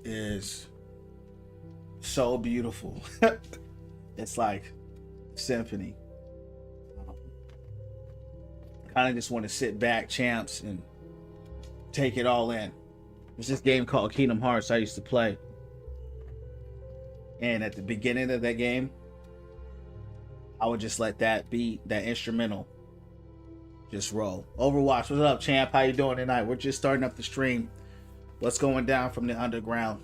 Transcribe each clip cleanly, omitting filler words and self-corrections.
is so beautiful. It's like symphony. Kind of just want to sit back, champs, and take it all in. There's this game called Kingdom Hearts I used to play. And at the beginning of that game, I would just let that beat, that instrumental, just roll. Overwatch, what's up, champ? How you doing tonight? We're just starting up the stream. What's going down from the underground?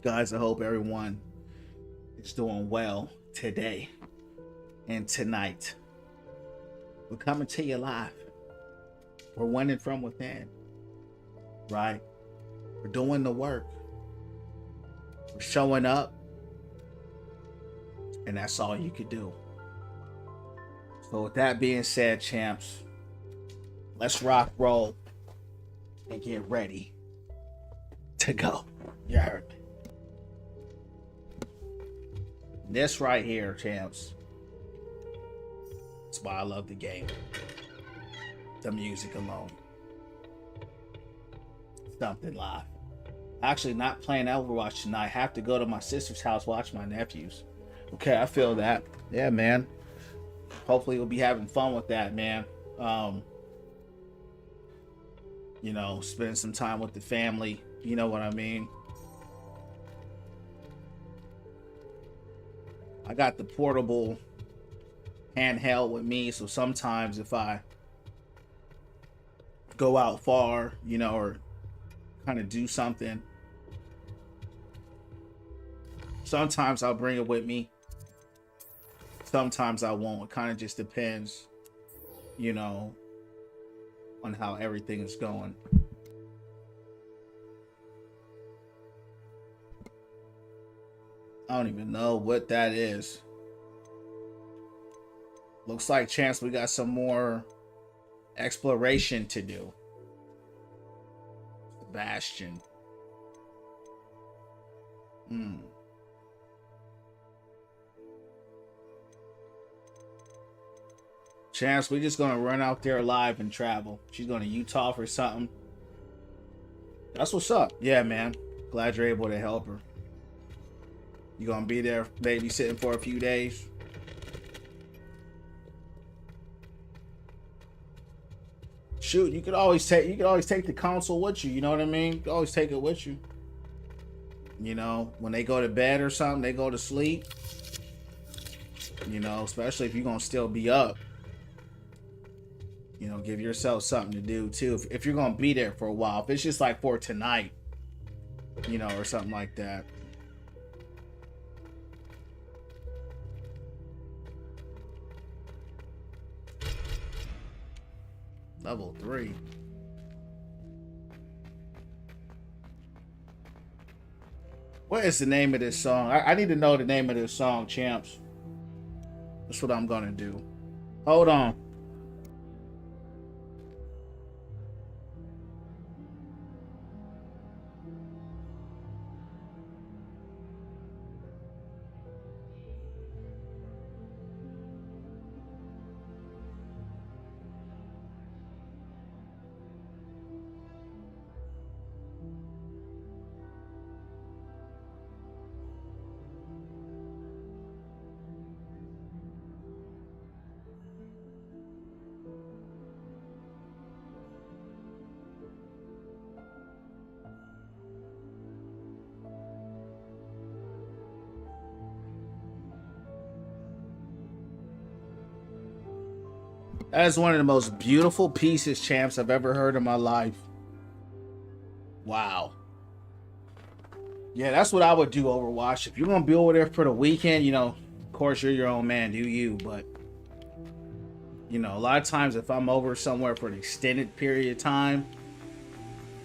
Guys, I hope everyone is doing well today and tonight. We're coming to you live. We're winning from within, right? We're doing the work. We're showing up. And that's all you could do. So with that being said, champs, let's rock, roll, and get ready to go. You heard me. This right here, champs, that's why I love the game. The music alone. Something live. Actually, not playing Overwatch tonight. I have to go to my sister's house, watch my nephews. Okay, I feel that. Yeah, man. Hopefully we'll be having fun with that, man. You know, spending some time with the family. You know what I mean? I got the portable handheld with me, so sometimes if I go out far, you know, or kind of do something, sometimes I'll bring it with me. Sometimes I won't. It kind of just depends, you know, on how everything is going. I don't even know what that is. Looks like, Chance, we got some more exploration to do. Sebastian. Chance, we're just gonna run out there live and travel. She's going to Utah for something. That's what's up. Yeah, man. Glad you're able to help her. You gonna be there babysitting for a few days? Shoot, you could always take the console with you. You know what I mean? You could always take it with you. You know, when they go to bed or something, they go to sleep. You know, especially if you're gonna still be up. You know, give yourself something to do too. If you're gonna be there for a while, if it's just like for tonight, you know, or something like that. Level 3. What is the name of this song? I need to know the name of this song, champs. That's what I'm gonna do. Hold on. That is one of the most beautiful pieces, champs, I've ever heard in my life. Wow. Yeah, that's what I would do, Overwatch. If you're going to be over there for the weekend, you know, of course, you're your own man, do you? But, you know, a lot of times if I'm over somewhere for an extended period of time,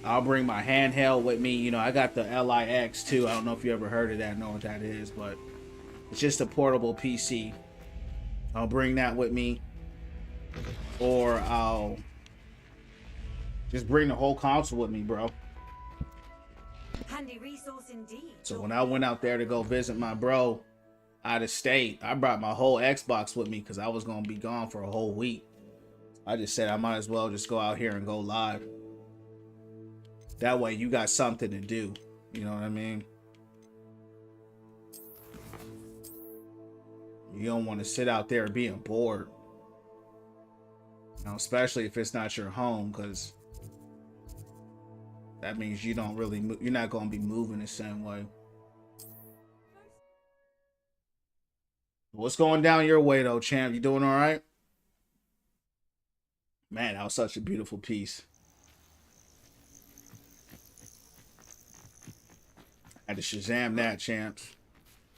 I'll bring my handheld with me. You know, I got the LIX too. I don't know if you ever heard of that, know what that is, but it's just a portable PC. I'll bring that with me. Or I'll just bring the whole console with me, bro. Handy resource indeed. So when I went out there to go visit my bro out of state, I brought my whole Xbox with me because I was going to be gone for a whole week. I just said I might as well just go out here and go live. That way you got something to do. You know what I mean? You don't want to sit out there being bored. You know, especially if it's not your home, because that means you don't really you're not going to be moving the same way. What's going down your way though, champ? You doing all right? Man, that was such a beautiful piece. I had to Shazam that, champs.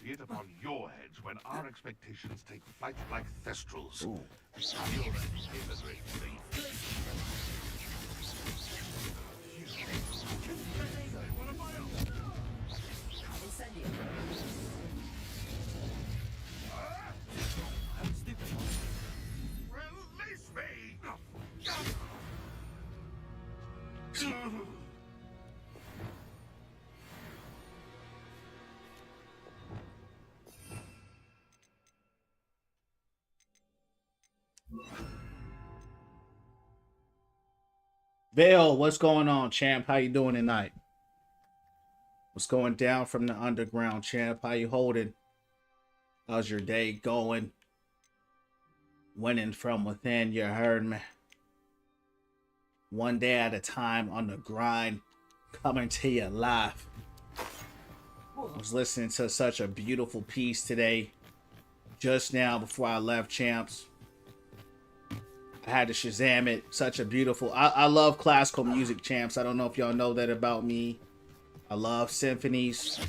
Be it upon your heads when our expectations take flight like thestrals. Ooh. Release me! Vale, what's going on, champ? How you doing tonight? What's going down from the underground, champ? How you holding? How's your day going? Winning from within, you heard me. One day at a time on the grind, coming to you live. I was listening to such a beautiful piece today, just now before I left, champs. I had to Shazam it. Such a beautiful... I love classical music, champs. I don't know if y'all know that about me. I love symphonies.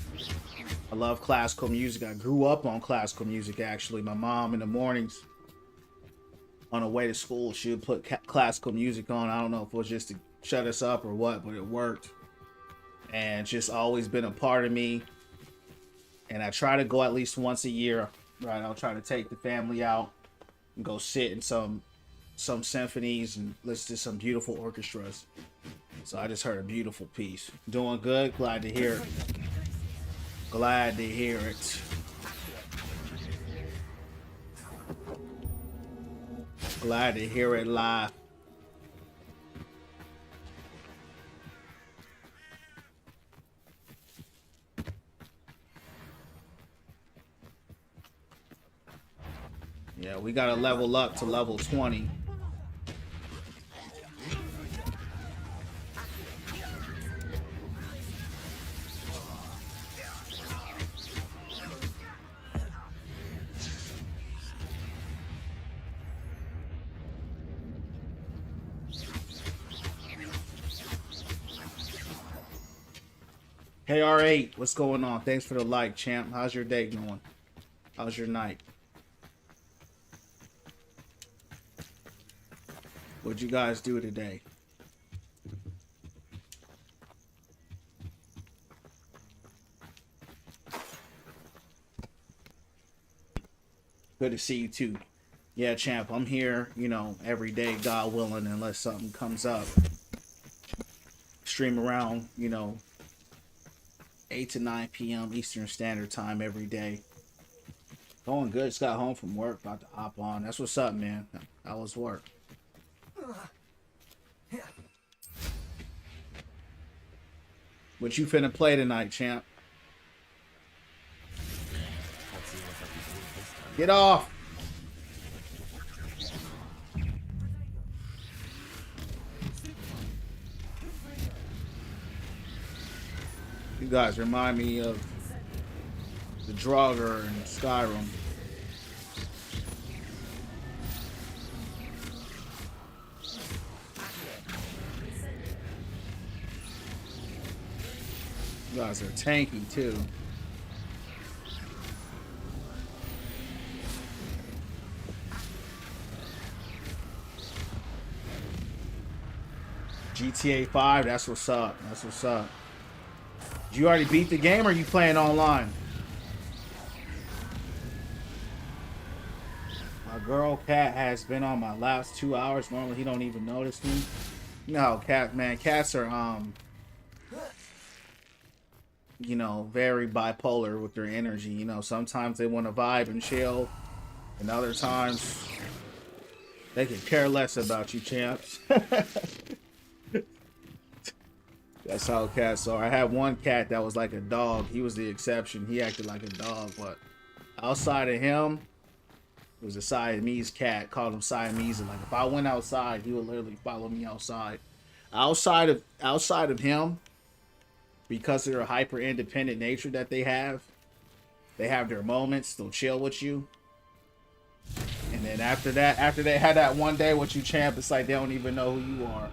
I love classical music. I grew up on classical music, actually. My mom in the mornings, on her way to school, she would put classical music on. I don't know if it was just to shut us up or what, but it worked. And just always been a part of me. And I try to go at least once a year, right? I'll try to take the family out and go sit in some symphonies and listen to some beautiful orchestras. So I just heard a beautiful piece. Doing good. Glad to hear it. Glad to hear it. Glad to hear it live. Yeah, we gotta level up to level 20. KR8, what's going on? Thanks for the like, champ. How's your day going? How's your night? What'd you guys do today? Good to see you too. Yeah, champ, I'm here, you know, every day, God willing, unless something comes up. Stream around, you know, 8 to 9 p.m. Eastern Standard Time every day. Going good. Just got home from work. About to hop on. That's what's up, man. How was work? What you finna play tonight, champ? Get off! You guys remind me of the Draugr in Skyrim. You guys are tanky too. GTA 5, that's what's up. That's what's up. Did you already beat the game or are you playing online? My girl cat has been on my last 2 hours. Normally he don't even notice me. No, cat man, cats are you know, very bipolar with their energy. You know, sometimes they want to vibe and chill, and other times they can care less about you, champs. That's how cats are. I had one cat that was like a dog. He was the exception. He acted like a dog, but outside of him, it was a Siamese cat. Called him Siamese. And like if I went outside, he would literally follow me outside. Outside of him, because of their hyper independent nature that they have their moments. They'll chill with you. And then after they had that one day with you, champ, it's like they don't even know who you are.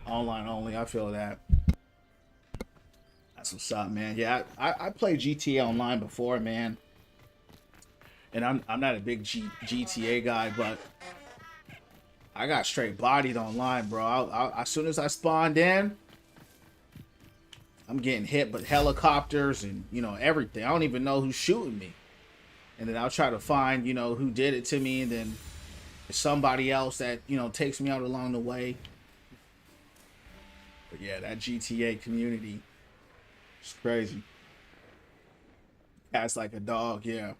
Online only. I feel that. That's what's up, man. Yeah, I played GTA Online before, man. And I'm not a big GTA guy, but I got straight bodied online, bro. As soon as I spawned in, I'm getting hit with helicopters and, you know, everything. I don't even know who's shooting me. And then I'll try to find, you know, who did it to me. And then somebody else that, you know, takes me out along the way. But yeah, that GTA community is crazy. Cat's like a dog, yeah.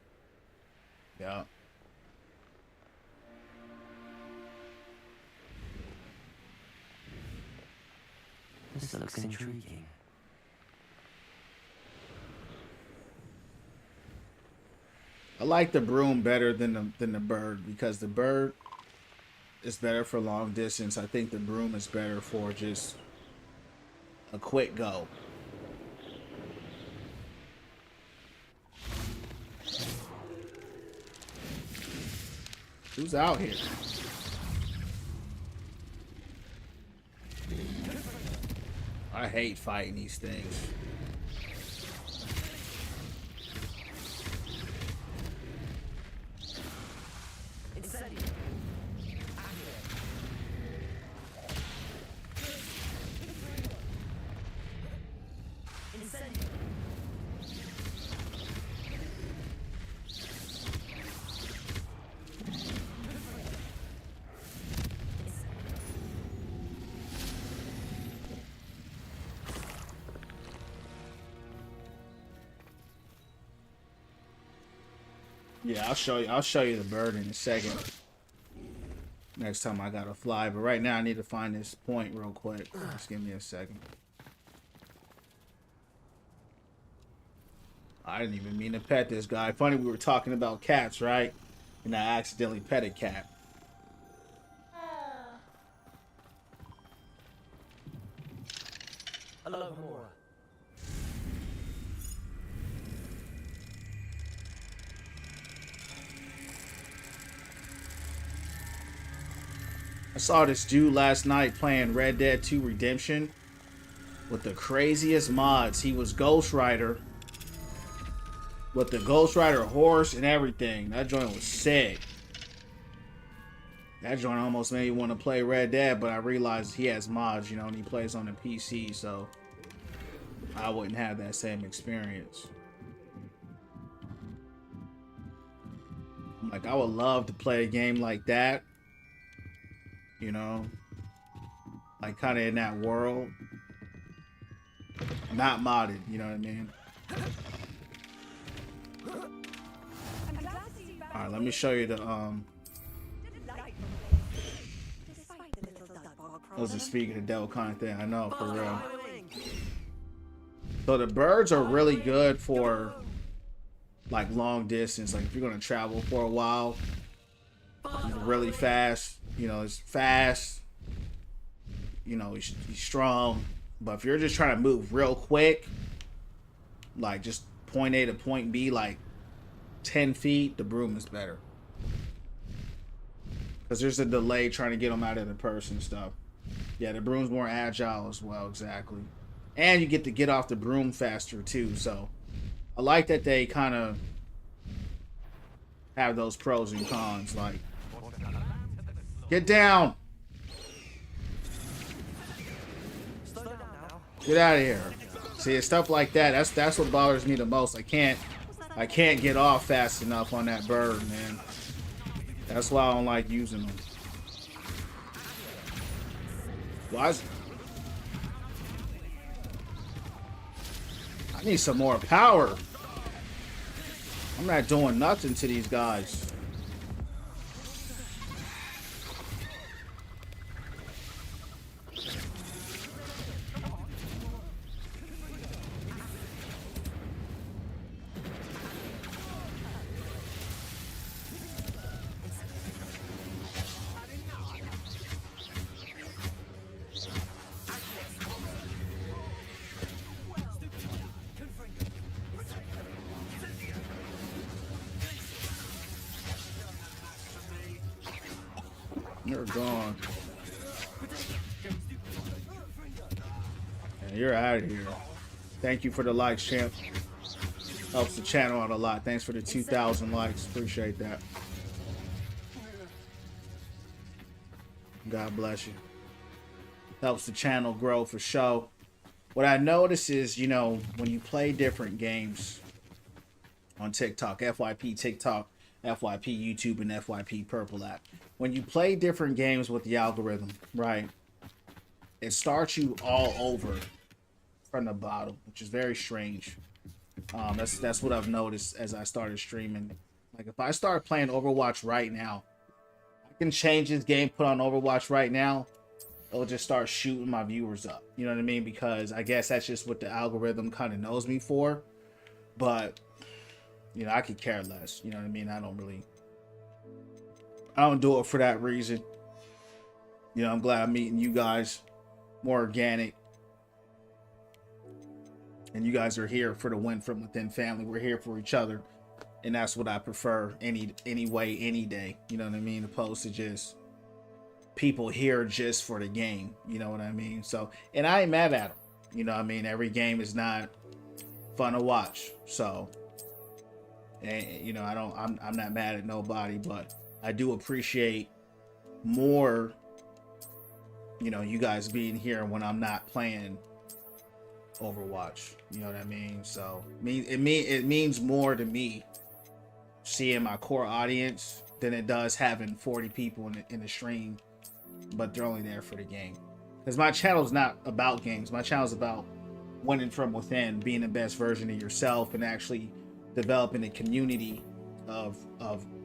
Yeah. This looks intriguing. I like the broom better than the bird because the bird is better for long distance. I think the broom is better for just a quick go. Who's out here? I hate fighting these things. Yeah, I'll show you the bird in a second. Next time I gotta fly, but right now I need to find this point real quick. Just give me a second. I didn't even mean to pet this guy. Funny, we were talking about cats, right? And I accidentally pet a cat. Hello, Homura. I saw this dude last night playing Red Dead 2 Redemption with the craziest mods. He was Ghost Rider with the Ghost Rider horse and everything. That joint was sick. That joint almost made me want to play Red Dead, but I realized he has mods, you know, and he plays on the PC, so I wouldn't have that same experience. Like, I would love to play a game like that. You know, like kind of in that world, not modded. You know what I mean? All right, let me show you the I was just speaking of devil kind of thing. I know, for real. So the birds are really good for like long distance. Like if you're gonna travel for a while, really fast. You know, it's fast. You know, he's strong. But if you're just trying to move real quick, like just point A to point B, like 10 feet, the broom is better. Because there's a delay trying to get them out of the purse and stuff. Yeah, the broom's more agile as well, exactly. And you get to get off the broom faster too. So I like that they kind of have those pros and cons. Like, get down. Get out of here. See, it's stuff like that. That's what bothers me the most. I can't get off fast enough on that bird, man. That's why I don't like using them. Why is... I need some more power. I'm not doing nothing to these guys. You're gone. Yeah, you're out of here. Thank you for the likes, champ. Helps the channel out a lot. Thanks for the 2,000 likes. Appreciate that. God bless you. Helps the channel grow for sure. What I notice is, you know, when you play different games on TikTok, FYP TikTok, FYP YouTube, and FYP Purple app. When you play different games with the algorithm, right, it starts you all over from the bottom, which is very strange. That's what I've noticed as I started streaming. Like if I start playing Overwatch right now, I can change this game, put on Overwatch right now, it'll just start shooting my viewers up. You know what I mean? Because I guess that's just what the algorithm kind of knows me for. But you know, I could care less. You know what I mean? I don't do it for that reason. You know, I'm glad I'm meeting you guys. More organic. And you guys are here for the Win From Within family. We're here for each other. And that's what I prefer any way, any day. You know what I mean? Opposed to just people here just for the game. You know what I mean? So, and I ain't mad at them. You know what I mean? Every game is not fun to watch. So, and you know, I'm not mad at nobody, but I do appreciate more, you know, you guys being here when I'm not playing Overwatch. You know what I mean? So it means more to me seeing my core audience than it does having 40 people in the stream, but they're only there for the game. Because my channel's not about games. My channel's about winning from within, being the best version of yourself, and actually developing a community of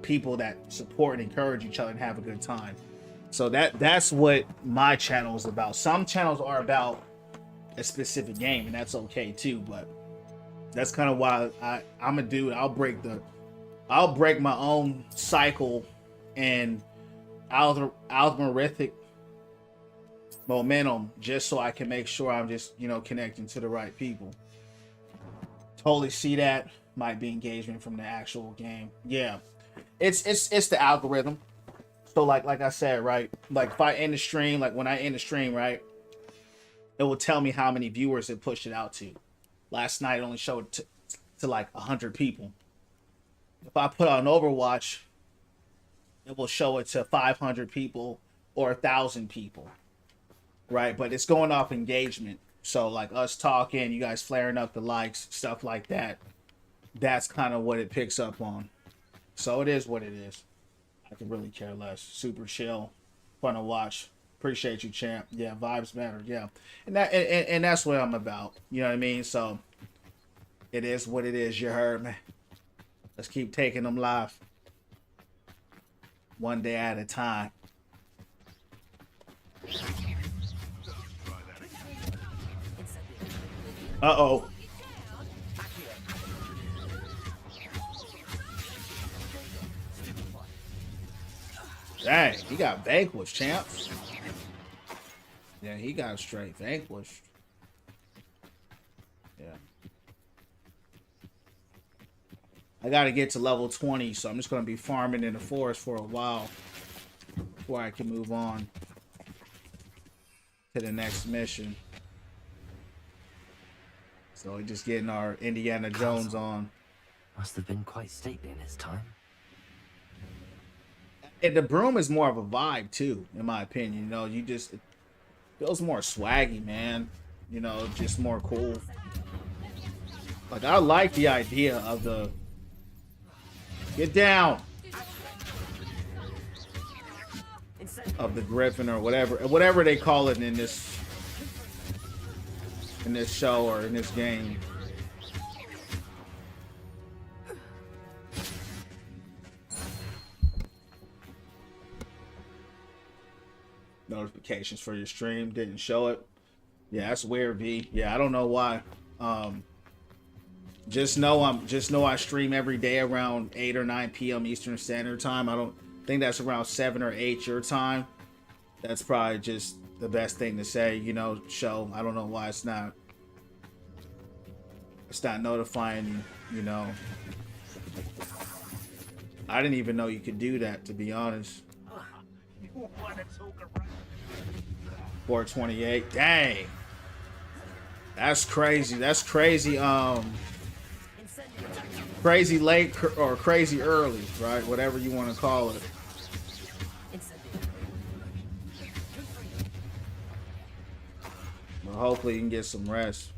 people that support and encourage each other and have a good time. So that's what my channel is about. Some channels are about a specific game, and that's okay too, but that's kind of why I'm a dude. I'll break my own cycle and algorithmic momentum just so I can make sure I'm just, you know, connecting to the right people. Totally see that. Might be engagement from the actual game. Yeah, it's the algorithm. So like I said, right, like if I end the stream, like when I end the stream, right, it will tell me how many viewers it pushed it out to. Last night it only showed to like 100 people. If I put on Overwatch, it will show it to 500 people or 1,000 people, right? But it's going off engagement. So like us talking, you guys flaring up the likes, stuff like that. That's kind of what it picks up on. So it is what it is. I could really care less. Super chill, fun to watch. Appreciate you, champ. Yeah, vibes matter. Yeah, and that's what I'm about. You know what I mean? So it is what it is. You heard me. Let's keep taking them live, one day at a time. Uh-oh. Dang, he got vanquished, champ. Yeah, he got straight vanquished. Yeah. I gotta get to level 20, so I'm just gonna be farming in the forest for a while before I can move on to the next mission. So we're just getting our Indiana Jones on. Must have been quite stately in his time. And the broom is more of a vibe too, in my opinion. You know, it feels more swaggy, man. You know, just more cool. Like I like the idea of the get down of the Griffin or whatever they call it in this show or in this game. Notifications for your stream didn't show it. Yeah, that's weird, V. Yeah, I don't know why. Just know I stream every day around 8 or 9 p.m. Eastern Standard Time. I don't think that's around 7 or 8 your time. That's probably just the best thing to say, you know, show. I don't know why it's not notifying you, you know. I didn't even know you could do that, to be honest. 428. Dang. That's crazy. That's crazy. Crazy late or crazy early, right? Whatever you want to call it. But hopefully you can get some rest.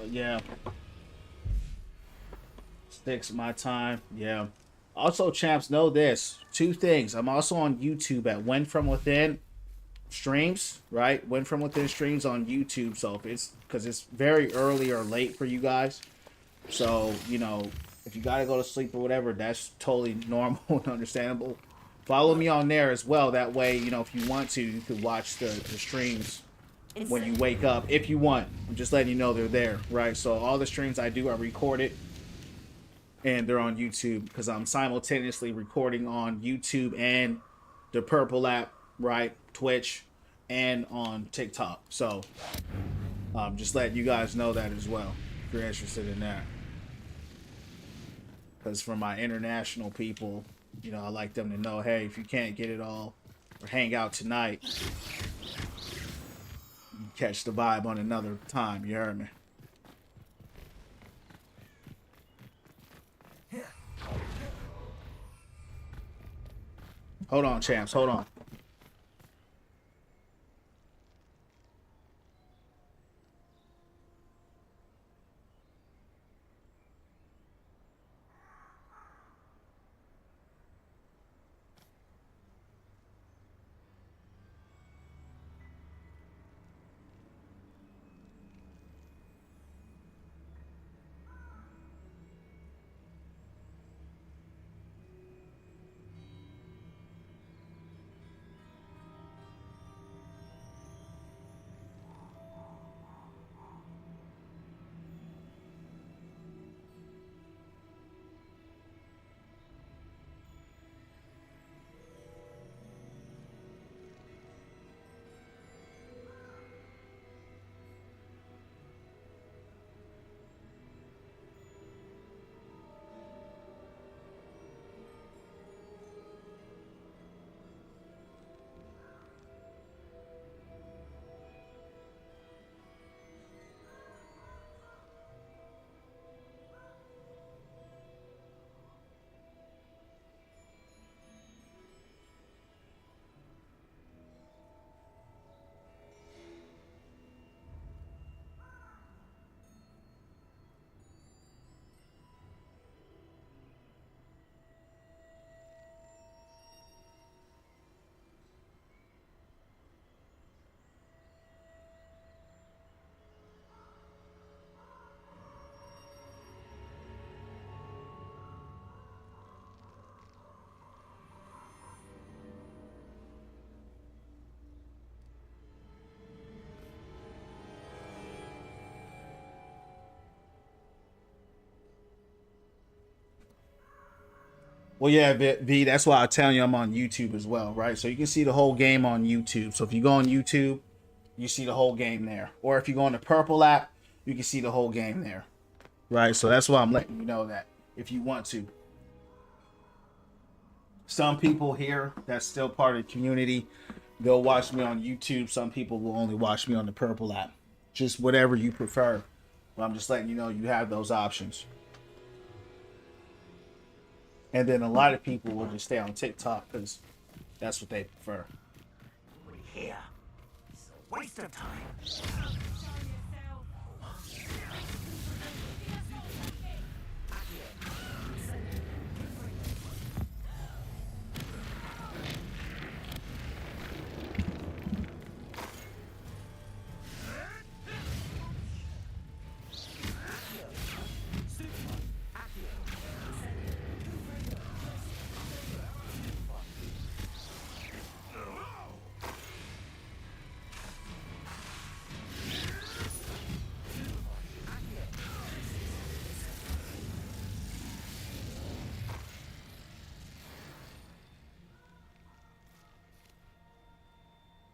Yeah. 6 my time. Yeah. Also, champs, know this. 2 things. I'm also on YouTube at Win From Within streams, right? Win From Within streams on YouTube. So if it's because it's very early or late for you guys. So, you know, if you gotta go to sleep or whatever, that's totally normal and understandable. Follow me on there as well. That way, you know, if you want to, you could watch the streams when you wake up if you want. I'm just letting you know they're there, right? So all the streams I do are recorded and they're on YouTube because I'm simultaneously recording on YouTube and the Purple app, right? Twitch and on TikTok. So just letting you guys know that as well if you're interested in that. Because for my international people, you know, I like them to know, hey, if you can't get it all or hang out tonight, catch the vibe on another time. You heard me? Hold on, champs. Hold on. Well, yeah, V, that's why I tell you I'm on YouTube as well, right? So you can see the whole game on YouTube. So if you go on YouTube, you see the whole game there. Or if you go on the Purple app, you can see the whole game there, right? So that's why I'm letting you know that if you want to. Some people here that's still part of the community, they'll watch me on YouTube. Some people will only watch me on the Purple app. Just whatever you prefer. But I'm just letting you know you have those options. And then a lot of people will just stay on TikTok because that's what they prefer. Here. It's a waste of time.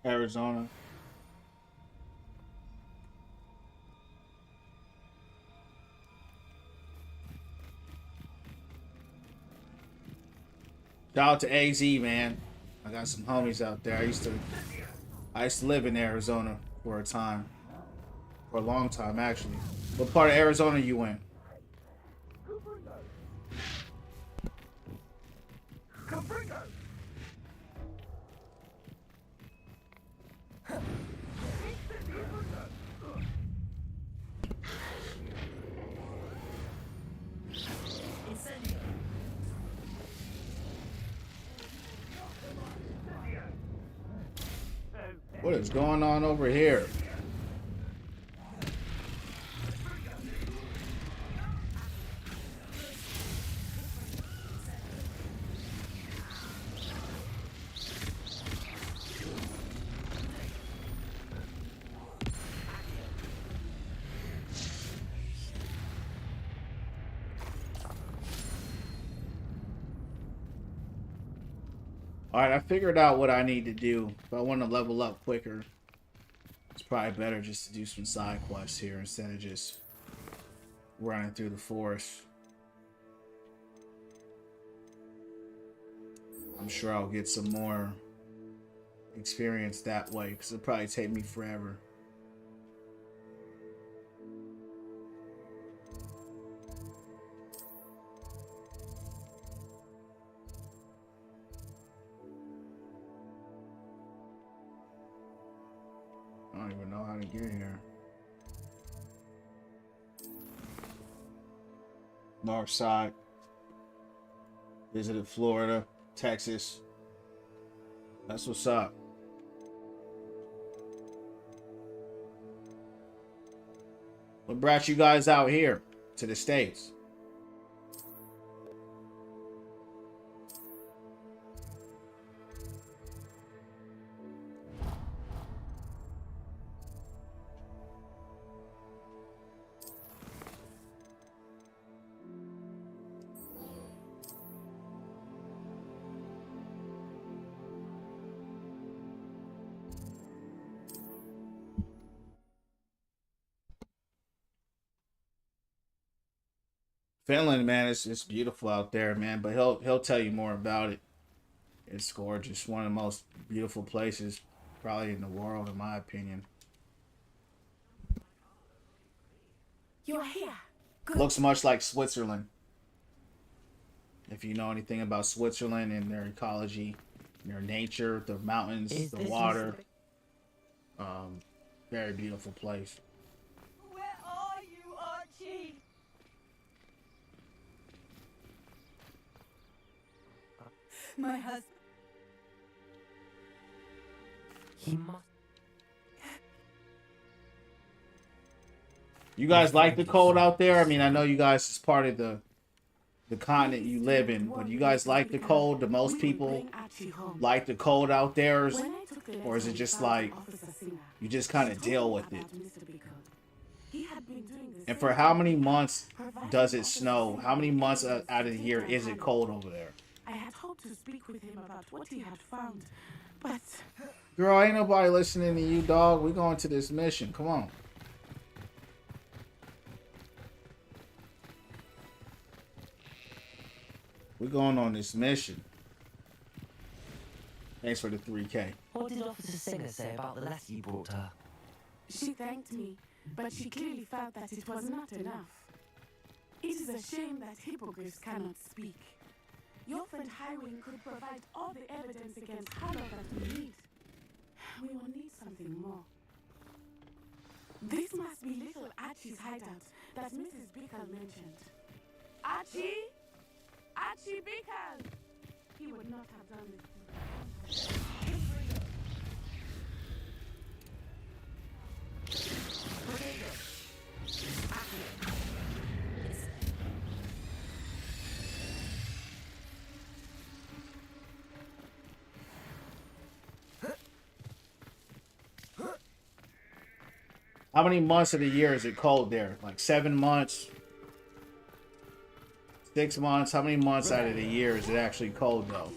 Arizona. Shout out to AZ, man. I got some homies out there. I used to live in Arizona for a time. For a long time, actually. What part of Arizona you in? What is going on over here? Alright, I figured out what I need to do. If I want to level up quicker, it's probably better just to do some side quests here instead of just running through the forest. I'm sure I'll get some more experience that way, because it'll probably take me forever. I don't even know how to get here. North side. Visited Florida, Texas. That's what's up. What brought you guys out here to the States? Finland, man, it's beautiful out there, man. But he'll tell you more about it. It's gorgeous. One of the most beautiful places, probably in the world, in my opinion. You're here. Good. Looks much like Switzerland. If you know anything about Switzerland and their ecology, their nature, the mountains, the water. Very beautiful place. Where are you, Archie? My husband. He must. You guys like the cold out there? I mean, I know you guys is part of the continent you live in, but you guys like the cold? Do most people like the cold out there? Or is it just like you just kind of deal with it? And for how many months does it snow? How many months out of the year is it cold over there? I had hoped to speak with him about what he had found, but... Girl, ain't nobody listening to you, dog. We going to this mission. Come on. We're going on this mission. Thanks for the 3K. What did Officer Singer say about the letter you brought her? She thanked me, but she clearly felt that it was not enough. It is a shame that hippogriffs cannot speak. Your friend Highwing could provide all the evidence against Harlow that we need. We will need something more. This must be little Archie's hideout that Mrs. Bickle mentioned. Archie? Archie Bickle! He would not have done this. How many months of the year is it cold there? Like 7 months? 6 months? How many months out of the year is it actually cold though?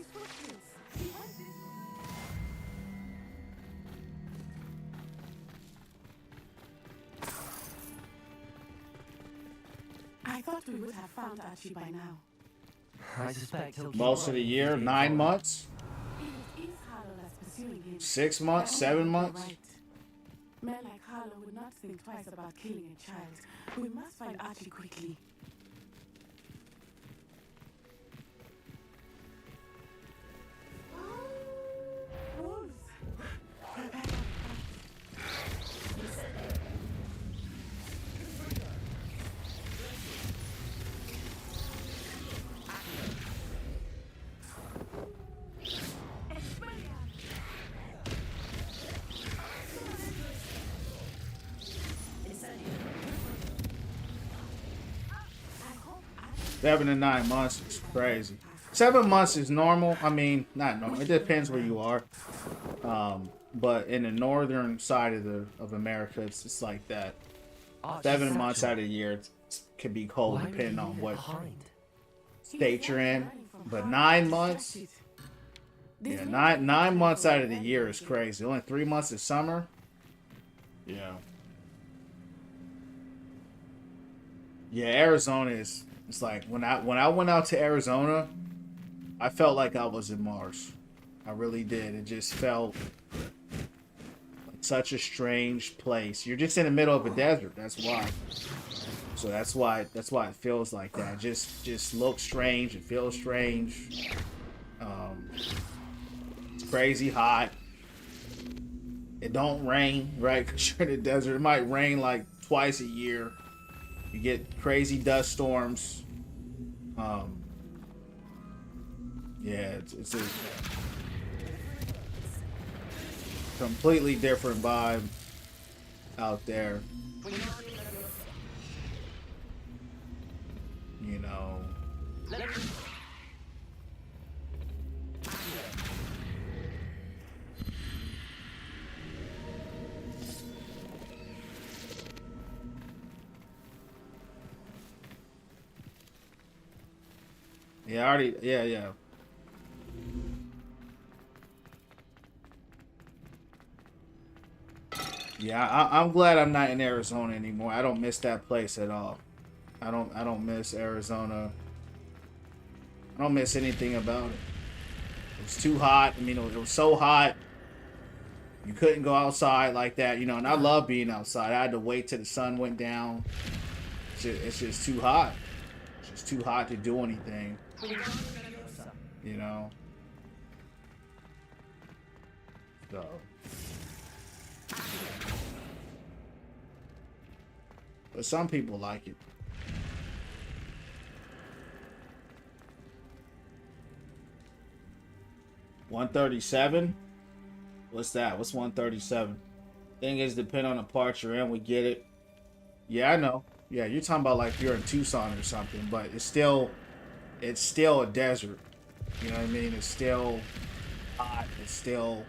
I thought we would have found Archie by now. I suspect he'll keep Most of the running year, if he 9 gets months, If it is Harlow that's pursuing him, 6 I months, only 7 hope you're months. right. Men like Harlow would not think twice about killing a child. We must find Archie quickly. Wolves! Prepare. 7 to 9 months is crazy. 7 months is normal. I mean, not normal. It depends where you are. But in the northern side of America, it's like that. Archie's 7 months satchel. out of the year can be cold Why would depending he on leave it what behind? state you're in. But 9 months, yeah, nine months out of the year is crazy. Only 3 months is summer. Yeah. Yeah, Arizona is. It's like when I went out to Arizona, I felt like I was in Mars. I really did. It just felt like such a strange place. You're just in the middle of a desert. That's why. So that's why it feels like that. Just looks strange. It feels strange. It's crazy hot. It don't rain, right? Because you're in the desert. It might rain like twice a year. You get crazy dust storms. Yeah, it's a completely different vibe out there. You know. Yeah, I already. Yeah. Yeah, I'm glad I'm not in Arizona anymore. I don't miss that place at all. I don't miss Arizona. I don't miss anything about it. It was too hot. I mean, it was so hot. You couldn't go outside like that, you know. And I love being outside. I had to wait till the sun went down. It's just too hot. It's just too hot to do anything. You know. So. But some people like it. $137? What's that? What's 137? Thing is, depend on the part you're in, we get it. Yeah, I know. Yeah, you're talking about like you're in Tucson or something, but it's still a desert. You know what I mean? It's still hot. It's still.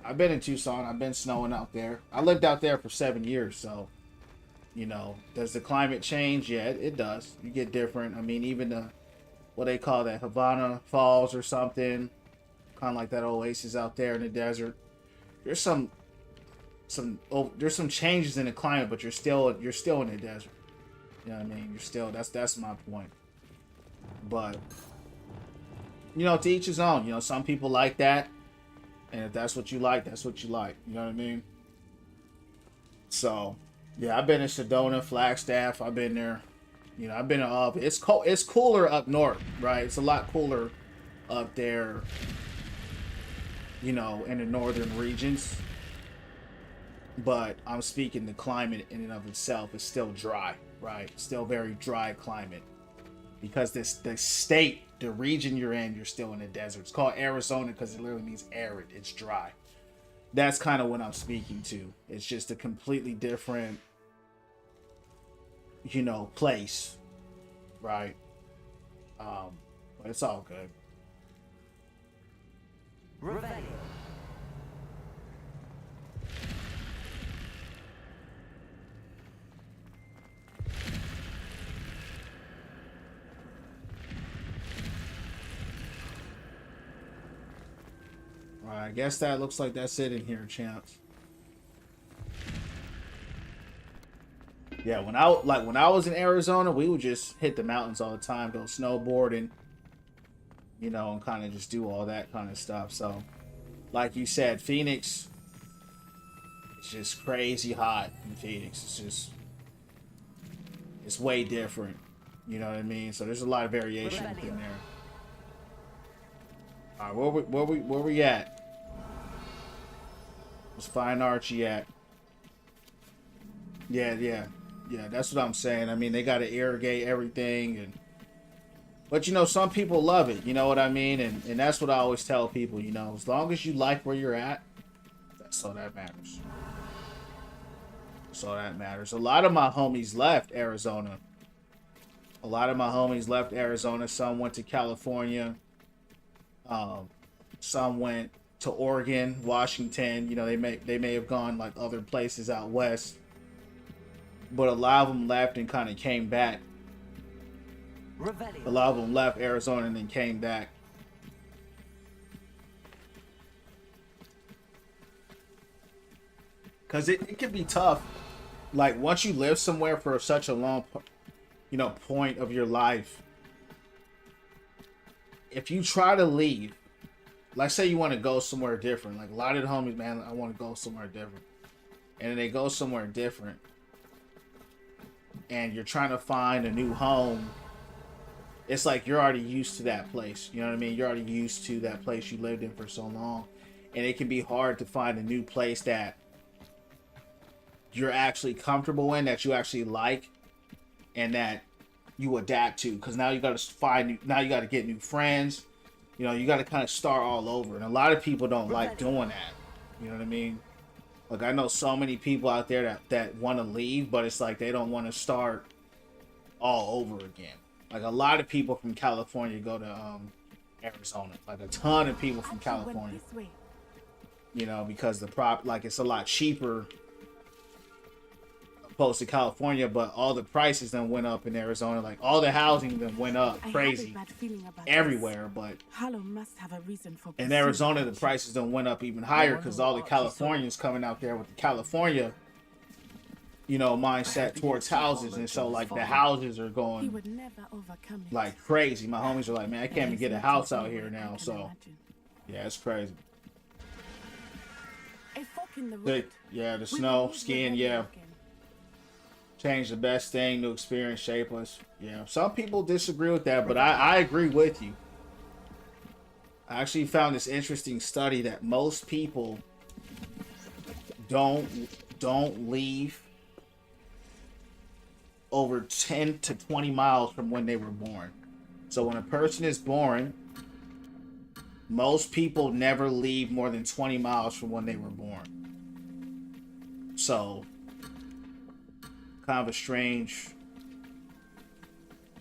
I've been in Tucson. I've been snowing out there. I lived out there for 7 years, so you know, does the climate change? Yeah, it does. You get different. I mean, even the what they call that Havana Falls or something, kind of like that oasis out there in the desert. There's there's some changes in the climate, but you're still in the desert. You know what I mean? You're still that's my point. But you know, to each his own. You know, some people like that, and if that's what you like, that's what you like. You know what I mean? So, yeah, I've been in Sedona, Flagstaff. I've been there. You know, I've been up. It's cold. It's cooler up north, right? It's a lot cooler up there. You know, in the northern regions. But I'm speaking the climate in and of itself is still dry, right? Still very dry climate. Because the state, the region you're in, you're still in the desert. It's called Arizona because it literally means arid. It's dry. That's kind of what I'm speaking to. It's just a completely different, you know, place, right? But it's all good. Revelio. All right, I guess that looks like that's it in here, champs. Yeah, when I was in Arizona, we would just hit the mountains all the time, go snowboarding, you know, and kind of just do all that kind of stuff. So, like you said, Phoenix, it's just crazy hot in Phoenix. It's way different. You know what I mean? So there's a lot of variation in there. All right, where we at? Let's find Archie at. Yeah. That's what I'm saying. I mean, they got to irrigate everything, but you know, some people love it. You know what I mean? And that's what I always tell people. You know, as long as you like where you're at, that's all that matters. That's all that matters. A lot of my homies left Arizona. Some went to California. Some went to Oregon, Washington. You know, they may have gone like other places out west, but a lot of them left and kind of came back. A lot of them left Arizona and then came back. Because it can be tough. Like, once you live somewhere for such a long, you know, point of your life, if you try to leave, like, say you want to go somewhere different. Like, a lot of the homies, man, I want to go somewhere different. And then they go somewhere different. And you're trying to find a new home. It's like you're already used to that place. You know what I mean? You're already used to that place you lived in for so long. And it can be hard to find a new place that you're actually comfortable in, that you actually like, and that you adapt to. Because now you got to get new friends. You know, you got to kind of start all over. And a lot of people don't like doing that. You know what I mean? Like, I know so many people out there that want to leave, but it's like they don't want to start all over again. Like, a lot of people from California go to Arizona. Like, a ton of people from California. You know, because it's a lot cheaper opposed to California, but all the prices then went up in Arizona. Like, all the housing then went up crazy everywhere. But in Arizona, the prices then went up even higher because all the Californians coming out there with the California, you know, mindset towards houses. And so, like, the houses are going like crazy. My homies are like, man, I can't even get a house out here now. So, yeah, it's crazy. The snow, skiing, yeah. Change the best thing to experience, shapeless. Yeah, some people disagree with that, but I agree with you. I actually found this interesting study that most people don't leave over 10 to 20 miles from when they were born. So when a person is born, most people never leave more than 20 miles from when they were born. So kind of a strange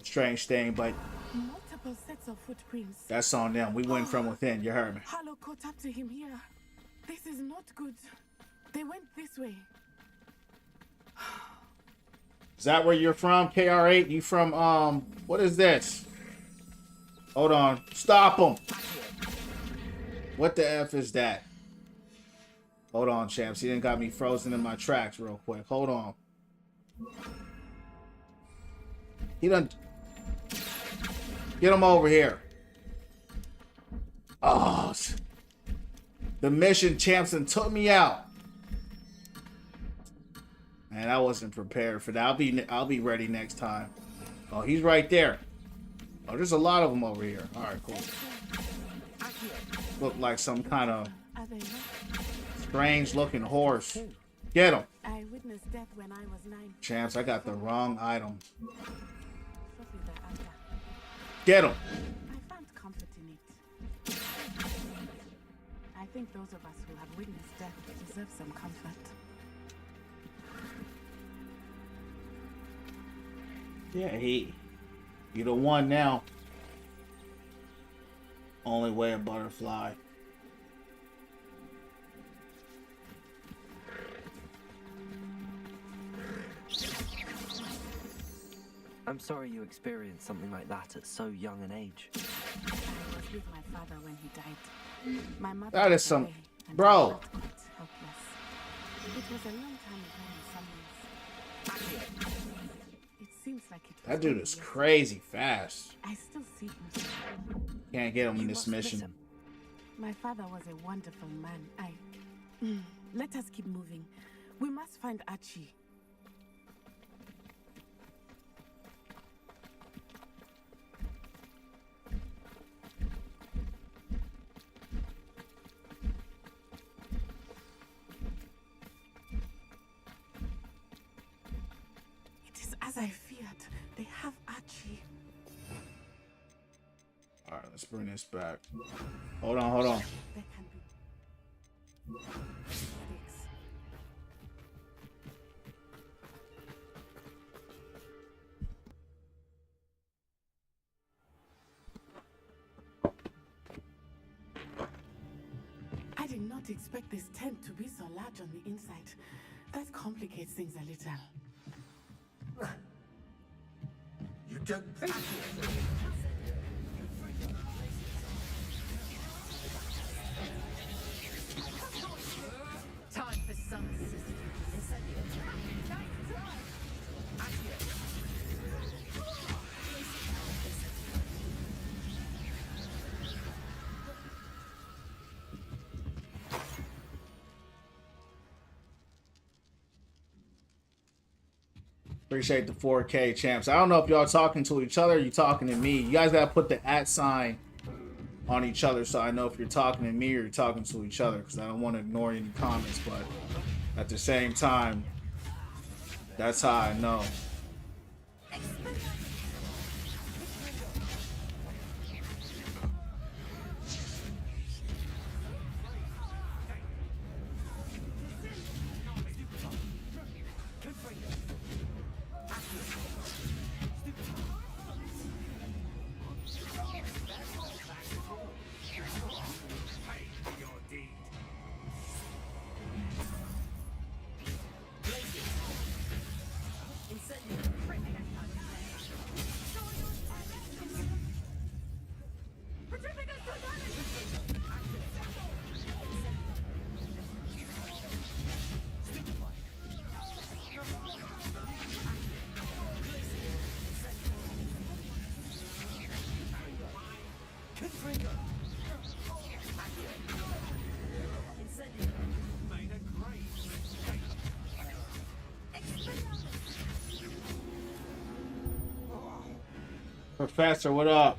thing, but multiple sets of footprints. That's on them. We went from within. You heard me. Harlow caught up to him here. This is not good. They went this way. Is that where you're from, KR8? You from what is this? Hold on. Stop them. What the F is that? Hold on, champs. He done got me frozen in my tracks real quick. Hold on. He done... Get him over here. Oh, the mission champs and took me out. Man, I wasn't prepared for that. I'll be ready next time. Oh, he's right there. Oh, there's a lot of them over here. All right, cool. Look like some kind of strange-looking horse. Get him. I witnessed death when I was 9. Champs, I got the wrong item. Get him. I found comfort in it. I think those of us who have witnessed death deserve some comfort. Yeah, you the one now. Only way a butterfly. I'm sorry you experienced something like that at so young an age. I was with my father when he died. My mother That is some... away, and Bro. I felt quite helpless. It was a long time ago in some ways. like it was That dude only is yesterday. crazy fast. I still see him. Can't get him in You this must miss mission. him. My father was a wonderful man. Let us keep moving. We must find Archie. It is as I feared. They have Archie. All right, let's bring this back. Hold on, hold on. There can be mistakes. I did not expect this tent to be so large on the inside. That complicates things a little. You don't. Time for some Appreciate the 4K champs. I don't know if y'all talking to each other or you talking to me. You guys gotta put the @ on each other so I know if you're talking to me or you're talking to each other, because I don't want to ignore any comments, but at the same time, that's how I know. Professor, what up?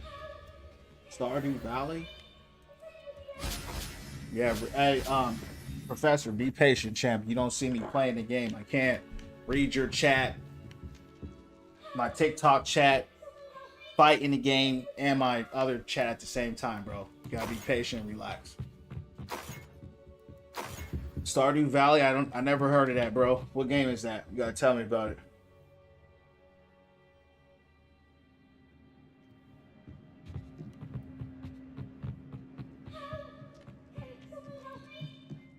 Stardew Valley? Yeah, hey, Professor, be patient, champ. You don't see me playing the game. I can't read your chat, my TikTok chat, fight in the game, and my other chat at the same time, bro. You gotta be patient and relax. Stardew Valley, I never heard of that, bro. What game is that? You gotta tell me about it.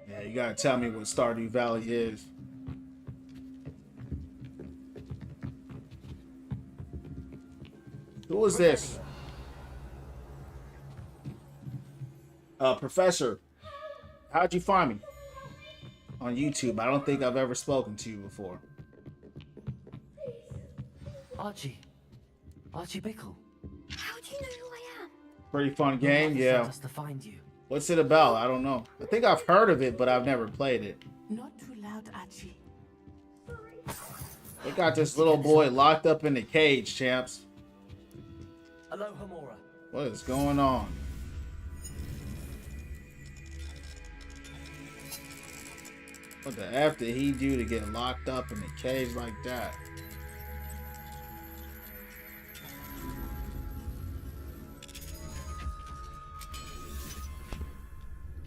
Yeah, you gotta tell me what Stardew Valley is. Who is this? Professor, how'd you find me? On YouTube. I don't think I've ever spoken to you before. Archie Bickle. How do you know who I am? Pretty fun Your game, mother yeah. sent us to find you. What's it about? I don't know. I think I've heard of it, but I've never played it. Not too loud, Archie. They got this little boy locked up in the cage, champs. Hello, Hamora. What is going on? What the F did he do to get locked up in the cage like that?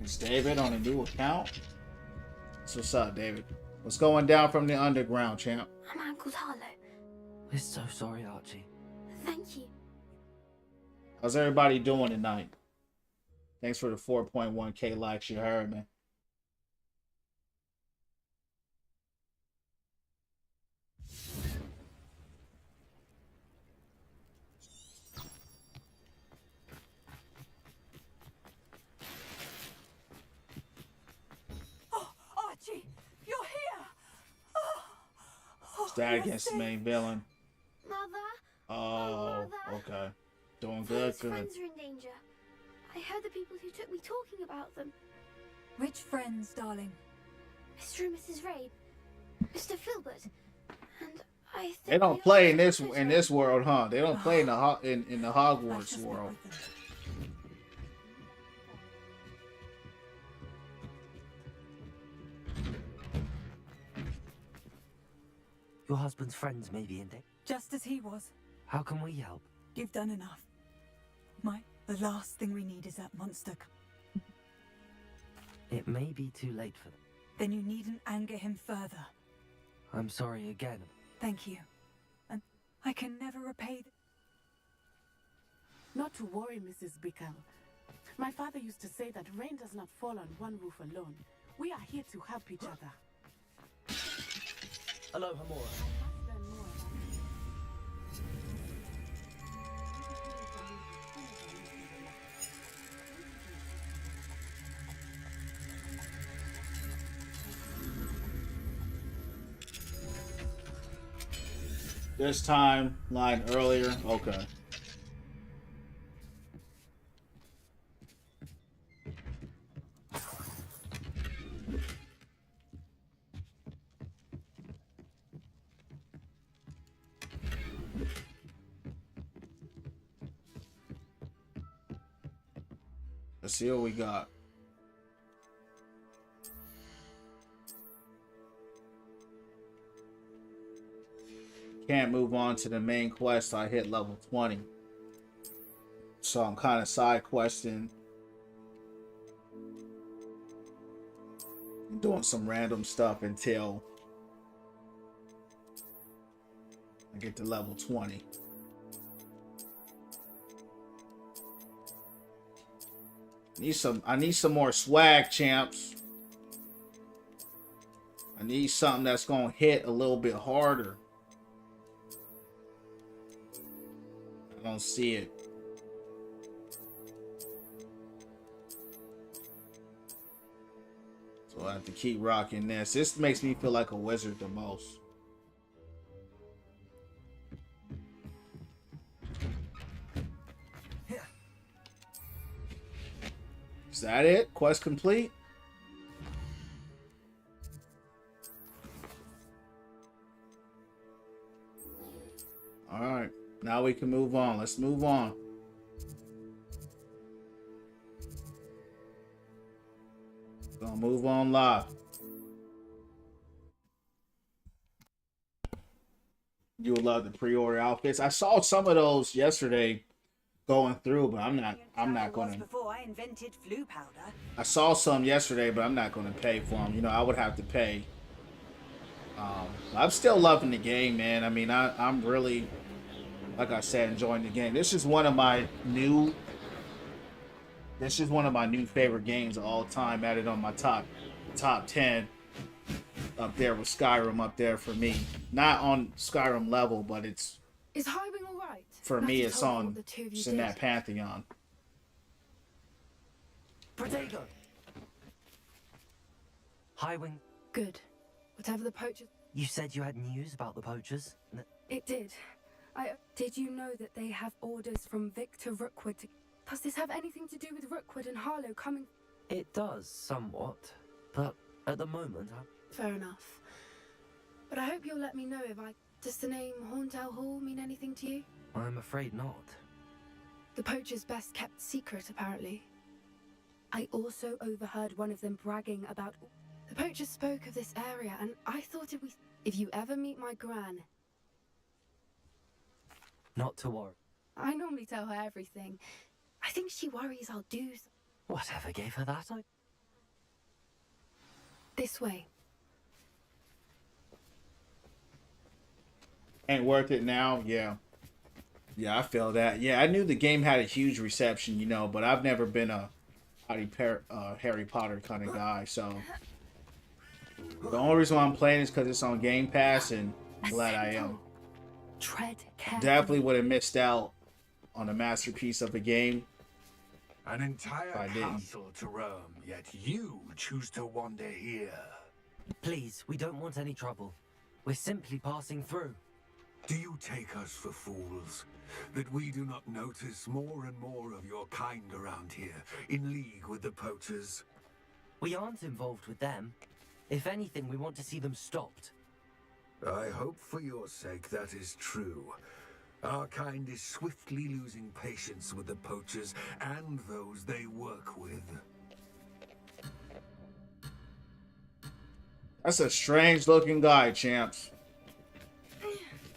Is David on a new account? So what's up, David? What's going down from the underground, champ? I'm Uncle Harlow. We're so sorry, Archie. Thank you. How's everybody doing tonight? Thanks for the 4.1K likes, you heard me. Oh, Archie, you're here. Stat against the main villain. Mother. Oh, Mother. okay. Doing Those good, good. friends are in danger. I heard the people who took me talking about them. Which friends, darling? Mr. and Mrs. Rabe, Mr. Filbert, and I think They don't play in this world, huh? They don't play in the in the I Hogwarts shall speak world. with them. Your husband's friends may be in danger. Just as he was. How can we help? You've done enough. The last thing we need is that monster. It may be too late for them. Then you needn't anger him further. I'm sorry again. Thank you. And I can never repay Not to worry, Mrs. Bickle. My father used to say that rain does not fall on one roof alone. We are here to help each other. Hello, Hamora. Must learn more about you. This timeline earlier. Okay. Let's see what we got. Can't move on to the main quest. I hit level 20. So I'm kind of side questing. Doing some random stuff until I get to level 20. I need some more swag, champs. I need something that's gonna hit a little bit harder. I don't see it. So I have to keep rocking this. This makes me feel like a wizard the most. Is that it? Quest complete? Alright. Now we can move on. Let's move on. Gonna move on live. You would love the pre-order outfits. I saw some of those yesterday going through, but I'm not gonna. Before I invented flu powder. I saw some yesterday, but I'm not gonna pay for them. You know, I would have to pay. I'm still loving the game, man. I mean, I'm really, like I said, enjoying the game. This is one of my new favorite games of all time. Added on my top 10 up there with Skyrim up there for me. Not on Skyrim level, but it's Is Highwing all right? for me. Matthew It's told me on. what the two of you It's in did. that pantheon. Protego! Highwing, Good. Whatever the poachers... you said you had news about the poachers? It did. Did you know that they have orders from Victor Rookwood to... Does this have anything to do with Rookwood and Harlow coming... It does, somewhat. But at the moment, Fair enough. But I hope you'll let me know if I... Does the name Horndale Hall mean anything to you? I'm afraid not. The poacher's best kept secret, apparently. I also overheard one of them bragging about... The poacher spoke of this area, and I thought if you ever meet my gran... Not to worry. I normally tell her everything. I think she worries I'll do... Whatever gave her that? This way. Ain't worth it now. Yeah, I feel that. Yeah, I knew the game had a huge reception, you know, but I've never been a Harry Potter kind of guy. So the only reason why I'm playing is because it's on Game Pass, and I'm glad I am. Tread carefully. Definitely would have missed out on a masterpiece of a game. An entire I didn't. castle to roam, yet you choose to wander here. Please, we don't want any trouble. We're simply passing through. Do you take us for fools? That we do not notice more and more of your kind around here, in league with the poachers? We aren't involved with them. If anything, we want to see them stopped. I hope for your sake that is true. Our kind is swiftly losing patience with the poachers and those they work with. That's a strange looking guy, champs.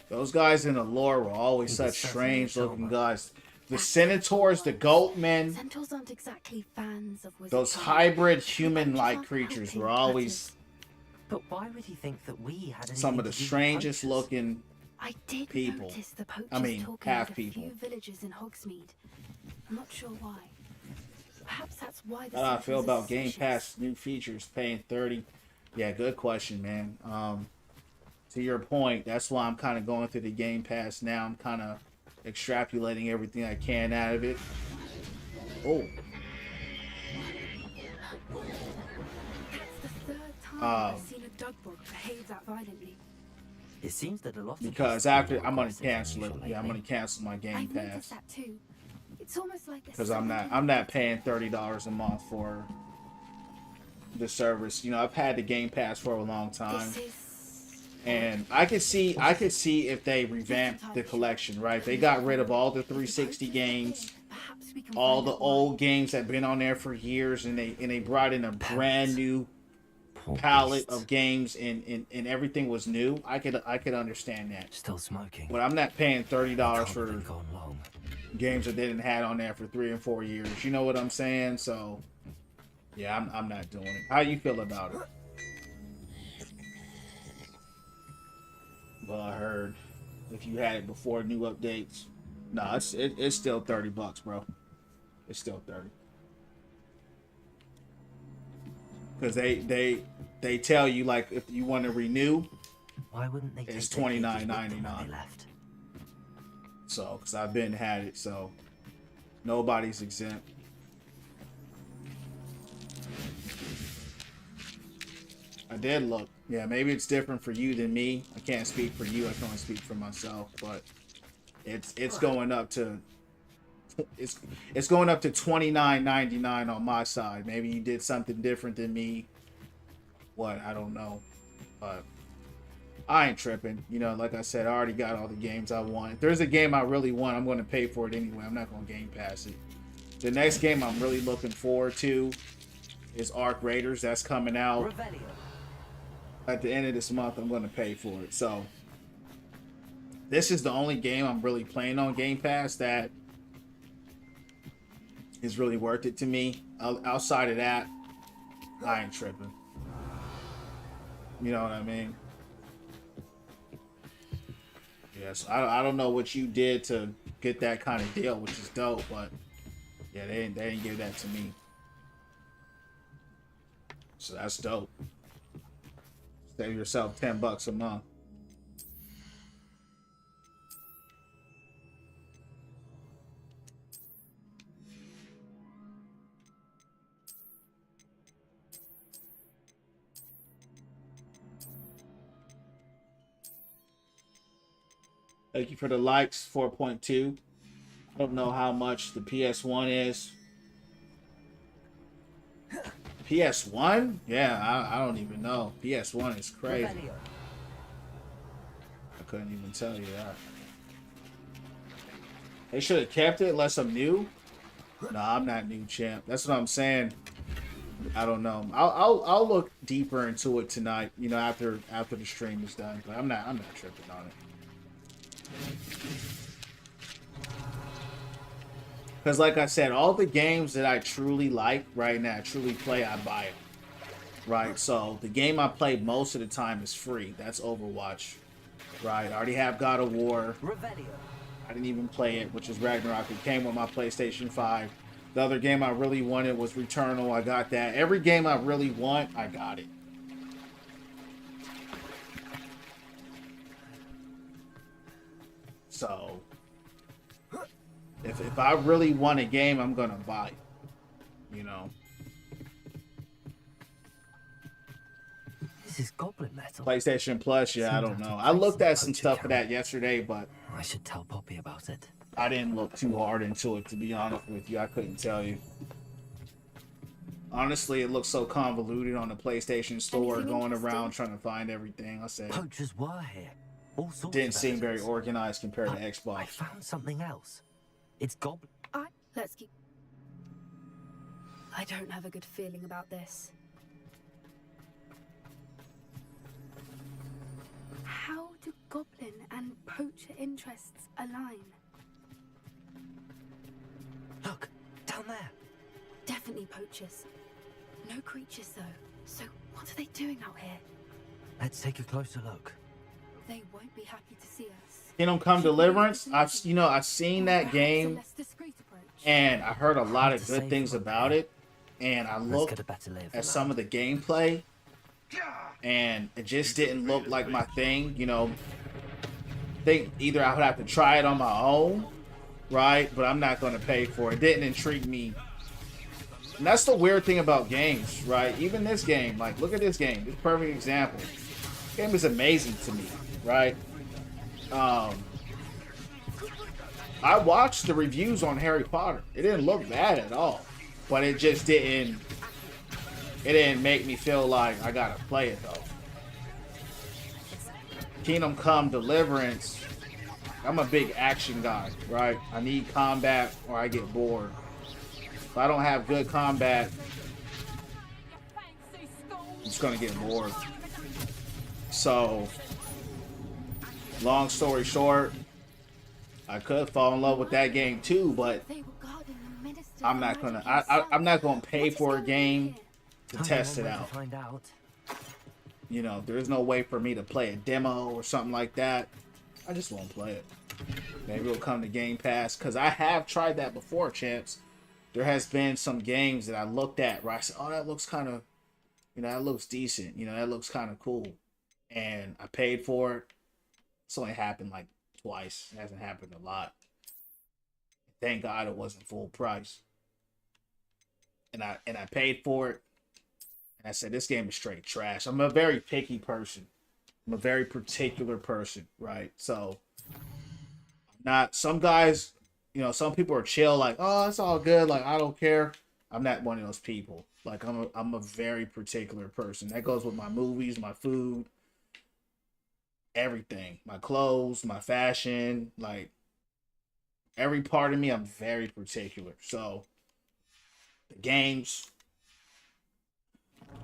Those guys in the lore were always such strange looking guys. The Centaurs, the Goatmen, Centaurs aren't exactly fans of wizard those craft. hybrid The human-like poachers aren't creatures helping were always But why would he think that we had anything some of the to do with strangest poachers? looking. I did people. notice the poachers I mean, talking half with a people. few villagers in Hogsmeade. I'm not sure why. Perhaps that's why the How do I feel Centaurs are about Game suspicious. Pass new features paying 30? Yeah, good question, man. To your point, that's why I'm kind of going through the Game Pass now. I'm kind of extrapolating everything I can out of it. Oh, That's the third time I've seen a Dugbog behave that violently. It seems that a lot of because us are after more I'm gonna aggressive than cancel it. usual Yeah, I'm gonna lately. cancel my Game I've noticed Pass that too. It's almost like because I'm not paying $30 a month for the service. You know, I've had the Game Pass for a long time. This is And I could see if they revamped the collection, right? They got rid of all the 360 games, Perhaps we can all find the out why. old games that have been on there for years, and they brought in a brand new Poor palette beasts. of games, and everything was new. I could understand that, Still smoking. but I'm not paying $30 Can't for have been gone long. games that they didn't had on there for 3 and 4 years. You know what I'm saying? So yeah, I'm not doing it. How you feel about it? Well, I heard if you had it before new updates, no, it's still $30, bro. It's still 30. Because they tell you, like, if you want to renew, Why wouldn't they It's take their kids with them when $29.99. they left? so because I've been had it, so nobody's exempt. I did look. Yeah, maybe it's different for you than me. I can't speak for you. I can only speak for myself. But it's going up to it's going up to $29.99 on my side. Maybe you did something different than me. What, I don't know. But I ain't tripping. You know, like I said, I already got all the games I want. If there's a game I really want, I'm going to pay for it anyway. I'm not going to Game Pass it. The next game I'm really looking forward to is Arc Raiders. That's coming out Revelio. at the end of this month. I'm going to pay for it. So this is the only game I'm really playing on Game Pass that is really worth it to me. Outside of that, I ain't tripping. You know what I mean? Yes, I don't know what you did to get that kind of deal, which is dope, but yeah, they didn't give that to me. So that's dope. Save yourself $10 a month. Thank you for the likes, 4.2. I don't know how much the PS1 is. PS1? Yeah, I don't even know. PS1 is crazy. Revelio. I couldn't even tell you that. They should have kept it unless I'm new. No, I'm not new, champ. That's what I'm saying. I don't know. I'll look deeper into it tonight. You know, after the stream is done. But I'm not tripping on it. Because like I said, all the games that I truly like right now, truly play, I buy them. Right? So the game I play most of the time is free. That's Overwatch. Right? I already have God of War. Revelio. I didn't even play it, which is Ragnarok. It came with my PlayStation 5. The other game I really wanted was Returnal. I got that. Every game I really want, I got it. So, if I really want a game, I'm gonna buy it. You know. This This is goblin metal. PlayStation Plus, yeah, I Seems don't out know. of I place looked in at some Poacher stuff for Camp. that yesterday, but I should tell Poppy about it. I didn't look too hard into it, to be honest with you. I couldn't tell you. Honestly, it looks so convoluted on the PlayStation Store, Anything going interesting? around trying to find everything. I said, Poachers were here. All sorts didn't of seem very evidence. organized compared to But I Xbox. found something else. It's goblin. Let's keep. I don't have a good feeling about this. How do goblin and poacher interests align? Look, down there. Definitely poachers. No creatures though. So what are they doing out here? Let's take a closer look. They won't be happy to see us. Kingdom Come Deliverance. I've seen that game, and I heard a lot of good things about it. And I Let's looked get a better lay of the at some of land. the gameplay, and it just didn't look like my thing. You know, think either I would have to try it on my own, right? But I'm not going to pay for it. It didn't intrigue me. And that's the weird thing about games, right? Even this game, like, look at this game. This perfect example. This game is amazing to me, right? I watched the reviews on Harry Potter. It didn't look bad at all, but it just didn't. It didn't make me feel like I gotta play it though. Kingdom Come Deliverance. I'm a big action guy, right? I need combat or I get bored. If I don't have good combat, I'm just gonna get bored. So, long story short, I could fall in love with that game too, but I'm not gonna. I'm not gonna pay for a game to test it out. Find out. You know, there's no way for me to play a demo or something like that. I just won't play it. Maybe it'll come to Game Pass, because I have tried that before, champs. There has been some games that I looked at where I said, oh, that looks kind of, you know, that looks decent. You know, that looks kind of cool. And I paid for it. It's only happened like twice. It hasn't happened a lot. Thank God it wasn't full price. And I paid for it. And I said, this game is straight trash. I'm a very picky person. I'm a very particular person, right? So, not some guys, you know, some people are chill, like, oh, it's all good, like, I don't care. I'm not one of those people. Like, I'm a very particular person. That goes with my movies, my food, everything. My clothes, my fashion, like, every part of me, I'm very particular. So, the games.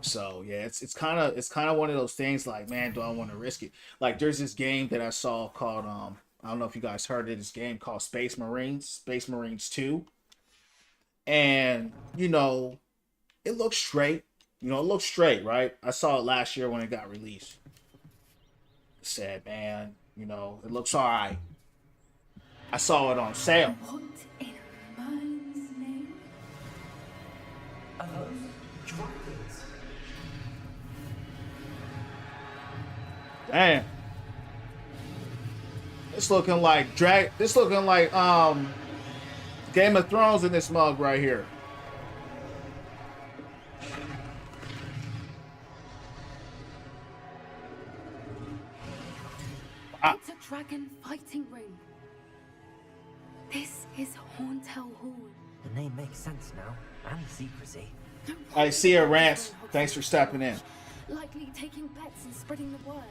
So yeah, it's kind of one of those things, like, man, do I want to risk it? Like, there's this game that I saw called I don't know if you guys heard of this game called Space Marines 2. And, you know, it looks straight. You know, it looks straight, right? I saw it last year when it got released. I said, man, you know, it looks all right. I saw it on sale. What in Merlin's name? Damn. It's looking like Game of Thrones in this mug right here. It's a dragon fighting ring. This is Hauntel Hall. The name makes sense now, and secrecy. I see a Rance. Thanks for stepping in. Likely taking bets and spreading the word.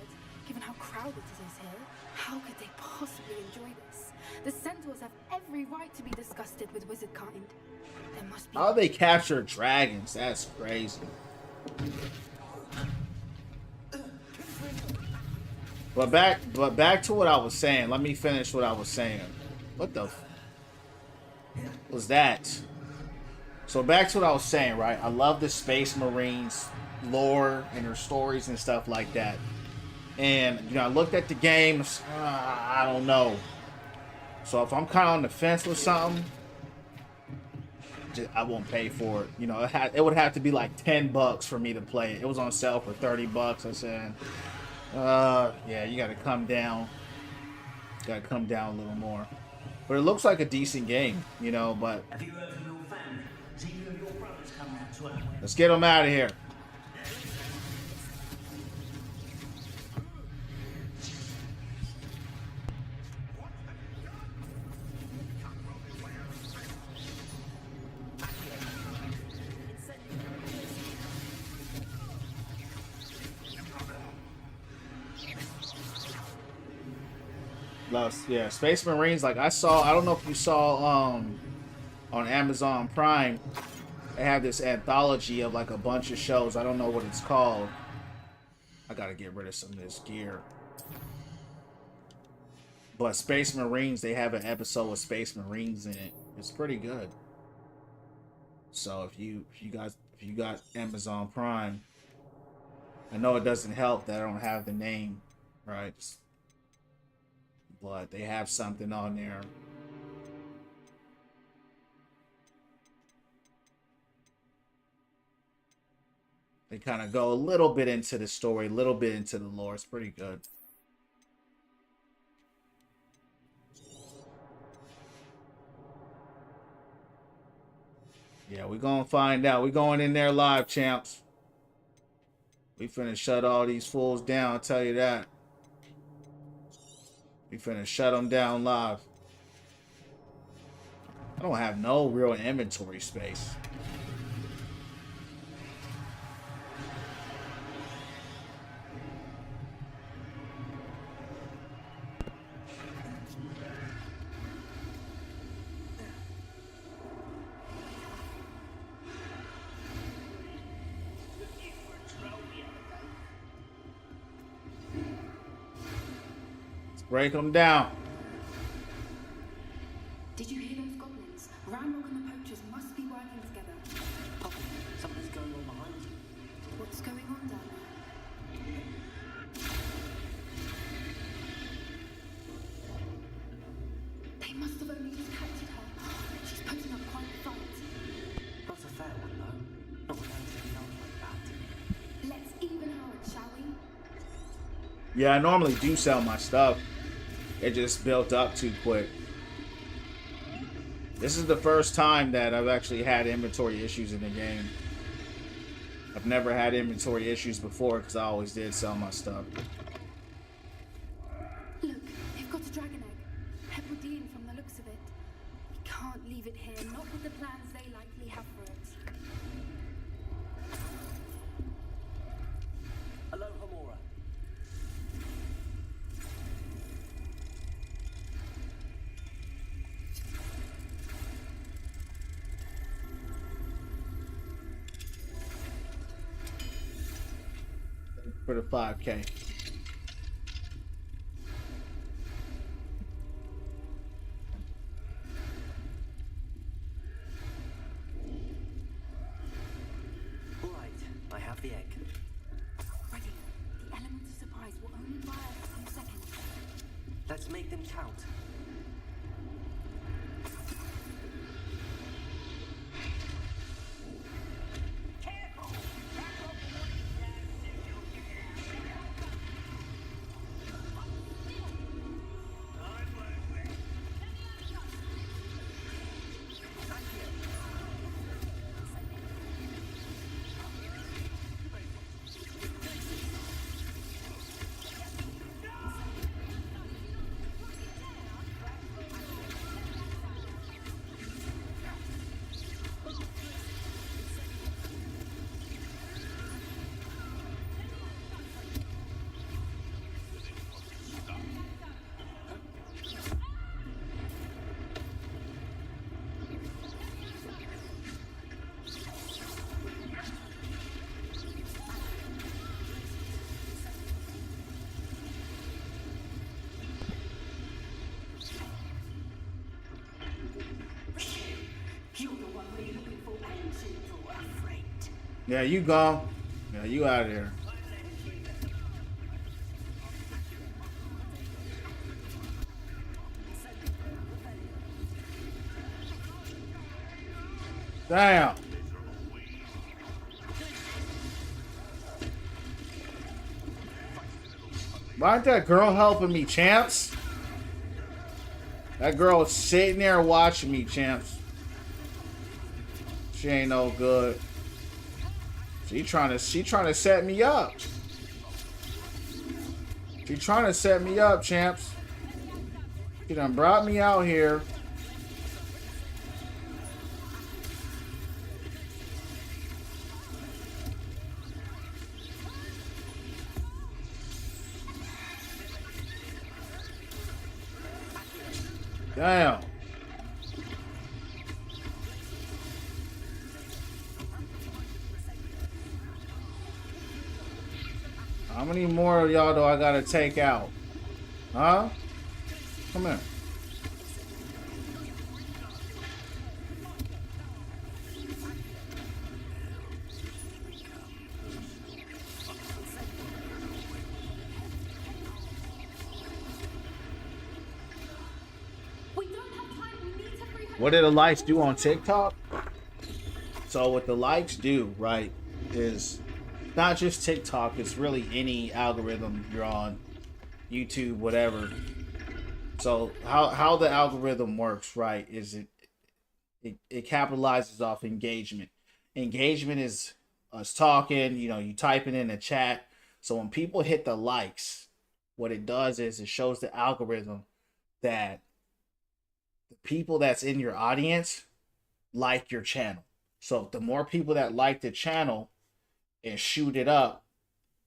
Given how crowded it is here, how could they possibly enjoy this? The centaurs have every right to be disgusted with wizard kind. There must be. How they capture dragons? That's crazy. But back to what I was saying. Let me finish what I was saying. What the was that? So back to what I was saying, right? I love the Space Marines lore and their stories and stuff like that. And, you know, I looked at the games. I don't know. So if I'm kind of on the fence with something, I won't pay for it. You know, it would have to be like $10 for me to play it. It was on sale for $30. I said, yeah, you got to come down. Got to come down a little more. But it looks like a decent game, you know, but Have you heard from your family? Has either of your brothers come out to Elwyn? let's get them out of here. Loves, yeah, Space Marines. Like I saw, I don't know if you saw on Amazon Prime, they have this anthology of like a bunch of shows. I don't know what it's called. I gotta get rid of some of this gear. But Space Marines, they have an episode with Space Marines in it. It's pretty good. So if you got Amazon Prime, I know it doesn't help that I don't have the name, right? But they have something on there. They kind of go a little bit into the story, a little bit into the lore. It's pretty good. Yeah, we're gonna find out. We're going in there live, champs. We finna shut all these fools down, I'll tell you that. We finna shut them down live. I don't have no real inventory space. Break them down. Did you hear those goblins? Ramrock and the poachers must be working together. Poppy, something's going on behind you. What's going on down there? They must have only just captured her. She's putting up quite a fight. Not a fair one, though. Not with anything else like that. Let's even her out, shall we? Yeah, I normally do sell my stuff. It just built up too quick. This is the first time that I've actually had inventory issues in the game. I've never had inventory issues before because I always did sell my stuff. Look, they've got a dragon egg. Hebridean from the looks of it. We can't leave it here, not with the plans they likely have for it. Hello, Homora. For the 5K. Right, I have the egg. Ready. The element of surprise will only fire for a few seconds. Let's make them count. You're the one we're looking for, ancient or afraid. Yeah, you gone. Yeah, you out of here. Damn. Why ain't that girl helping me, champs? That girl is sitting there watching me, champs. She ain't no good. She trying to set me up. She trying to set me up, champs. She done brought me out here. Damn. How many more of y'all do I gotta take out? Huh? Come here. What did the likes do on TikTok? So what the likes do, right, is not just TikTok, it's really any algorithm you're on, YouTube, whatever. So how the algorithm works, right, is it capitalizes off engagement. Engagement is us talking, you know, you typing in the chat. So when people hit the likes, what it does is it shows the algorithm that the people that's in your audience like your channel. So the more people that like the channel and shoot it up,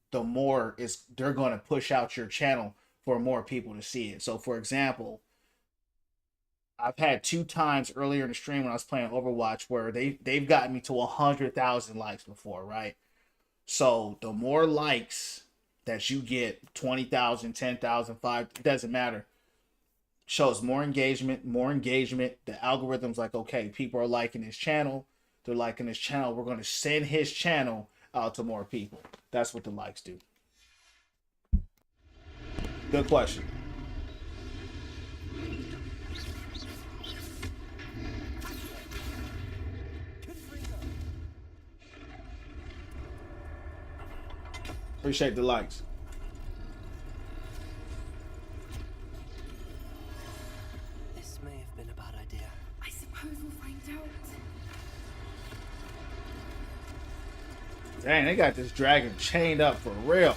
the more they're going to push out your channel for more people to see it. So for example, I've had 2 times earlier in the stream when I was playing Overwatch where they've gotten me to 100,000 likes before, right? So the more likes that you get, 20,000, 10,000, 5, it doesn't matter. Shows more engagement. The algorithm's like, okay, people are liking his channel. They're liking his channel. We're going to send his channel out to more people. That's what the likes do. Good question. Appreciate the likes. This may have been a bad idea. I suppose we'll find out. Dang, they got this dragon chained up for real.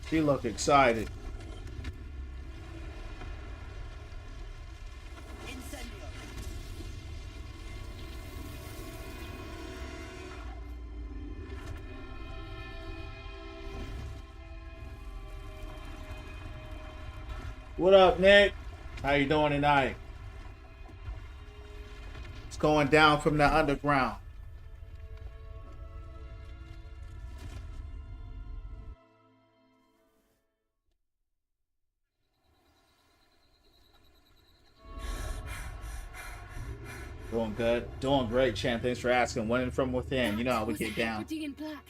She look excited. What up, Nick? How you doing tonight? It's going down from the underground. Doing good. Doing great, champ. Thanks for asking. Winning from within. You know how we get down. In black.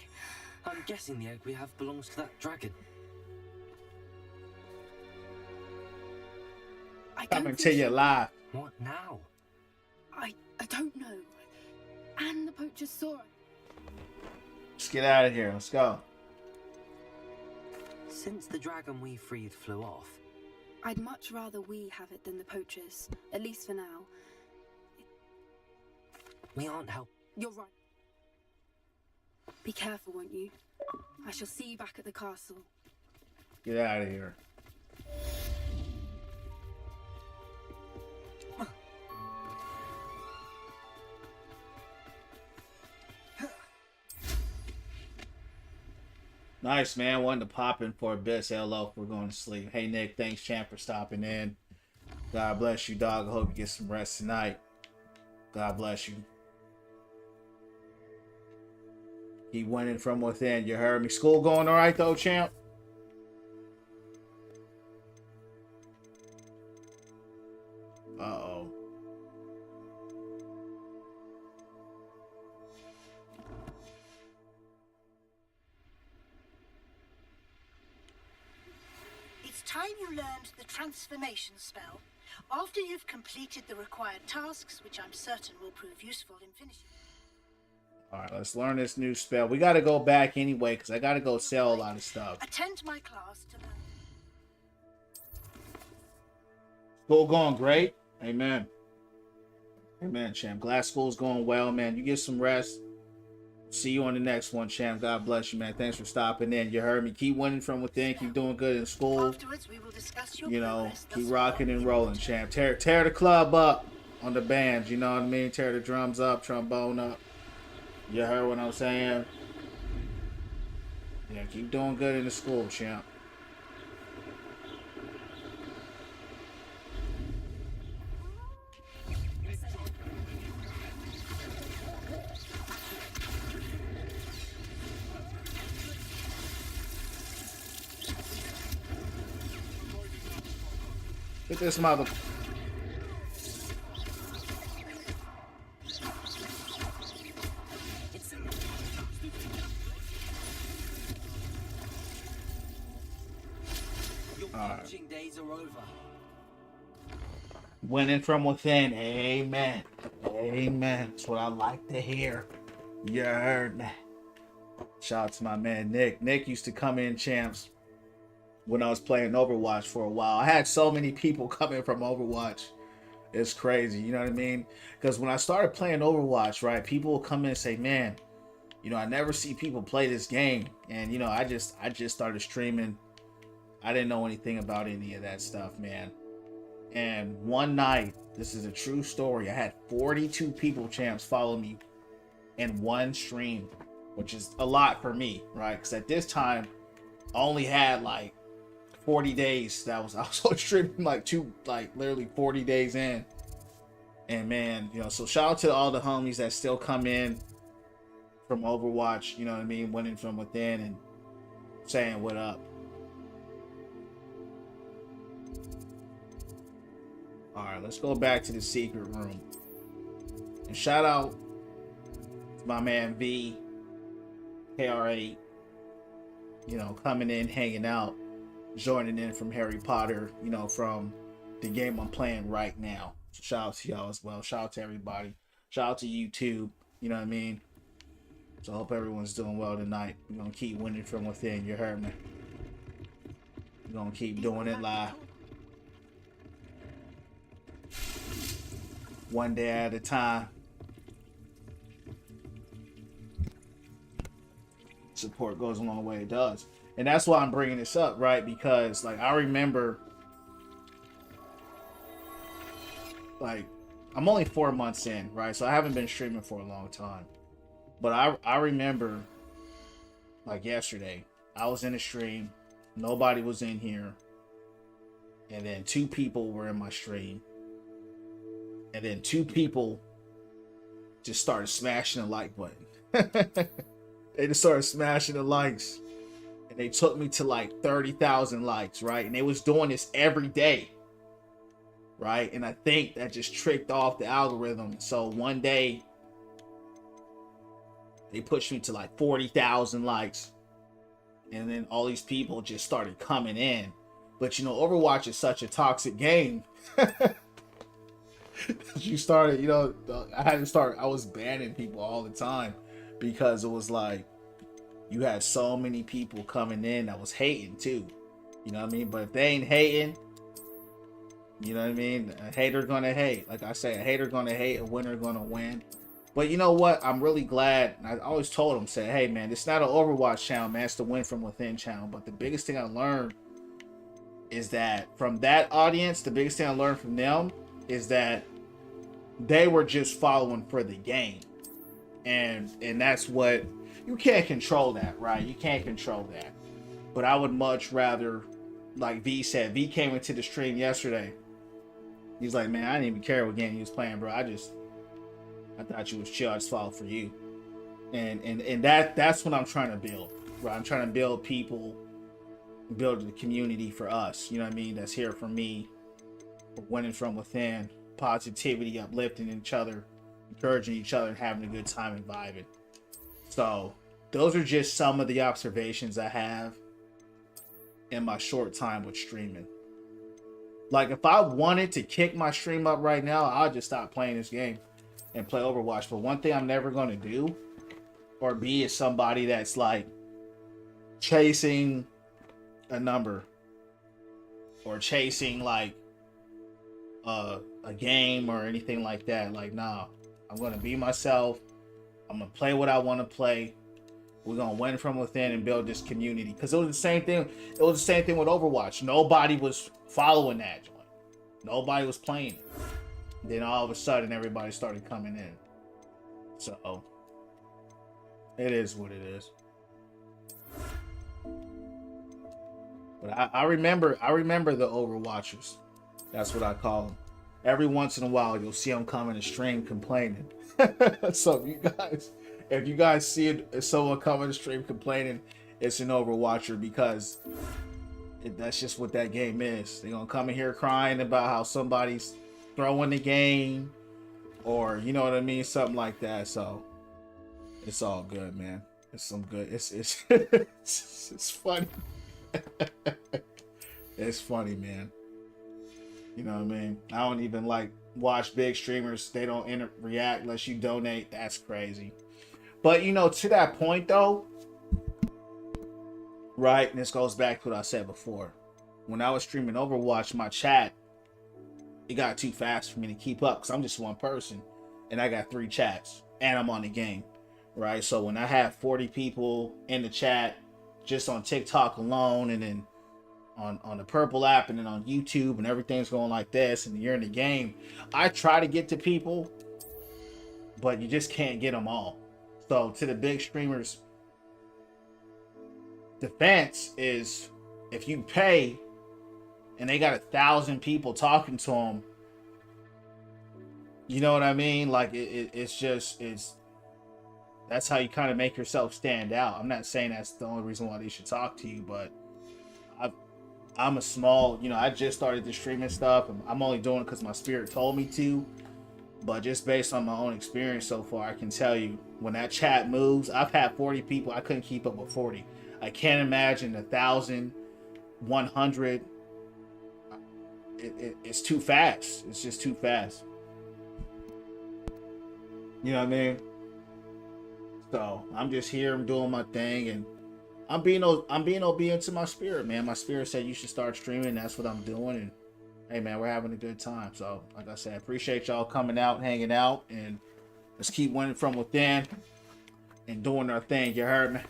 I'm guessing the egg we have belongs to that dragon. I don't Coming think to you so. live. What now? I don't know. And the poachers saw it. Let's get out of here. Let's go. Since the dragon we freed flew off, I'd much rather we have it than the poachers, at least for now. we aren't help. You're right. Be careful, won't you? I shall see you back at the castle. Get out of here. Nice, man. Wanted to pop in for a bit. Say hello. We're going to sleep. Hey, Nick. Thanks, champ, for stopping in. God bless you, dog. I hope you get some rest tonight. God bless you. He went in from within. You heard me. School going all right, though, champ? Uh-oh. It's time you learned the transformation spell. After you've completed the required tasks, which I'm certain will prove useful in finishing. All right, let's learn this new spell. We got to go back anyway because I got to go sell a lot of stuff. Attend my class to learn. School going great. Amen. Amen, champ. Glad school's going well, man. You get some rest. See you on the next one, champ. God bless you, man. Thanks for stopping in. You heard me. Keep winning from within. Keep doing good in school. Afterwards, we will discuss your You know, progress keep thus rocking far and in rolling, return. champ. Tear the club up on the bands. You know what I mean? Tear the drums up, trombone up. You heard what I'm saying? Yeah, keep doing good in the school, champ. Get this mother. Your marching days are over. Winning from within. Amen. Amen. That's what I like to hear. You heard me. Shout out to my man Nick. Nick used to come in, champs, when I was playing Overwatch for a while. I had so many people coming from Overwatch. It's crazy, you know what I mean? Because when I started playing Overwatch, right, people will come in and say, man, you know, I never see people play this game. And, you know, I just started streaming. I didn't know anything about any of that stuff, man. And one night, this is a true story, I had 42 people, champs, follow me in one stream, which is a lot for me, right? Because at this time, I only had like 40 days. I was streaming literally 40 days in. And man, you know, so shout out to all the homies that still come in from Overwatch, you know what I mean, winning from within and saying what up. All right, let's go back to the secret room. And shout out to my man V, KR8, you know, coming in, hanging out, joining in from Harry Potter, you know, from the game I'm playing right now. So shout out to y'all as well. Shout out to everybody. Shout out to YouTube, you know what I mean? So I hope everyone's doing well tonight. We're going to keep winning from within. You heard me. We're going to keep doing it live. One day at a time. Support goes a long way. It does. And that's why I'm bringing this up, right? Because, like, I remember, like, I'm only 4 months in, right? So I haven't been streaming for a long time. But I remember, like, yesterday, I was in a stream. Nobody was in here. And then 2 people were in my stream. And then 2 people just started smashing the like button. They just started smashing the likes. And they took me to like 30,000 likes, right? And they was doing this every day, right? And I think that just tricked off the algorithm. So one day, they pushed me to like 40,000 likes. And then all these people just started coming in. But you know, Overwatch is such a toxic game. You started, you know, I was banning people all the time because it was like you had so many people coming in that was hating too. You know what I mean? But if they ain't hating, you know what I mean? A hater gonna hate. Like I say, a hater gonna hate, a winner gonna win. But you know what? I'm really glad. I always told them, say, hey man, it's not an Overwatch channel, man. It's the Win From Within channel. But the biggest thing I learned is that from that audience, the biggest thing I learned from them is that they were just following for the game. And that's what, you can't control that, right? You can't control that. But I would much rather, like V said, V came into the stream yesterday. He's like, man, I didn't even care what game he was playing, bro. I thought you was chill. I just followed for you. And that's what I'm trying to build, right? I'm trying to build people, build the community for us. You know what I mean? That's here for me, winning from within, positivity, uplifting each other, encouraging each other, and having a good time and vibing. So those are just some of the observations I have in my short time with streaming. Like if I wanted to kick my stream up right now, I'll just stop playing this game and play Overwatch. But one thing I'm never going to do or be is somebody that's like chasing a number or chasing like a game or anything like that. Like, nah, I'm gonna be myself. I'm gonna play what I want to play. We're gonna win from within and build this community. Because it was the same thing. It was the same thing with Overwatch. Nobody was following that joint. Nobody was playing it. Then all of a sudden, everybody started coming in. So it is what it is. But I remember the Overwatchers. That's what I call them. Every once in a while, you'll see them coming to stream complaining. So if you guys see someone coming to stream complaining, it's an Overwatcher, because that's just what that game is. They're gonna come in here crying about how somebody's throwing the game, or you know what I mean, something like that. So it's all good, man. It's some good. It's it's funny. It's funny, man. You know what I mean? I don't even like watch big streamers. They don't react unless you donate. That's crazy. But you know, to that point though, right? And this goes back to what I said before. When I was streaming Overwatch, my chat, it got too fast for me to keep up, because I'm just one person and I got 3 chats and I'm on the game, right? So when I have 40 people in the chat just on TikTok alone, and then on the Purple app, and then on YouTube, and everything's going like this, and you're in the game, I try to get to people, but you just can't get them all. So to the big streamers' defense is, if you pay and they got 1,000 people talking to them, you know what I mean? Like it's that's how you kind of make yourself stand out. I'm not saying that's the only reason why they should talk to you, but I'm a small, I just started the streaming stuff, and I'm only doing it because my spirit told me to. But just based on my own experience so far, I can tell you, when that chat moves, I've had 40 people. I couldn't keep up with 40. I can't imagine 1,000, 100. It's too fast. It's just too fast. You know what I mean? So I'm just here. I'm doing my thing, and I'm being obedient to my spirit, man. My spirit said you should start streaming. That's what I'm doing, and hey, man, we're having a good time. So, like I said, I appreciate y'all coming out, hanging out, and let's keep winning from within and doing our thing. You heard me?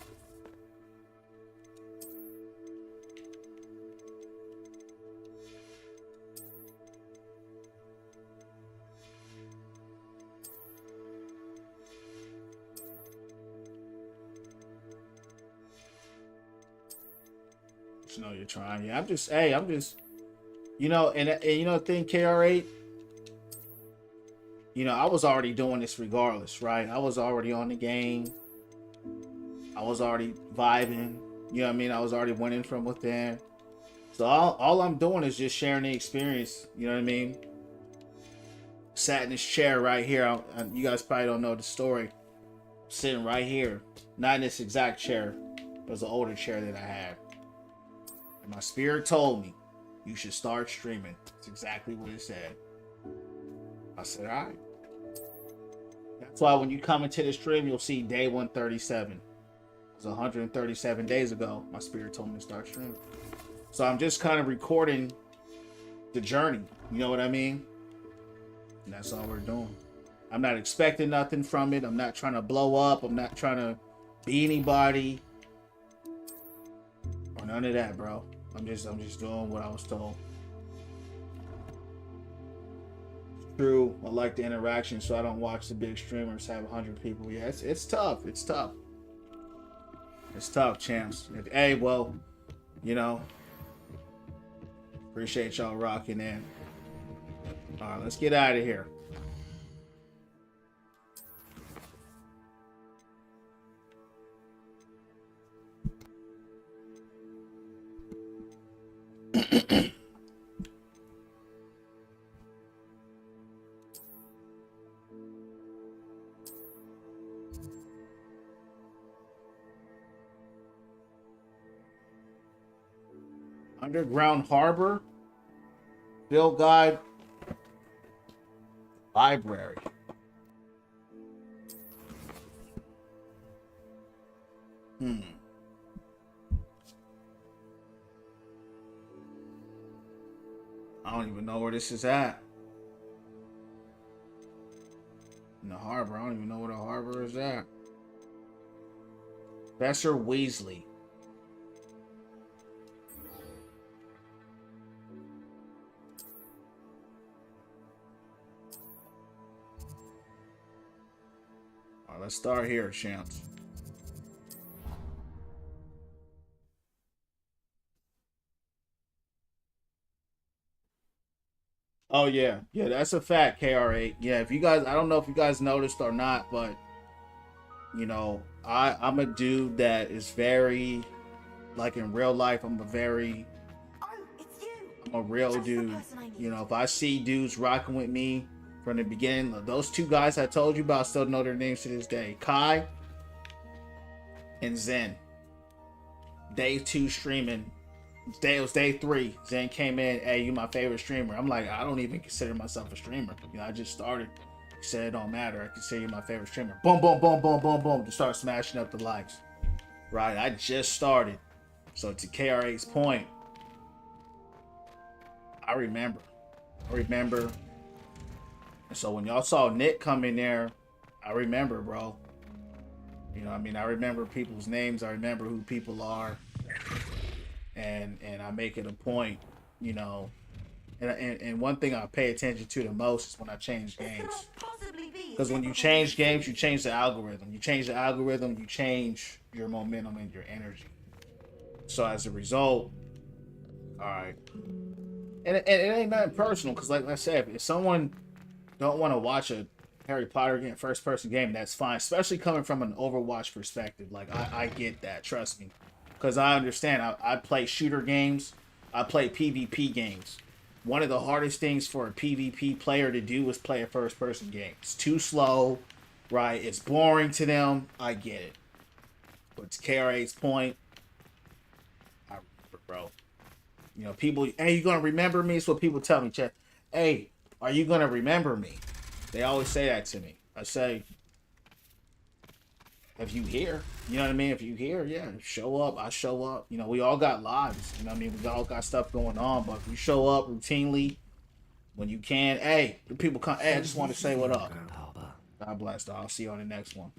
Just know you're trying. Yeah, I'm just, you know, and you know the thing, KR8, I was already doing this regardless, right? I was already on the game. I was already vibing. You know what I mean? I was already winning from within. So all I'm doing is just sharing the experience. You know what I mean? Sat in this chair right here. You guys probably don't know the story. Sitting right here. Not in this exact chair. It was an older chair that I had. And my spirit told me, you should start streaming. That's exactly what it said. I said, all right. That's why when you come into the stream, you'll see day 137. It was 137 days ago. My spirit told me to start streaming. So I'm just kind of recording the journey. You know what I mean? And that's all we're doing. I'm not expecting nothing from it. I'm not trying to blow up. I'm not trying to be anybody. Or none of that, bro. I'm just doing what I was told. True, I like the interaction, so I don't watch the big streamers have 100 people. Yeah, it's tough. It's tough. It's tough, champs. Hey, well, appreciate y'all rocking in. All right, let's get out of here. Underground Harbor, Field Guide, Library. I don't even know where this is at. In the harbor. I don't even know where the harbor is at. Professor Weasley. All right, let's start here, champs. Oh yeah, yeah, that's a fact, KR8. Yeah, if you guys, I don't know if you guys noticed or not, but you know, I'm a dude that is very, like in real life, Oh, it's you. I'm a real Just the dude. person I need. You know, if I see dudes rocking with me from the beginning, those two guys I told you about, I still know their names to this day, Kai and Zen. Day 2 streaming. It was day 3. Zen came in, hey, you my favorite streamer. I'm like, I don't even consider myself a streamer. You know, I just started. He said it don't matter. I consider you my favorite streamer. Boom, boom, boom, boom, boom, boom. To start smashing up the likes. Right, I just started. So to KRA's point, I remember. And so when y'all saw Nick come in there, I remember, bro. You know, I mean, I remember people's names. I remember who people are. And I make it a point, you know. And one thing I pay attention to the most is when I change games. Because when you change games, you change the algorithm. You change the algorithm, you change your momentum and your energy. So as a result, all right. And it ain't nothing personal, because like I said, if someone don't want to watch a Harry Potter game, first person game, that's fine. Especially coming from an Overwatch perspective. Like I get that, trust me. Because I understand. I play shooter games. I play PvP games. One of the hardest things for a PvP player to do is play a first person game. It's too slow, right? It's boring to them. I get it. But to KRA's point, I remember, bro. You know, people, hey, you gonna remember me? It's what people tell me, Chad. Hey, are you gonna remember me? They always say that to me. I say, if you here, you know what I mean? If you here, yeah, show up. I show up. You know, we all got lives. You know what I mean? We all got stuff going on, but if you show up routinely when you can, hey, the people come, hey, I just want to say what up. God bless, dog. I'll see you on the next one.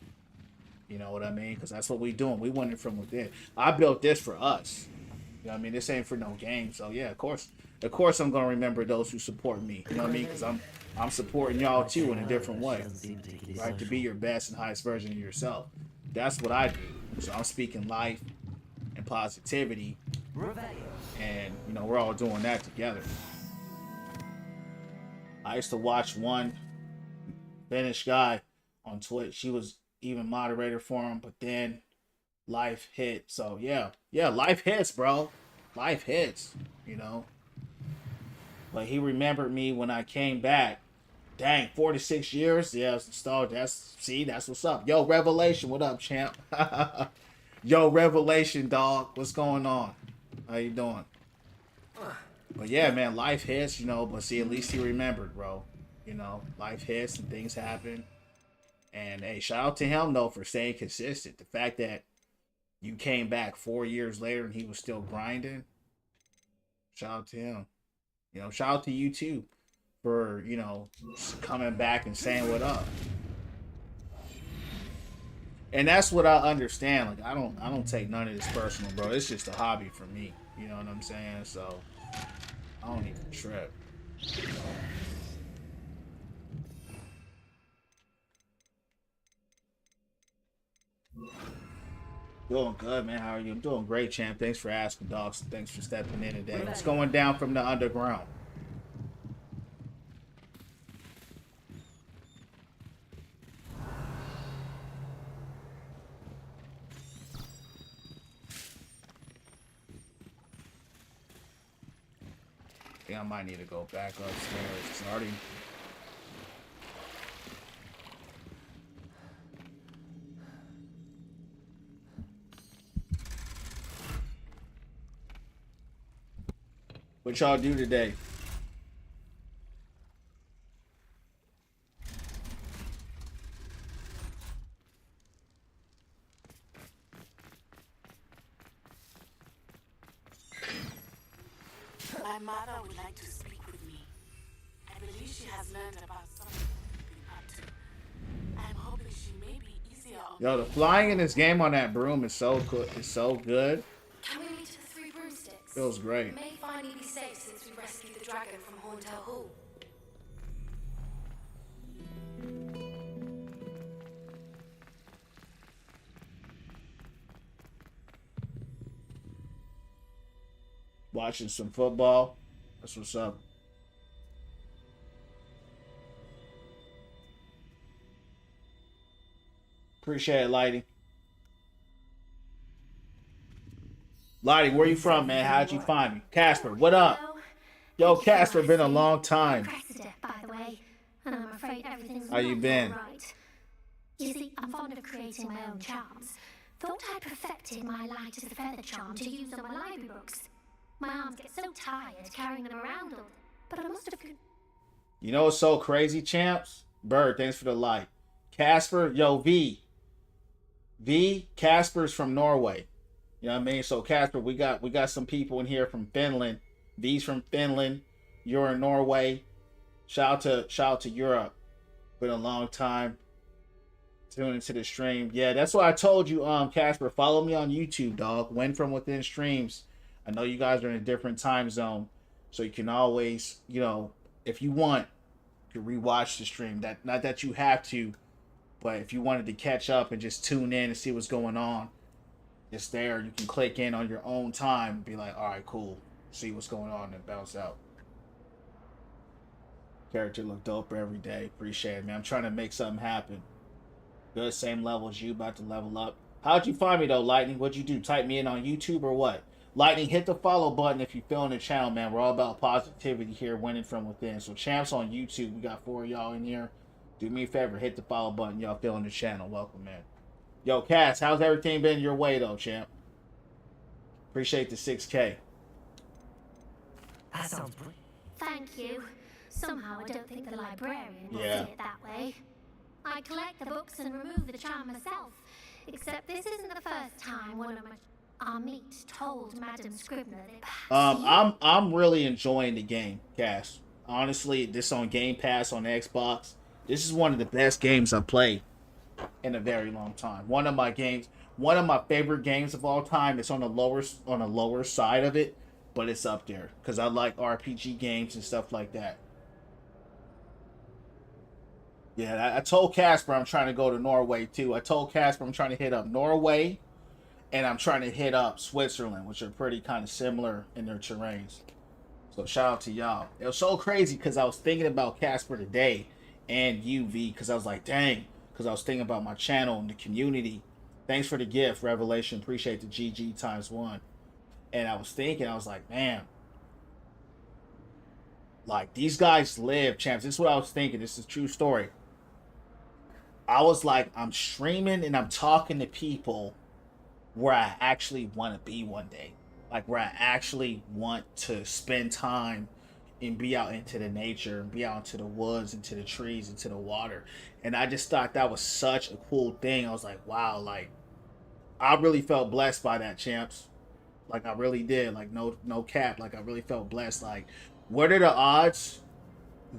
You know what I mean? Because that's what we doing. We winning from within. I built this for us. You know what I mean? This ain't for no game. So yeah, of course I'm gonna remember those who support me. You know what I mean? Because I'm supporting y'all too in a different way, right? To be your best and highest version of yourself. That's what I do. So I'm speaking life and positivity, and you know we're all doing that together. I used to watch one Finnish guy on Twitch. She was even moderator for him, but then life hit. So yeah, life hits, bro. Life hits, you know. But he remembered me when I came back. Dang, 46 years? Yeah, it's nostalgia. That's what's up. Yo, Revelation, what up, champ? Yo, Revelation, dog. What's going on? How you doing? But yeah, man, life hits, you know, but see, at least he remembered, bro. You know, life hits and things happen. And hey, shout out to him though for staying consistent. The fact that you came back 4 years later and he was still grinding. Shout out to him. You know, shout out to you too for, you know, coming back and saying what up. And that's what I understand. Like I don't take none of this personal, bro. It's just a hobby for me. You know what I'm saying? So I don't even trip. Doing good, man. How are you? I'm doing great, champ. Thanks for asking, dogs. Thanks for stepping in today. What's going down from the underground? I think I might need to go back upstairs. It's already... What y'all do today? My mother would like to speak with me. I believe she has learned about something you've been up to. fishy may be easier on Yo, the flying in this game on that broom is so good. It's so good. Can we meet at the Three Broomsticks? Feels great. It may finally be safe since we rescued the dragon from Horntail Hall. Watching some football. That's what's up. Appreciate it, Lighty. Lighty, where you from, man? How'd you find me? Casper, what up? Yo, Casper, been a long time. By the way, and I'm afraid everything's How you not been? right. You see, I'm fond of creating my own charms. Thought I'd perfected my light as a feather charm to use on my library books. My arms get so tired carrying them around all, but I must have. You know what's so crazy, champs? Bird, thanks for the light. Casper, yo, V, Casper's from Norway. You know what I mean? So Casper, we got some people in here from Finland. V's from Finland. You're in Norway. Shout out to Europe. Been a long time. Tuning into the stream. Yeah, that's why I told you, Casper, follow me on YouTube, dog. Win from Within streams. I know you guys are in a different time zone, so you can always, you know, if you want, you can rewatch the stream. That not that you have to, but if you wanted to catch up and just tune in and see what's going on, it's there. You can click in on your own time and be like, all right, cool. See what's going on and bounce out. Character look dope every day. Appreciate it, man. I'm trying to make something happen. Good, same level as you, about to level up. How'd you find me though, Lightning? What'd you do? Type me in on YouTube or what? Lightning, hit the follow button if you're feeling the channel, man. We're all about positivity here, winning from within. So champs on YouTube, we got 4 of y'all in here. Do me a favor, hit the follow button. Y'all feeling the channel. Welcome, man. Yo, Cass, how's everything been your way, though, champ? Appreciate the 6K. That sounds brilliant. Thank you. Somehow I don't think the librarian will Yeah. see it that way. I collect the books and remove the charm myself. Except this isn't the first time one of our meet told Madam Scribner that perhaps I'm really enjoying the game, Cass. Honestly, this on Game Pass on Xbox. This is one of the best games I've played in a very long time. One of my favorite games of all time. It's on the lower side of it, but it's up there because I like RPG games and stuff like that. Yeah, I told Casper I'm trying to go to Norway too. I told Casper I'm trying to hit up Norway, and I'm trying to hit up Switzerland, which are pretty kind of similar in their terrains. So shout out to y'all. It was so crazy because I was thinking about Casper today and UV because I was like, dang, because I was thinking about my channel and the community. Thanks for the gift, Revelation. Appreciate the GG ×1. And I was thinking, I was like, man, like these guys live, champs. This is what I was thinking. This is a true story. I was like, I'm streaming and I'm talking to people where I actually want to be one day. Like where I actually want to spend time and be out into the nature and be out into the woods, into the trees, into the water. And I just thought that was such a cool thing. I was like, wow, like I really felt blessed by that, champs. Like I really did. Like no cap. Like I really felt blessed. Like what are the odds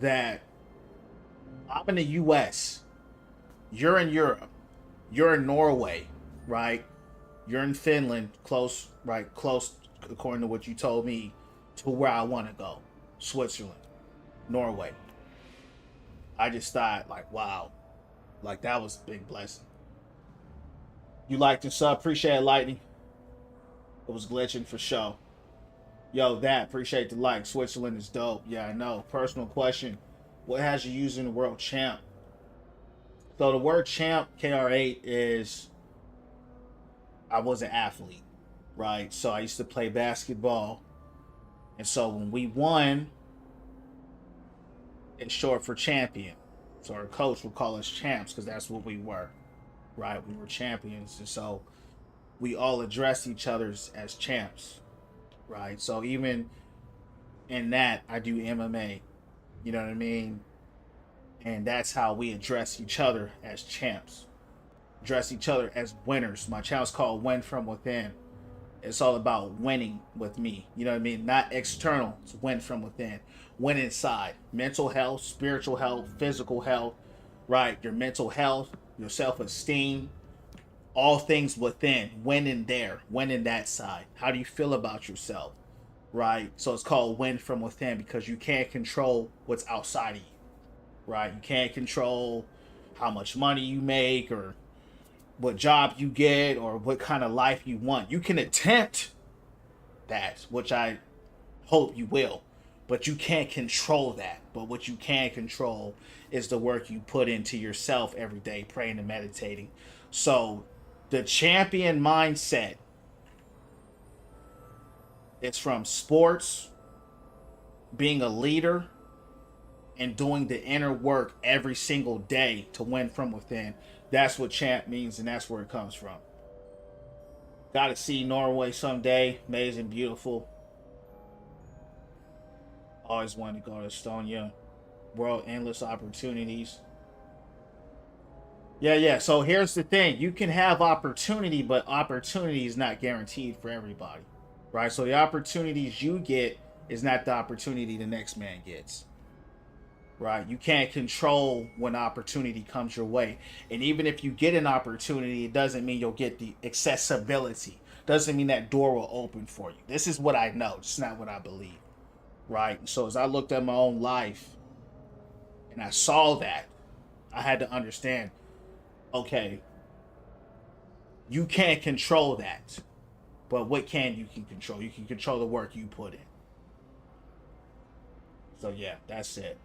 that I'm in the US, you're in Europe, you're in Norway, right? You're in Finland, close, right? Close, according to what you told me, to where I want to go. Switzerland, Norway. I just thought, like, wow. Like, that was a big blessing. You liked and sub. Appreciate it, Lightning. It was glitching for sure. Yo, that. Appreciate the like. Switzerland is dope. Yeah, I know. Personal question. What has you using the word champ? So the word champ, KR8, is I was an athlete, right? So I used to play basketball. And so when we won, it's short for champion. So our coach would call us champs because that's what we were, right? We were champions. And so we all addressed each other as champs, right? So even in that, I do MMA, you know what I mean? And that's how we address each other as champs. Address each other as winners. My channel's called Win From Within. It's all about winning with me. You know what I mean? Not external. It's win from within. Win inside. Mental health, spiritual health, physical health, right? Your mental health, your self-esteem, all things within, win in there, win in that side. How do you feel about yourself, right? So it's called win from within because you can't control what's outside of you, right? You can't control how much money you make or what job you get or what kind of life you want. You can attempt that, which I hope you will, but you can't control that. But what you can control is the work you put into yourself every day, praying and meditating. So the champion mindset, it's from sports, being a leader, and doing the inner work every single day to win from within. That's what champ means, and that's where it comes from. Got to see Norway someday. Amazing, beautiful. Always wanted to go to Estonia. World, endless opportunities. Yeah. So here's the thing. You can have opportunity, but opportunity is not guaranteed for everybody. Right? So the opportunities you get is not the opportunity the next man gets. Right? You can't control when opportunity comes your way. And even if you get an opportunity, it doesn't mean you'll get the accessibility. Doesn't mean that door will open for you. This is what I know. It's not what I believe. Right? So as I looked at my own life and I saw that, I had to understand, okay, you can't control that. But what you can control? You can control the work you put in. So yeah, that's it.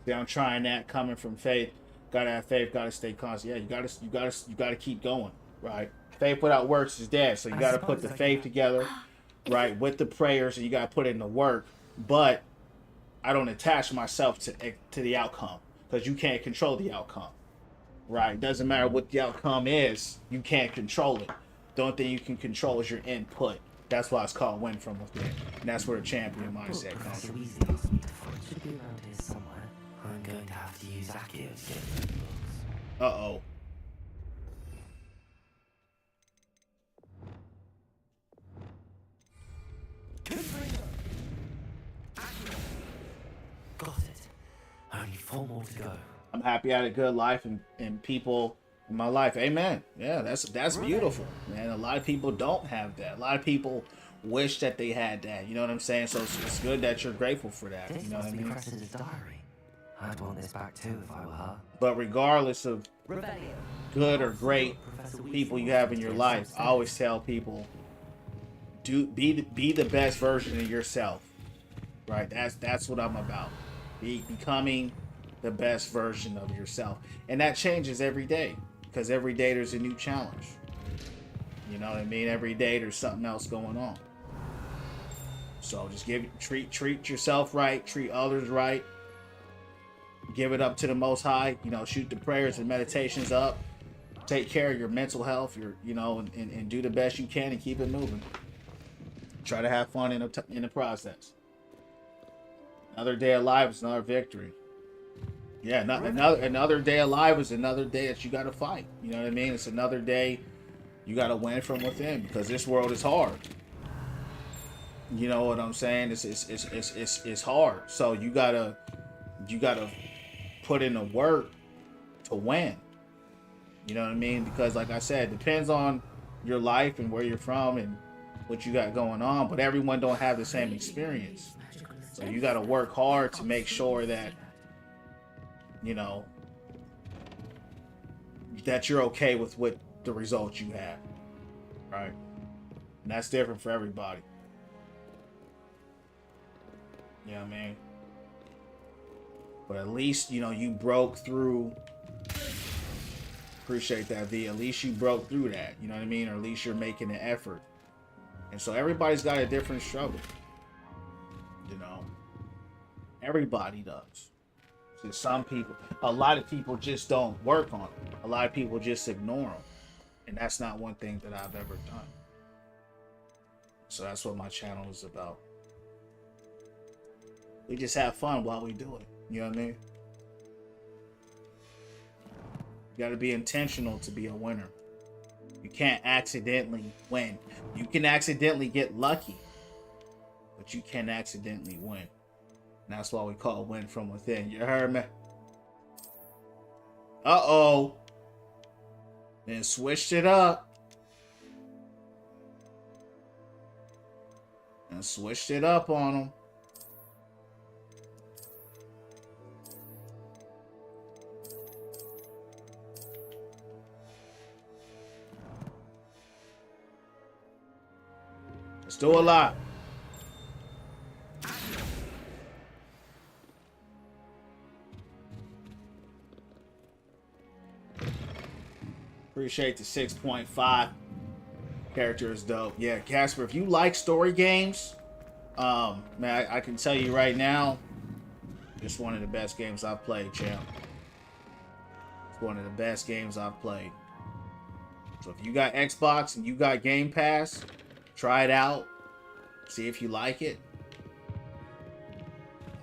See, I'm trying that, coming from faith. Gotta have faith, gotta stay constant. Yeah, you gotta keep going, right? Faith without works is dead. So you gotta put the faith together, right, with the prayers, and you gotta put in the work. But I don't attach myself to the outcome because you can't control the outcome, right? It doesn't matter what the outcome is, you can't control it. The only thing you can control is your input. That's why it's called win from within, and that's where the champion mindset comes from. Should be around here somewhere. I'm going to have to use Akio to get the books. Uh-oh. Got it. Only 4 more to go. I'm happy I had a good life and people in my life. Amen. Yeah, that's beautiful, man. A lot of people don't have that. A lot of people wish that they had that. You know what I'm saying? So it's good that you're grateful for that. This You know what I must be mean? Cressida's diary. I'd want this back too if I were her. But regardless of good or great people you have in your life, I always tell people, be the best version of yourself. Right? That's what I'm about. Becoming the best version of yourself. And that changes every day. Because every day there's a new challenge. You know what I mean? Every day there's something else going on. So just treat yourself right, treat others right. Give it up to the Most High. You know, shoot the prayers and meditations up. Take care of your mental health. And do the best you can and keep it moving. Try to have fun in the process. Another day alive is another victory. Yeah, another day alive is another day that you got to fight. You know what I mean? It's another day you got to win from within because this world is hard. You know what I'm saying? It's hard. So you gotta put in the work to win. You know what I mean? Because like I said, it depends on your life and where you're from and what you got going on. But everyone don't have the same experience. So you got to work hard to make sure that, you know, that you're okay with what the results you have. Right? And that's different for everybody. You know what I mean? But at least, you know, you broke through. Appreciate that, V. At least you broke through that. You know what I mean? Or at least you're making an effort. And so everybody's got a different struggle. You know? Everybody does. So some people, a lot of people just don't work on it. A lot of people just ignore them. And that's not one thing that I've ever done. So that's what my channel is about. We just have fun while we do it. You know what I mean? You got to be intentional to be a winner. You can't accidentally win. You can accidentally get lucky, but you can't accidentally win. And that's why we call it win from within. You heard me? Uh-oh. Then switched it up. And switched it up on him. Let's do a lot. Appreciate the 6.5. Character is dope. Yeah, Casper, if you like story games, man, I can tell you right now, it's one of the best games I've played, champ. It's one of the best games I've played. So if you got Xbox and you got Game Pass, try it out. See if you like it.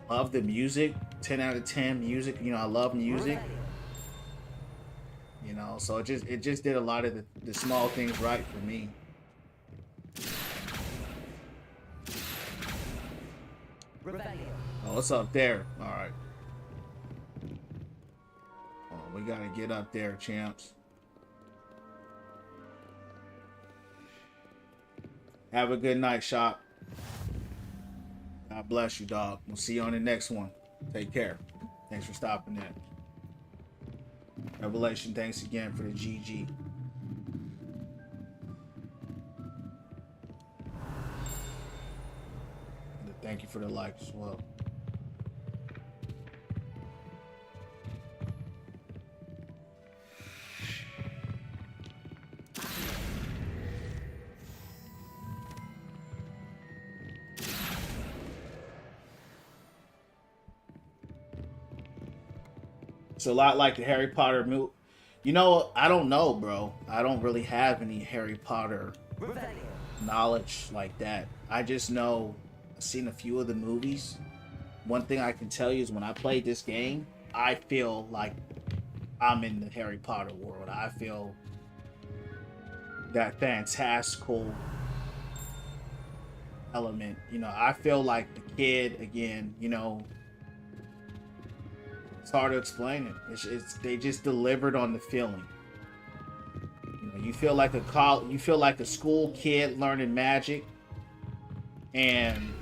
Love the music. 10 out of 10 music. You know, I love music. You know, so it just did a lot of the small things right for me. Oh, what's up there? All right. Oh, we gotta get up there, champs. Have a good night, shop. God bless you, dog. We'll see you on the next one. Take care. Thanks for stopping in. Revelation, thanks again for the GG. And thank you for the like as well. It's a lot like the Harry Potter movie. You know, I don't know, bro. I don't really have any Harry Potter knowledge like that. I just know I've seen a few of the movies. One thing I can tell you is when I played this game, I feel like I'm in the Harry Potter world. I feel that fantastical element. You know, I feel like a kid again, you know. It's hard to explain it. They just delivered on the feeling. You know, you feel like a school kid learning magic, and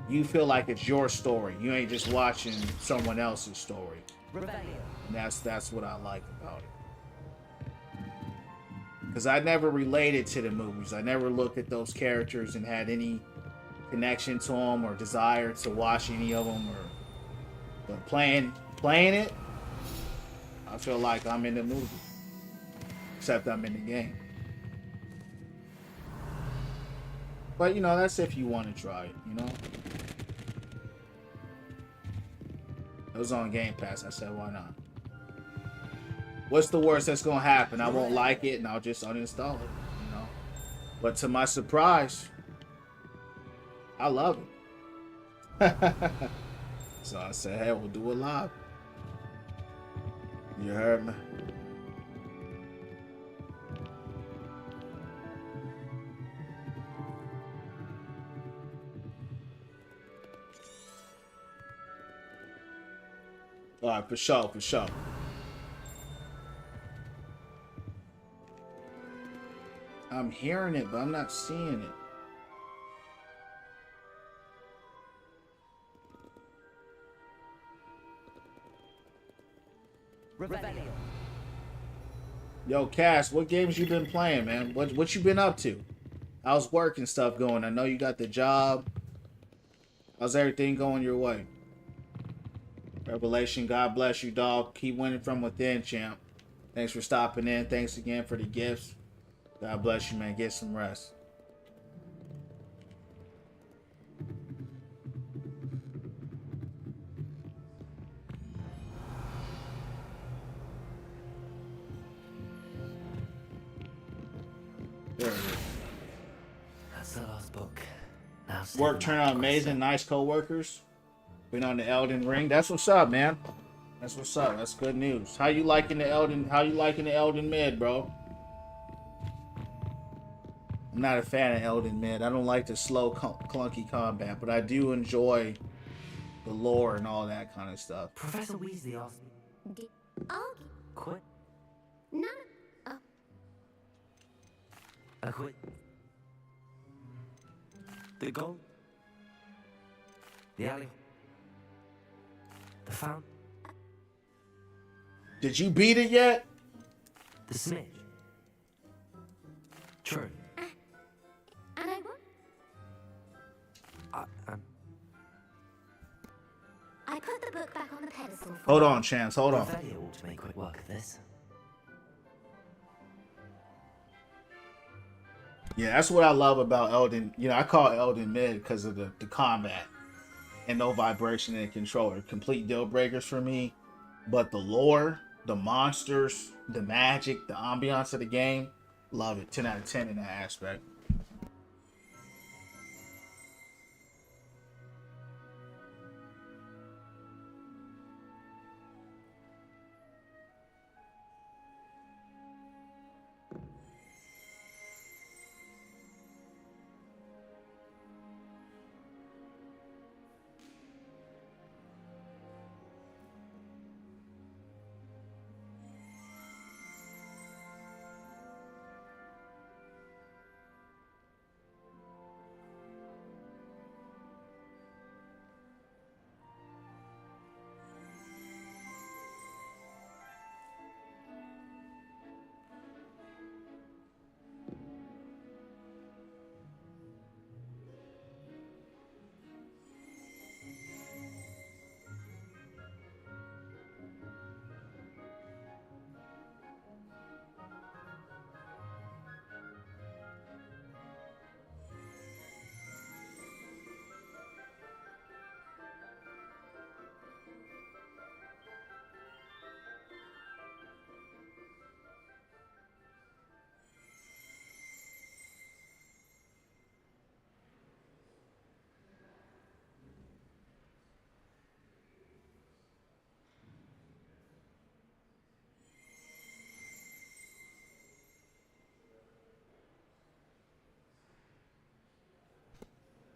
you feel like it's your story. You ain't just watching someone else's story. And that's what I like about it. Because I never related to the movies. I never looked at those characters and had any connection to them or desire to watch any of them or. But playing it, I feel like I'm in the movie. Except I'm in the game. But, you know, that's if you want to try it, you know? It was on Game Pass. I said, why not? What's the worst that's going to happen? I won't like it, and I'll just uninstall it, you know? But to my surprise, I love it. So I said, hey, we'll do it live. You heard me? All right, for sure, for sure. I'm hearing it, but I'm not seeing it. Yo, Cass, what games you been playing, man? What you been up to? How's work and stuff going? I know you got the job. How's everything going your way? Revelation, God bless you, dog. Keep winning from within, champ. Thanks for stopping in. Thanks again for the gifts. God bless you, man. Get some rest. There it is. That's the last book. Now Work turned out amazing. Nice co-workers. Been on the Elden Ring. That's what's up, man. That's what's up. That's good news. How you liking the Elden mid, bro? I'm not a fan of Elden mid. I don't like the slow, clunky combat, but I do enjoy the lore and all that kind of stuff. Professor Weasley asked me. Argue? Quit? No. Oh, I quit. The goal? The alley? The fountain? Did you beat it yet? The smidge? True. and I won. I put the book back on the pedestal for Hold on, Chance. Hold on. Revelio ought to make quick work of this. Yeah, that's what I love about Elden. You know, I call it Elden Mid because of the combat and no vibration in the controller. Complete deal breakers for me. But the lore, the monsters, the magic, the ambiance of the game, love it. 10 out of 10 in that aspect.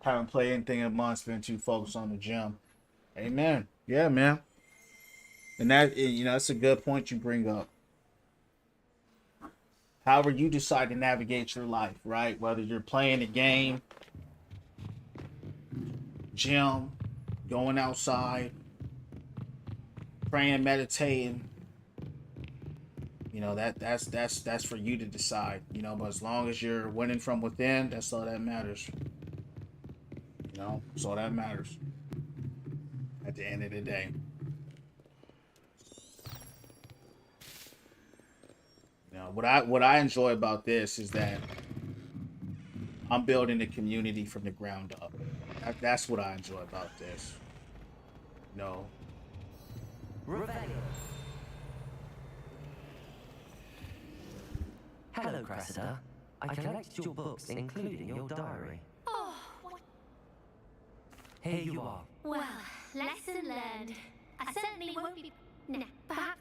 Haven't played anything in months, been too focused on the gym. Amen. Yeah, man. And that, you know, that's a good point you bring up. However you decide to navigate your life, right? Whether you're playing a game, gym, going outside, praying, meditating. You know, that's for you to decide. You know, but as long as you're winning from within, that's all that matters. You know, that's all that matters at the end of the day. You know, what I enjoy about this is that I'm building a community from the ground up. That's what I enjoy about this. You know. Revelio. Hello, Cressida. I collected your books, including your diary. Oh, what? Here you are. Well, lesson learned. I certainly won't be. Nah, perhaps.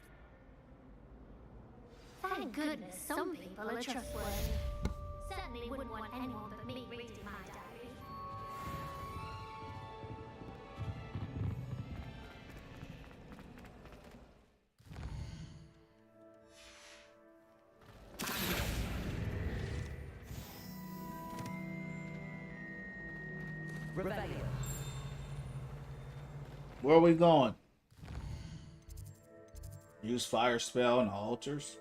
Thank goodness some people are trustworthy. Certainly wouldn't want anyone but me reading my diary. Revelio. Where are we going? Use fire spell and altars.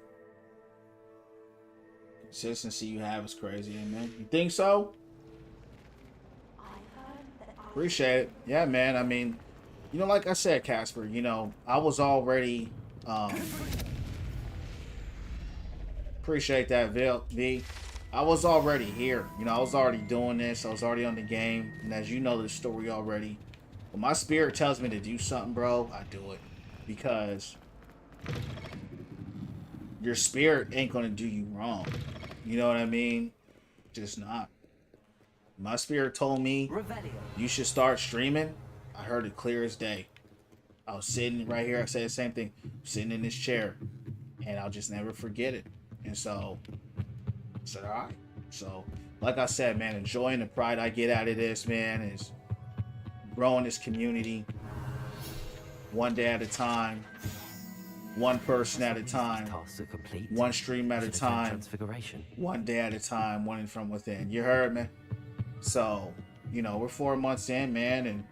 Consistency you have is crazy, man. You think so? Appreciate it. Yeah, man. I mean, you know, like I said, Casper, you know, I was already appreciate that, V. I was already here. You know, I was already doing this. I was already on the game. And as you know the story already, when my spirit tells me to do something, bro, I do it. Because your spirit ain't going to do you wrong. You know what I mean? Just not. My spirit told me you should start streaming. I heard it clear as day. I was sitting right here. I said the same thing. Sitting in this chair. And I'll just never forget it. And so I said, all right. So, like I said, man, enjoying the pride I get out of this, man, is growing this community one day at a time. one person at a These time, tasks are complete. one stream at a Should attend time, Transfiguration. one day at a time, one from within. You heard me? So, you know, we're 4 months in, man, and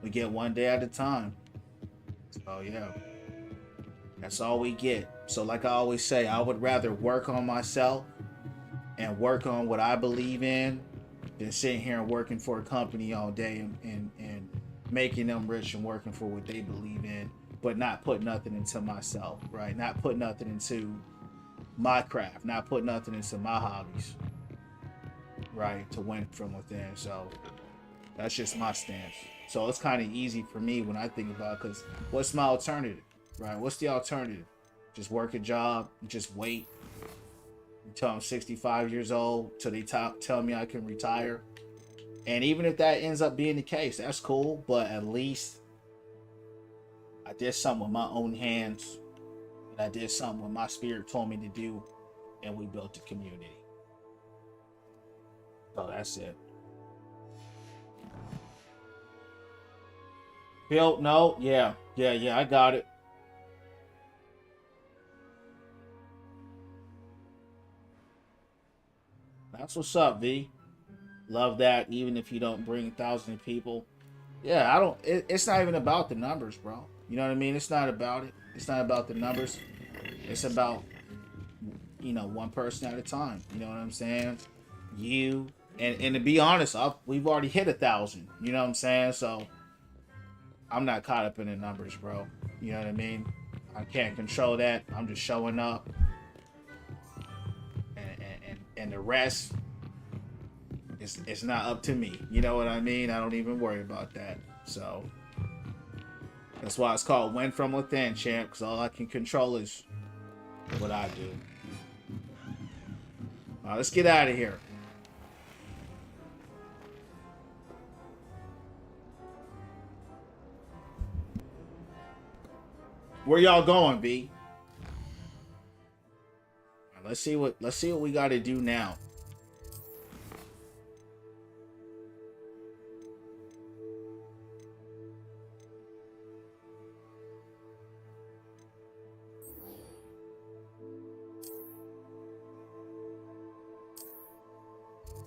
we get one day at a time. So, yeah. That's all we get. So, like I always say, I would rather work on myself and work on what I believe in than sitting here and working for a company all day and making them rich and working for what they believe in, but not put nothing into myself, right? Not put nothing into my craft, not put nothing into my hobbies, right? To win from within. So that's just my stance. So it's kind of easy for me when I think about it, because what's my alternative, right? What's the alternative? Just work a job, just wait until I'm 65 years old till they tell me I can retire. And even if that ends up being the case, that's cool. But at least I did something with my own hands. And I did something what my spirit told me to do. And we built a community. So that's it. Bill, no, yeah, I got it. That's what's up, V. Love that. Even if you don't bring 1,000 people, yeah, I don't. It's not even about the numbers, bro. You know what I mean? It's not about it. It's not about the numbers. It's about, you know, one person at a time. You know what I'm saying? You and to be honest, we've already hit 1,000. You know what I'm saying? So I'm not caught up in the numbers, bro. You know what I mean? I can't control that. I'm just showing up, and the rest. It's not up to me. You know what I mean? I don't even worry about that. So that's why it's called Win From Within, champ, because all I can control is what I do. All right, let's get out of here. Where y'all going, B? Right, let's see what we got to do now.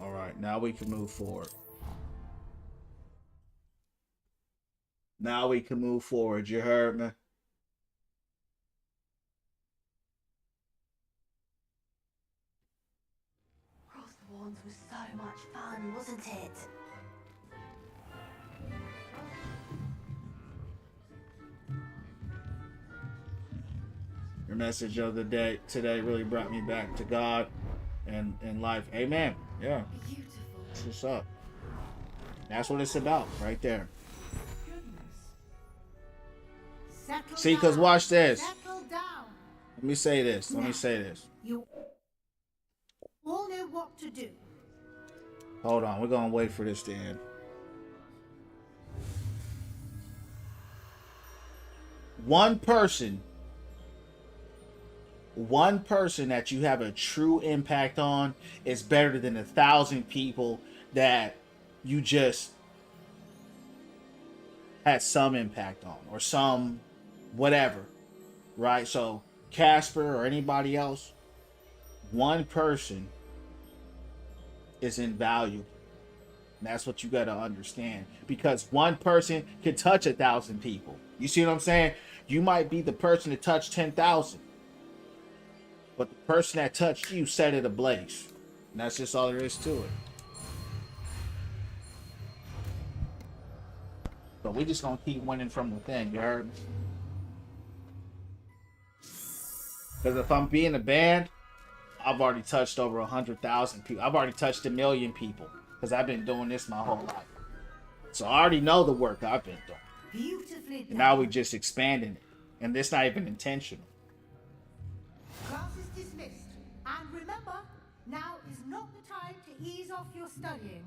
All right, now we can move forward. Now we can move forward. You heard me? Cross the Wands was so much fun, wasn't it? Your message of the day today really brought me back to God and life. Amen. Yeah. Beautiful. That's what's up. That's what it's about right there. Settle See, because watch this. Settle down. Let me say this. Let me say this. You all know what to do. Hold on. We're going to wait for this to end. One person that you have a true impact on is better than 1,000 people that you just had some impact on or some whatever, right? So Casper or anybody else, one person is invaluable. And that's what you got to understand, because one person can touch 1,000 people. You see what I'm saying? You might be the person that touched 10,000, but the person that touched you set it ablaze. And that's just all there is to it. But we just gonna keep winning from within, you heard? Because if I'm being a band, I've already touched over 100,000 people. I've already touched 1 million people because I've been doing this my whole life. So I already know the work I've been doing. Beautifully done. And now we just expanding it. And it's not even intentional. Class is dismissed. And remember, now is not the time to ease off your studying.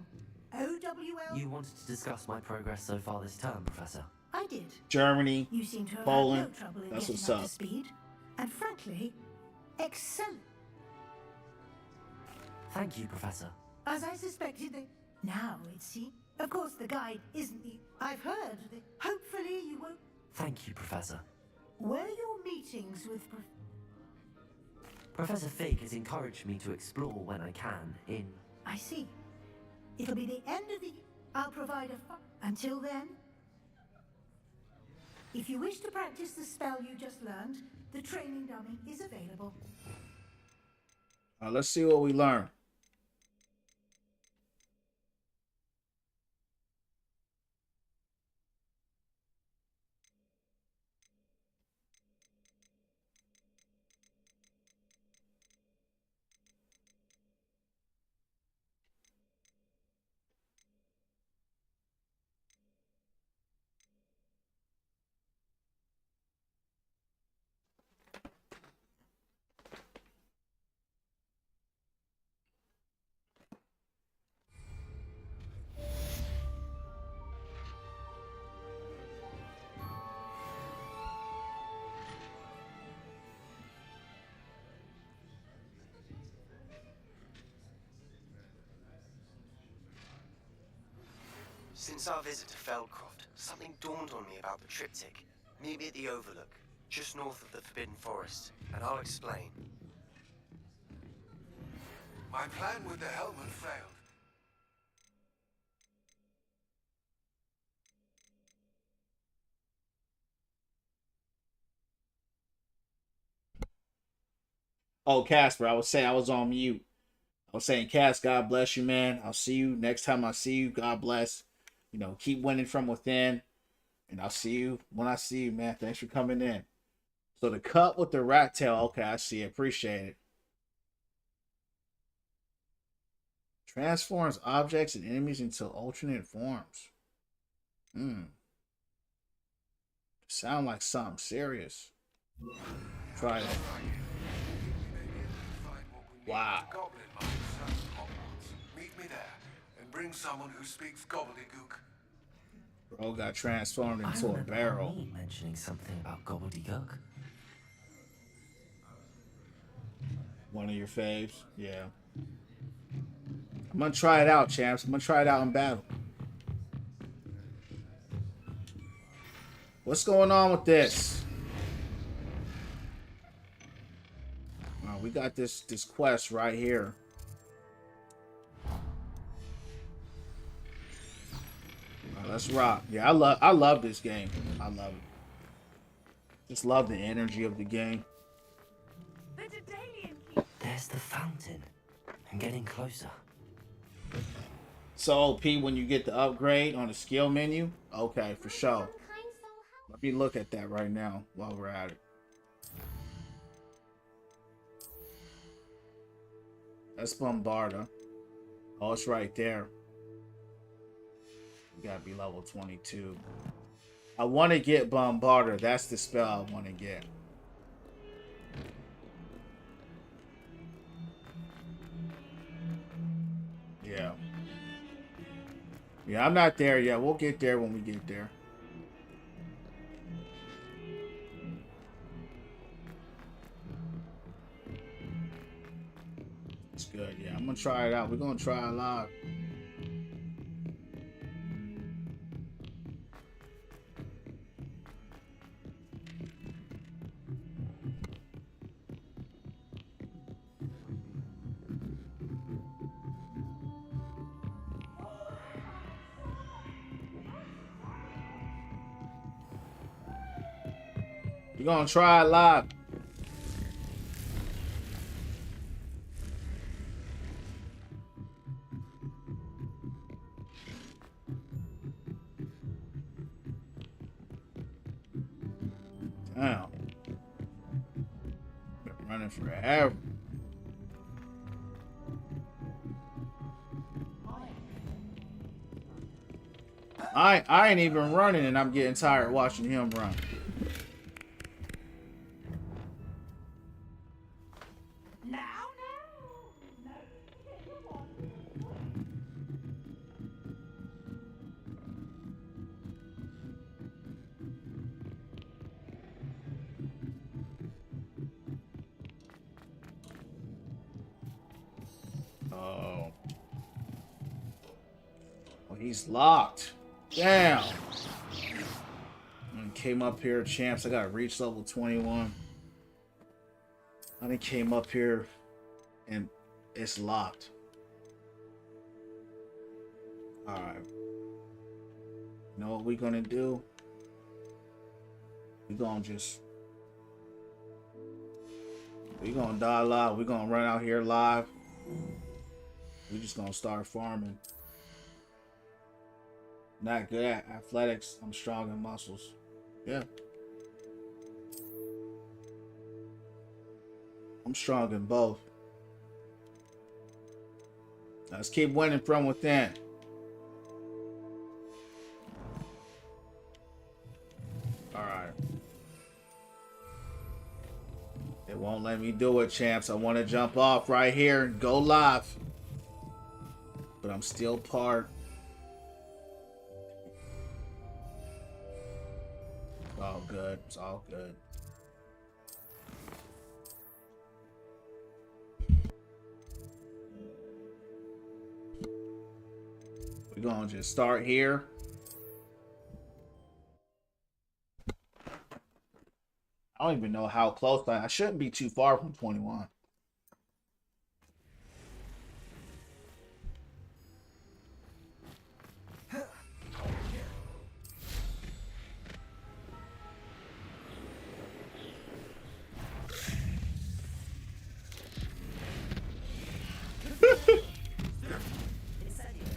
OWL. You wanted to discuss my progress so far this term, Professor. I did. Germany, You seem to have Poland, had no trouble in that's getting what's up up. to speed. And frankly, excellent. Thank you, Professor. As I suspected, now it seems. Of course, the guide isn't the. I've heard that. Hopefully, you won't. Thank you, Professor. Were your meetings with Professor Fig has encouraged me to explore when I can in... I see. It'll be the end of the... I'll provide Until then, if you wish to practice the spell you just learned, the training dummy is available. Let's see what we learn. Since our visit to Feldcroft, something dawned on me about the triptych. Meet me at the Overlook, just north of the Forbidden Forest, and I'll explain. My plan with the helmet failed. Oh, Casper, I was saying I was on mute. I was saying, Cass, God bless you, man. I'll see you next time I see you. God bless. You know, keep winning from within. And I'll see you when I see you, man. Thanks for coming in. So the cut with the rat tail. Okay, I see it. Appreciate it. Transforms objects and enemies into alternate forms. Sound like something serious. Try it. Wow. Meet me there and bring someone who speaks gobbledygook. Bro got transformed into a barrel. Me mentioning something about gobbledygook. One of your faves? Yeah. I'm gonna try it out, champs. I'm gonna try it out in battle. What's going on with this? We got this quest right here. Let's rock. Yeah, I love this game. I love it. Just love the energy of the game. There's the fountain. I'm getting closer. So OP when you get the upgrade on the skill menu. Okay, for sure. Let me look at that right now while we're at it. That's Bombarda. Oh, it's right there. You gotta be level 22. I want to get Bombarda. That's the spell I want to get. Yeah. Yeah, I'm not there yet. We'll get there when we get there. It's good. Yeah, I'm gonna try it out. We're gonna try it live. We're gonna try it live. Damn. Been running forever. I ain't even running and I'm getting tired watching him run. Oh. Well, he's locked. Damn. I came up here, champs. I gotta reach level 21. I done came up here and it's locked. Alright. You know what we gonna do? We gonna die live. We gonna run out here live. We just gonna start farming. Not good at athletics. I'm strong in muscles. Yeah. I'm strong in both. Let's keep winning from within. Alright. It won't let me do it, champs. I want to jump off right here and go live. But I'm still part. It's all good. It's all good. We're going to just start here. I don't even know how close I shouldn't be too far from 21.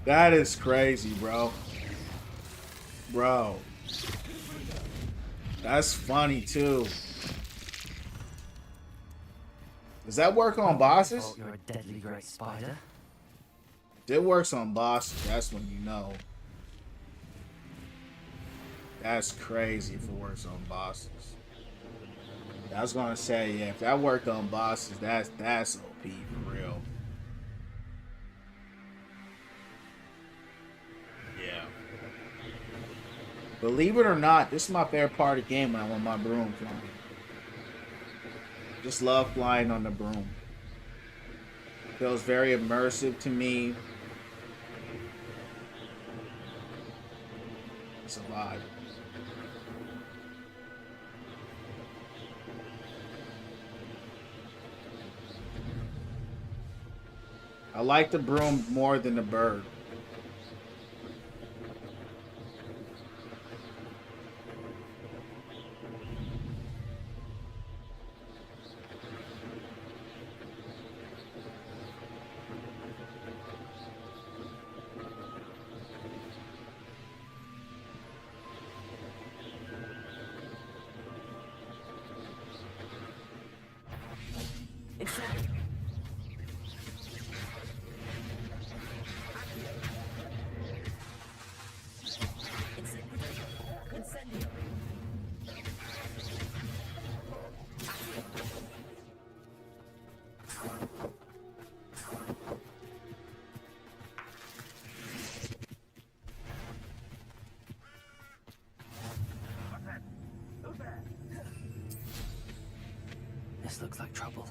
That is crazy, bro. Bro. That's funny, too. Does that work on bosses? Oh, you're a deadly great spider. If it works on bosses, that's when you know. That's crazy if it works on bosses. I was gonna say, yeah, if that worked on bosses, that's OP for real. Yeah. Believe it or not, this is my favorite part of the game when I'm on my broom flying. Just love flying on the broom. Feels very immersive to me. It's a vibe. I like the broom more than the bird. This looks like trouble.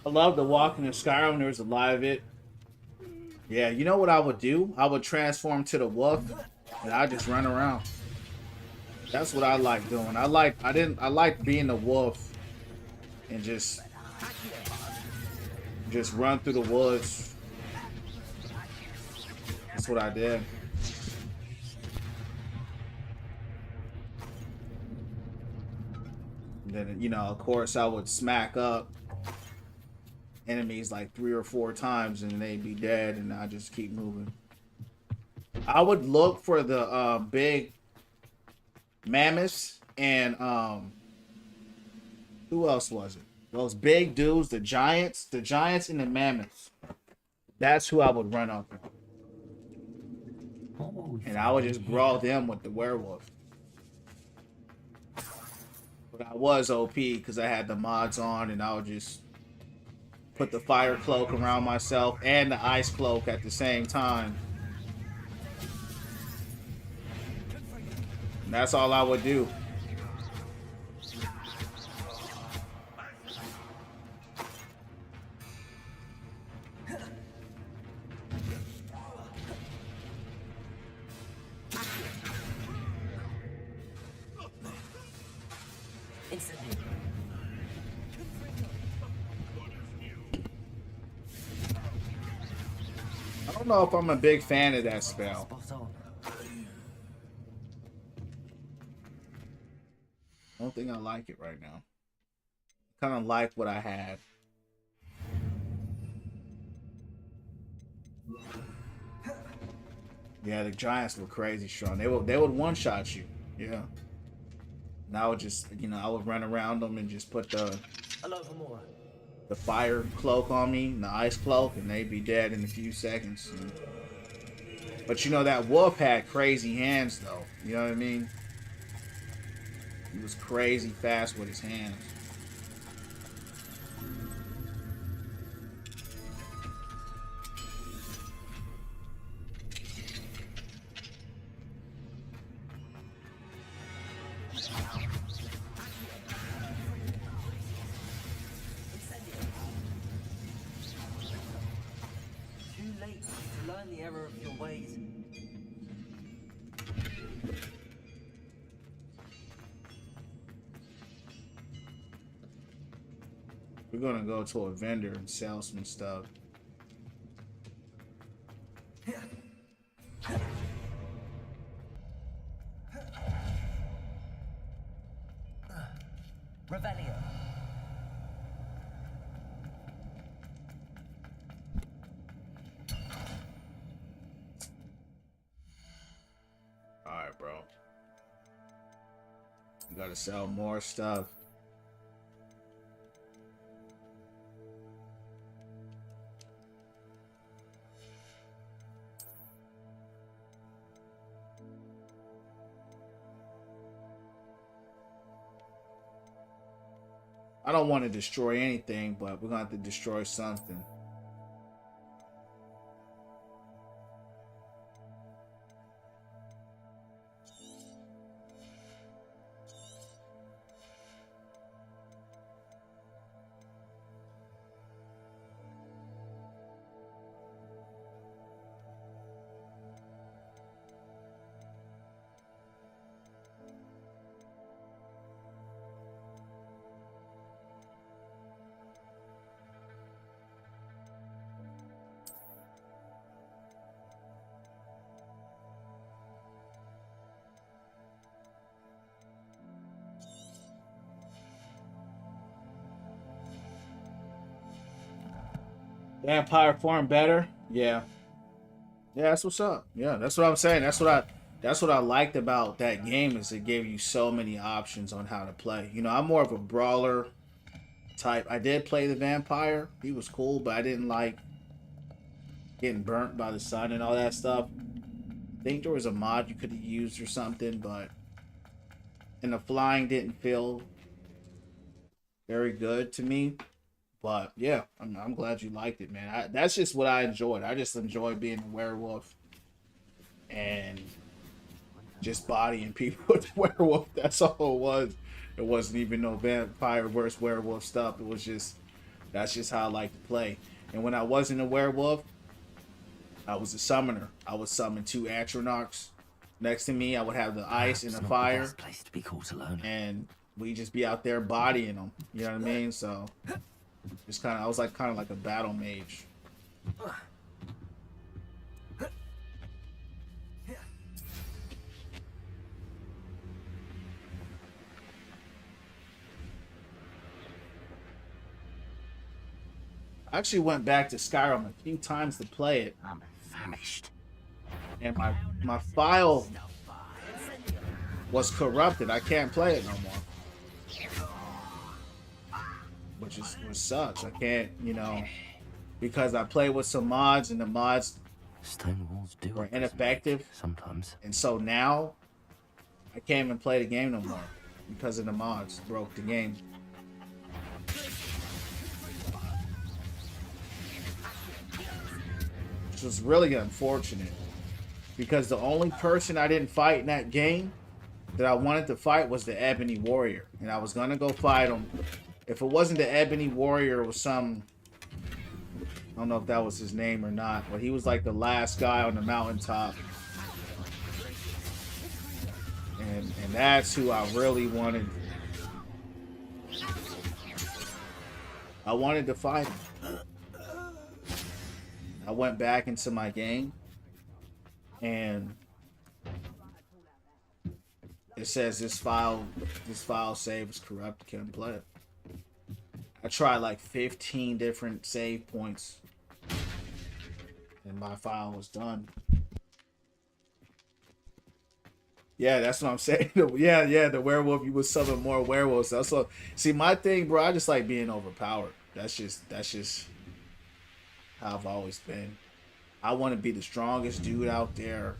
I love the walking in Skyrim when there was a lot of it. Yeah, you know what I would do? I would transform to the wolf and I just run around. That's what I like doing. I like being the wolf and just run through the woods. That's what I did. And then, you know, of course I would smack up enemies like 3 or 4 times and they'd be dead and I just keep moving. I would look for the big mammoths and who else was it? Those big dudes, the giants and the mammoths. That's who I would run up on. And I would just brawl them with the werewolf. But I was OP because I had the mods on, and I would just put the fire cloak around myself and the ice cloak at the same time. And that's all I would do. I don't know if I'm a big fan of that spell. I don't think I like it right now. Kind of like what I had. Yeah, the giants were crazy strong. They would one shot you. Yeah. And I would just, you know, I would run around them and just put the fire cloak on me, and the ice cloak, and they'd be dead in a few seconds. But you know, that wolf had crazy hands though. You know what I mean? He was crazy fast with his hands. We're gonna go to a vendor and sell some stuff. Revelio. Alright, bro. You gotta sell more stuff. I don't want to destroy anything, but we're gonna have to destroy something. Vampire form better? Yeah. Yeah, that's what's up. Yeah, that's what I'm saying. That's what I liked about that game, is it gave you so many options on how to play. You know, I'm more of a brawler type. I did play the vampire. He was cool, but I didn't like getting burnt by the sun and all that stuff. I think there was a mod you could have used or something, but and the flying didn't feel very good to me. But yeah, I'm glad you liked it, man. That's just what I enjoyed. I just enjoyed being a werewolf and just bodying people with werewolf. That's all it was. It wasn't even no vampire versus werewolf stuff. It was just, that's just how I like to play. And when I wasn't a werewolf, I was a summoner. I would summon 2 Atronachs next to me. I would have the ice and the fire. Place to be caught alone. And we just be out there bodying them. You know what I mean? So it's kind of, I was like kind of like a battle mage. I actually went back to Skyrim a few times to play it. I'm famished. And my file was corrupted. I can't play it no more. Which sucks. I can't, you know, because I played with some mods and the mods Stone walls were ineffective sometimes. And so now I can't even play the game no more because of the mods. Broke the game. Which was really unfortunate. Because the only person I didn't fight in that game that I wanted to fight was the Ebony Warrior. And I was going to go fight him. If it wasn't the Ebony Warrior, it was some... I don't know if that was his name or not. But he was like the last guy on the mountaintop. And that's who I really wanted. I wanted to fight him. I went back into my game. And it says this file save is corrupt, can't play it. I tried like 15 different save points and my file was done. Yeah, that's what I'm saying. Yeah, the werewolf, you would summon more werewolves. That's what, see, my thing, bro, I just like being overpowered. That's just how I've always been. I want to be the strongest dude out there.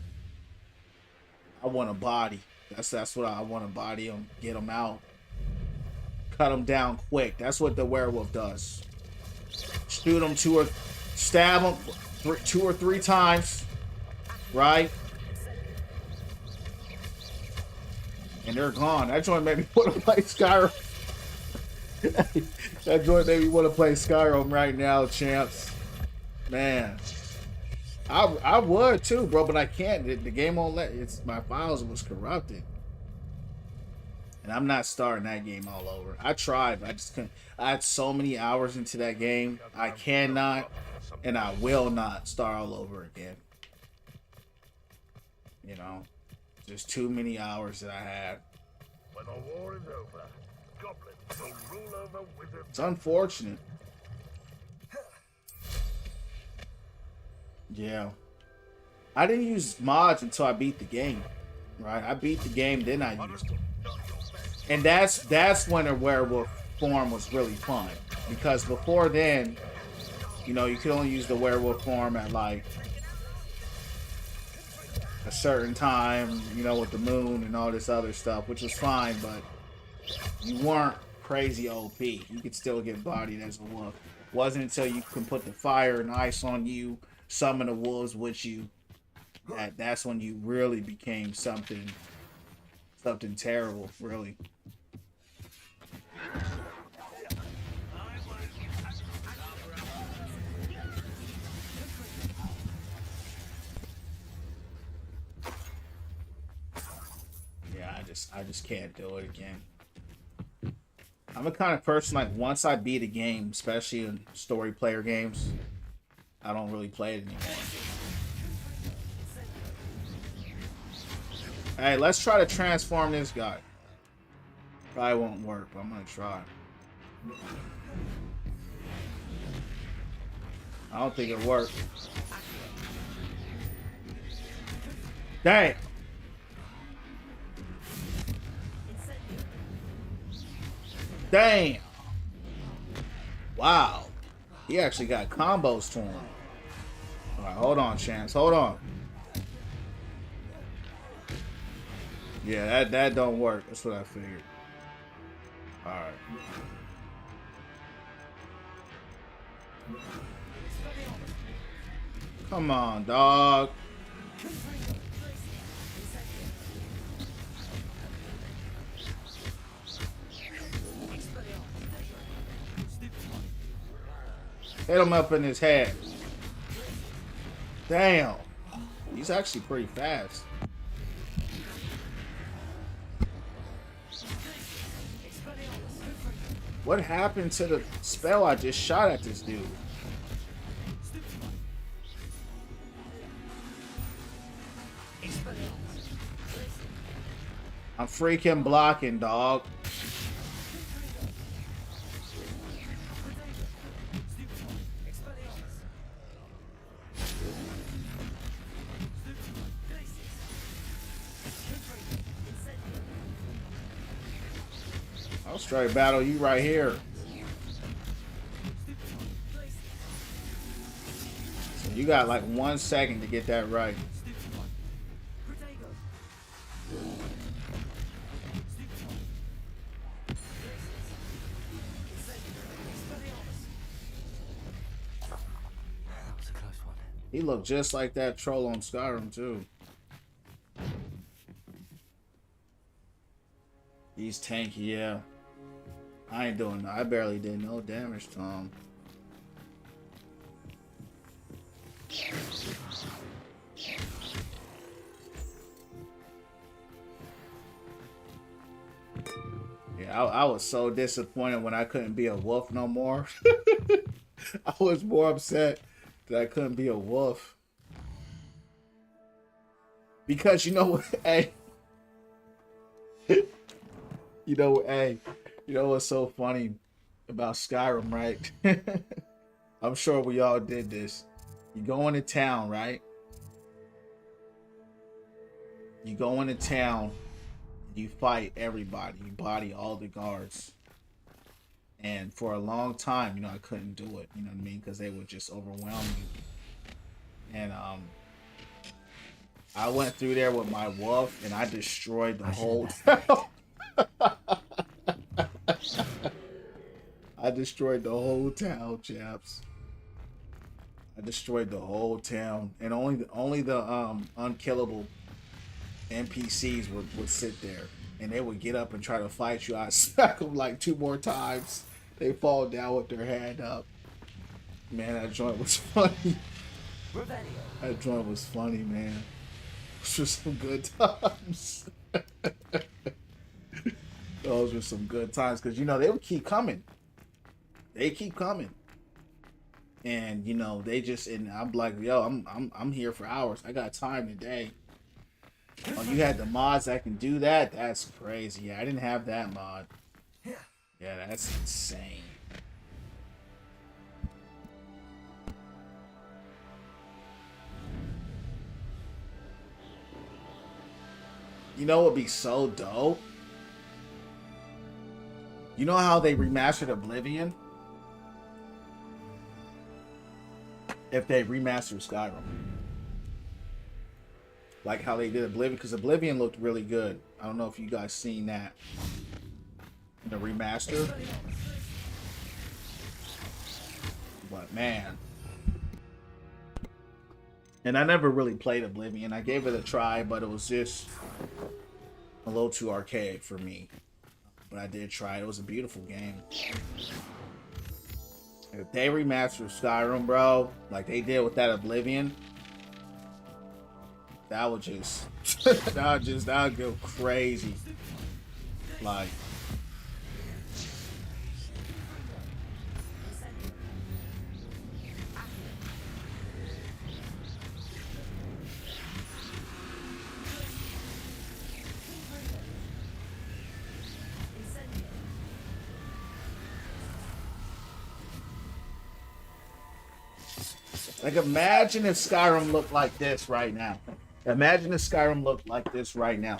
I want a body. That's what I want, to body him, get him out, cut him down quick. That's what the werewolf does. Shoot him stab him 2 or 3 times, right? And they're gone. That joint made me want to play Skyrim. That joint made me want to play Skyrim right now, champs. Man. I would too, bro, but I can't. The game won't let. My files was corrupted, and I'm not starting that game all over. I tried, but I just couldn't. I had so many hours into that game. I cannot, and I will not start all over again. You know, just too many hours that I had. When the war is over, goblins will rule over wizards. It's unfortunate. Yeah. I didn't use mods until I beat the game. Right? I beat the game, then I used them. And that's when a werewolf form was really fun. Because before then, you know, you could only use the werewolf form at like a certain time, you know, with the moon and all this other stuff, which was fine, but you weren't crazy OP. You could still get bodied as a wolf. It wasn't until you can put the fire and ice on you, summon the wolves with you, that's when you really became something terrible, really. Yeah, I just can't do it again. I'm the kind of person, like, once I beat a game, especially in story player games, I don't really play it anymore. Hey, let's try to transform this guy. Probably won't work, but I'm gonna try. I don't think it worked. Dang! Damn! Wow. He actually got combos to him. Alright, hold on, Chance. Hold on. Yeah, that don't work. That's what I figured. Alright. Come on, dog. Hit him up in his head. Damn. He's actually pretty fast. What happened to the spell I just shot at this dude? I'm freaking blocking, dog. I'll straight battle you right here. So you got like 1 second to get that right. He looked just like that troll on Skyrim too. He's tanky, yeah. I ain't doing. I barely did no damage to him. Yeah, I was so disappointed when I couldn't be a wolf no more. I was more upset that I couldn't be a wolf. Because you know what, hey. You know what's so funny about Skyrim, right? I'm sure we all did this. You go into town, right? You go into town, you fight everybody, you body all the guards. And for a long time, you know, I couldn't do it, you know what I mean? Because they would just overwhelm you. And I went through there with my wolf and I destroyed the whole town. I destroyed the whole town, chaps. I destroyed the whole town, and only the unkillable NPCs would sit there, and they would get up and try to fight you. I smack them like 2 more times. They fall down with their hand up. Man, that joint was funny. That joint was funny, man. Those were some good times. Those were some good times, because you know they would keep coming. They keep coming. And you know, they just, and I'm like, yo, I'm here for hours. I got time today. Oh, you had the mods that can do that? That's crazy. Yeah, I didn't have that mod. Yeah, that's insane. You know what would be so dope? You know how they remastered Oblivion? If they remastered Skyrim. Like how they did Oblivion, because Oblivion looked really good. I don't know if you guys seen that. The remaster. But man. And I never really played Oblivion. I gave it a try, but it was just a little too archaic for me. But I did try it. It was a beautiful game. If they remastered Skyrim, bro, like they did with that Oblivion, that would just, that would go crazy. Like, imagine if Skyrim looked like this right now. Imagine if Skyrim looked like this right now.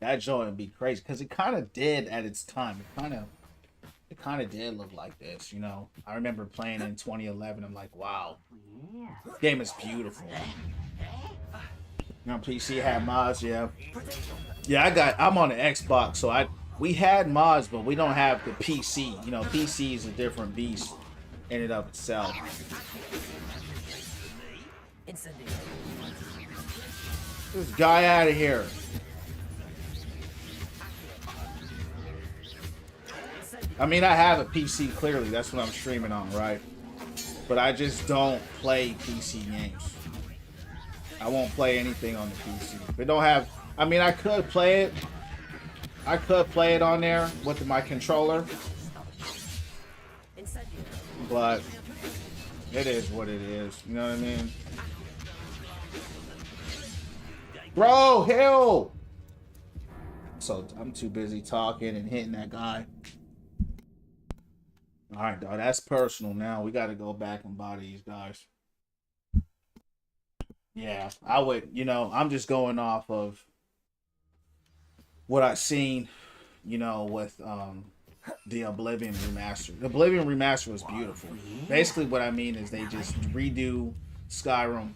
That joint would be crazy, because it kind of did at its time. It kind of did look like this, you know. I remember playing in 2011. I'm like, wow, this game is beautiful. You know, PC had mods, yeah. Yeah, I'm on the Xbox, so we had mods, but we don't have the PC. You know, PC is a different beast in and of itself. This guy out of here. I mean, I have a PC, clearly. That's what I'm streaming on, right? But I just don't play PC games. I won't play anything on the PC. They don't have... I mean, I could play it. I could play it on there with my controller. But it is what it is. You know what I mean? Bro, hell! So I'm too busy talking and hitting that guy. Alright, dog, that's personal now. We gotta go back and body these guys. Yeah, I would, you know, I'm just going off of what I've seen, you know, with the Oblivion remaster. The Oblivion remaster was beautiful. Basically what I mean is they just redo Skyrim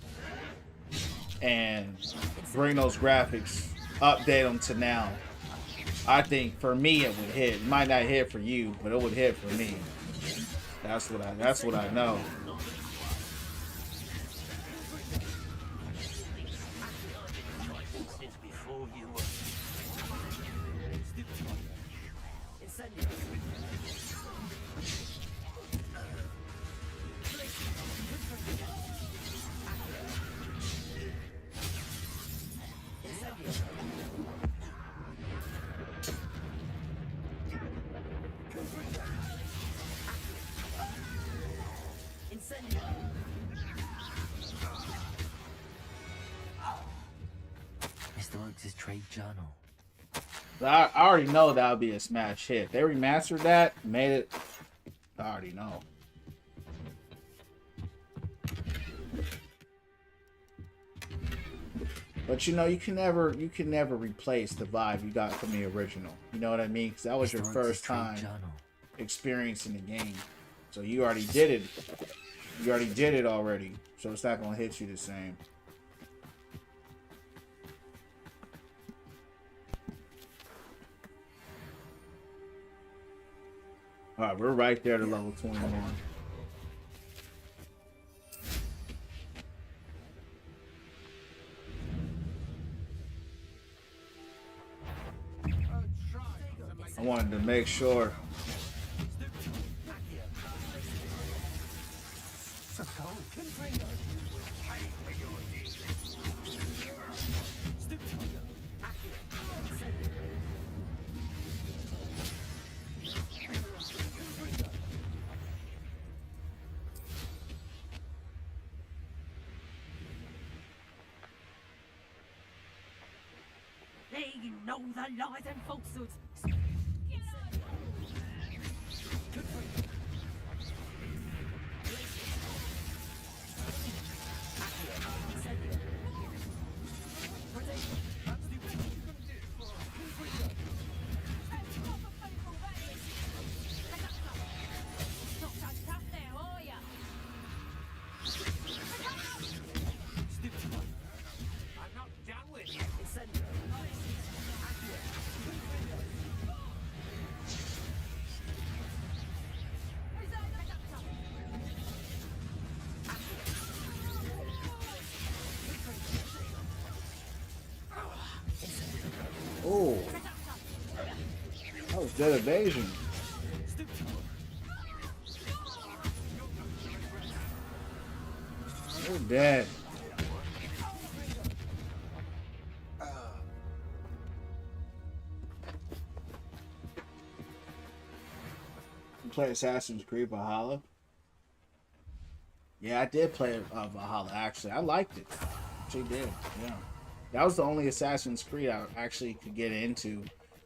and bring those graphics, update them to now. I think for me it would hit. It might not hit for you, but it would hit for me. That's what I know. Mr. Oaks' trade journal. I already know that would be a smash hit. They remastered that, made it. I already know. But you know, you can never replace the vibe you got from the original. You know what I mean? 'Cause that was your first time experiencing the game. So you already did it. You already did it already. So it's not gonna hit you the same. Alright, we're right there to level 21. I wanted to make sure. They know the lies and falsehoods. Oh, that was dead evasion. You're dead. You play Assassin's Creed Valhalla? Yeah, I did play Valhalla, actually. I liked it. Actually did, yeah. That was the only Assassin's Creed I actually could get into.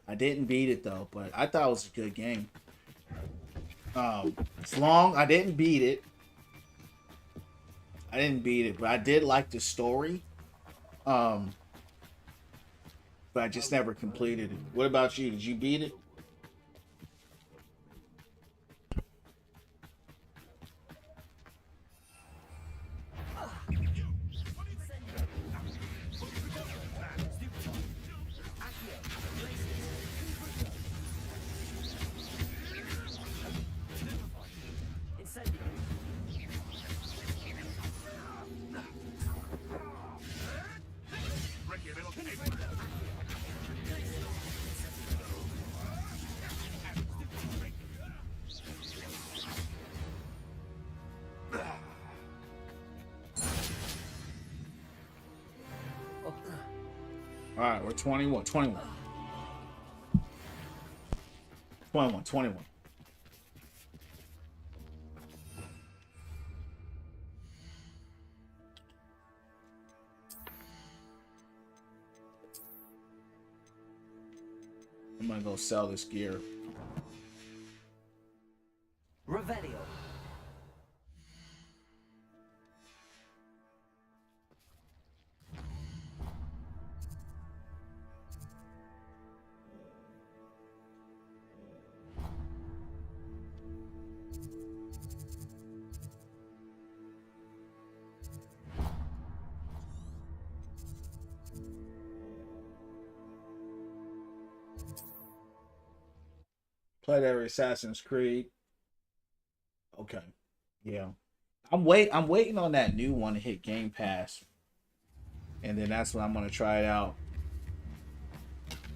I didn't beat it, though, but I thought it was a good game. It's long. I didn't beat it. But I did like the story. But I just never completed it. What about you? Did you beat it? Alright, we're 21. 21. 21. 21. I'm gonna go sell this gear. Revelio. Played every Assassin's Creed. Okay. Yeah. I'm waiting on that new one to hit Game Pass. And then that's when I'm gonna try it out.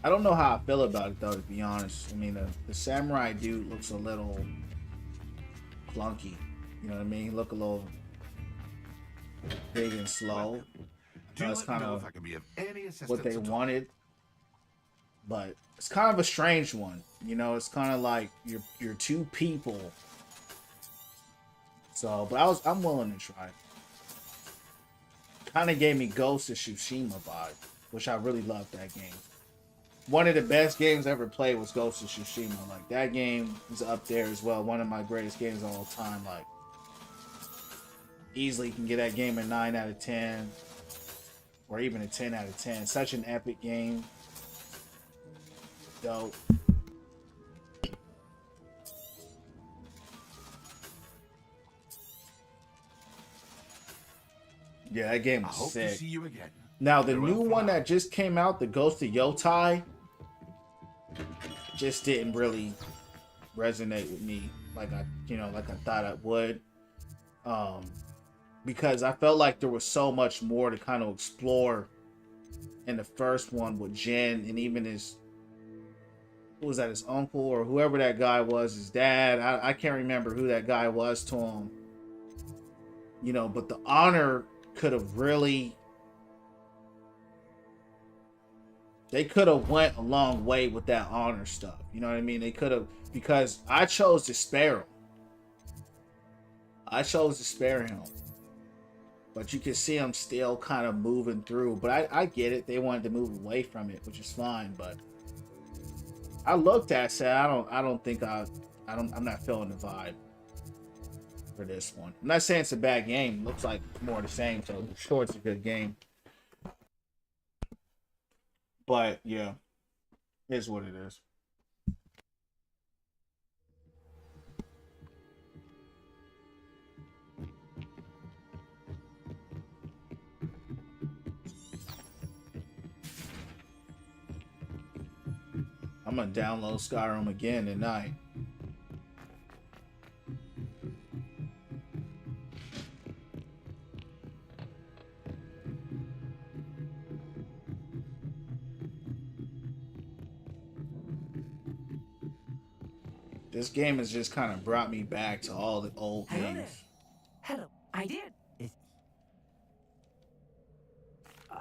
I don't know how I feel about it though, to be honest. I mean, the samurai dude looks a little clunky. You know what I mean? He look a little big and slow. That's kind of what they wanted, but it's kind of a strange one. You know, it's kind of like you're two people. So, but I'm willing to try. Kind of gave me Ghost of Tsushima vibe, which I really loved that game. One of the best games I ever played was Ghost of Tsushima. Like, that game is up there as well. One of my greatest games of all time. Like, easily can get that game a 9 out of 10. Or even a 10 out of 10. Such an epic game. Dope. Yeah, that game was hope sick. to see you again. Now, the new one that just came out, the Ghost of Yotai, just didn't really resonate with me like I thought it would. Because I felt like there was so much more to kind of explore in the first one with Jin, and even his, who was that, his uncle or whoever that guy was, his dad. I can't remember who that guy was to him. You know, but the honor could have really, they could have went a long way with that honor stuff. You know what I mean? They could have, because I chose to spare him. I chose to spare him. But you can see him still kind of moving through. But I get it. They wanted to move away from it, which is fine. But I looked at it, said I'm not feeling the vibe for this one. I'm not saying it's a bad game. It looks like more of the same, so I'm sure it's a good game. But yeah, it is what it is. I'm gonna download Skyrim again tonight. This game has just kind of brought me back to all the old games. Hello, I did.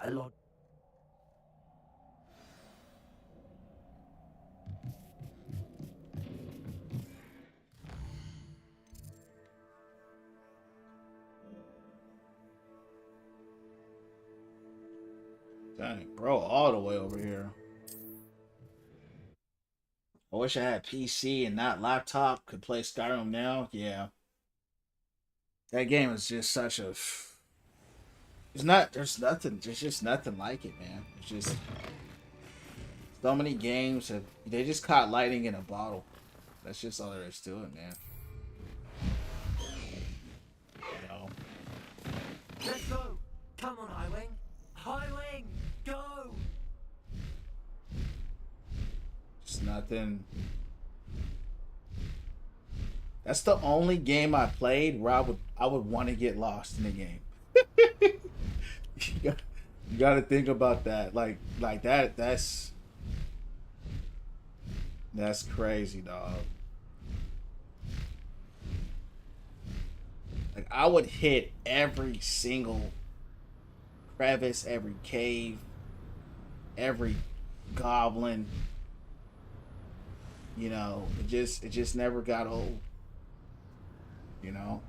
Lord. Dang, bro, all the way over here. I wish I had PC and not laptop. Could play Skyrim now. Yeah. That game is just such a... There's just nothing like it, man. It's just... So many games, they just caught lightning in a bottle. That's just all there is to it, man. You know? Let's go! Come on, Highwing! Highwing! Go! Just nothing. That's the only game I played where I would want to get lost in the game. You gotta think about that. Like that's crazy, dog. Like, I would hit every single crevice, every cave, every goblin. You know, it just never got old. You know?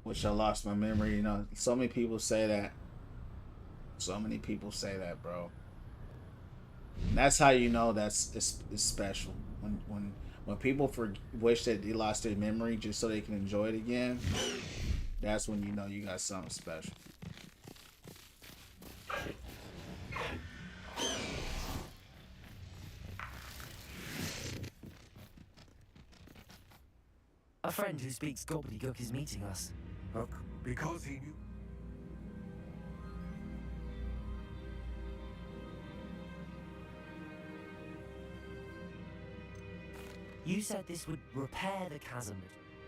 Wish I lost my memory. You know, so many people say that. So many people say that, bro. And that's how you know it's special. When people wish that they lost their memory just so they can enjoy it again, that's when you know you got something special. A friend who speaks gobbledygook is meeting us. Because he knew. You said this would repair the chasm.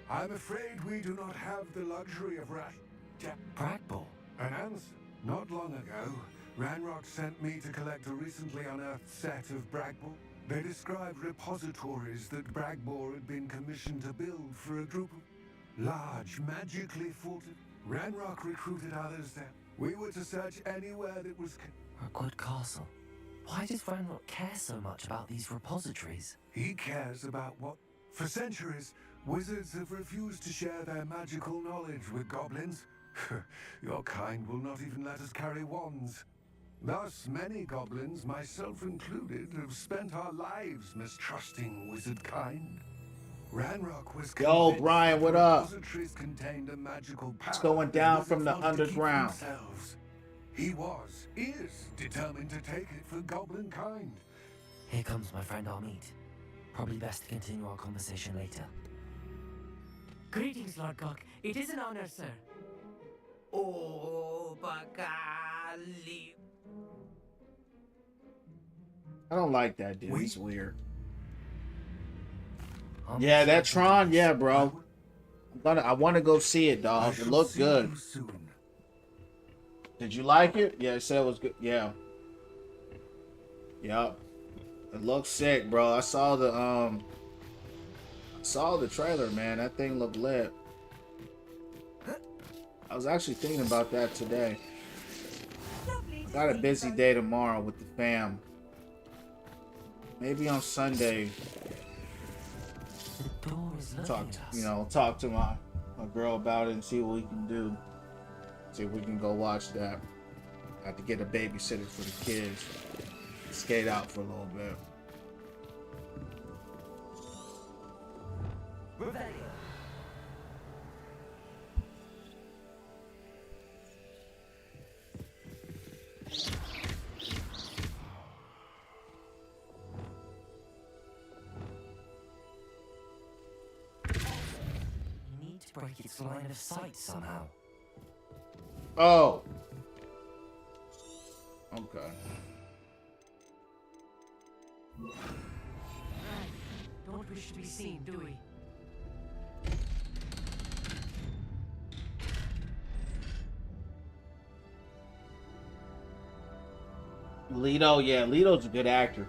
I'm afraid we do not have the luxury of Bragball. An answer. Not long ago, Ranrock sent me to collect a recently unearthed set of Bragball. They described repositories that Bragball had been commissioned to build for a group of large, magically fortified. Ranrock recruited others there. We were to search anywhere that was... Rookwood Castle. Why does Ranrock care so much about these repositories? He cares about what... For centuries, wizards have refused to share their magical knowledge with goblins. Your kind will not even let us carry wands. Thus, many goblins, myself included, have spent our lives mistrusting wizard kind. Ranrock was Yo, Brian, what up? Contained a magical power. It's going down from the underground. He is determined to take it for goblin kind. Here comes my friend Armid. Probably best to continue our conversation later. Greetings, Lord Gok. It is an honor, sir. Oh, Bakali. I don't like that dude. He's weird. Yeah, that Tron, yeah, bro. I want to go see it, dog. It looked good. Did you like it? Yeah, it said it was good. Yeah. Yep. It looks sick, bro. I saw the trailer, man. That thing looked lit. I was actually thinking about that today. I got a busy day tomorrow with the fam. Maybe on Sunday. Talk to my girl about it and see what we can do. See if we can go watch that. I have to get a babysitter for the kids. Skate out for a little bit. You need to break its line of sight somehow. Oh. Okay. Don't wish to be seen, do we? Leto, yeah, Leto's a good actor.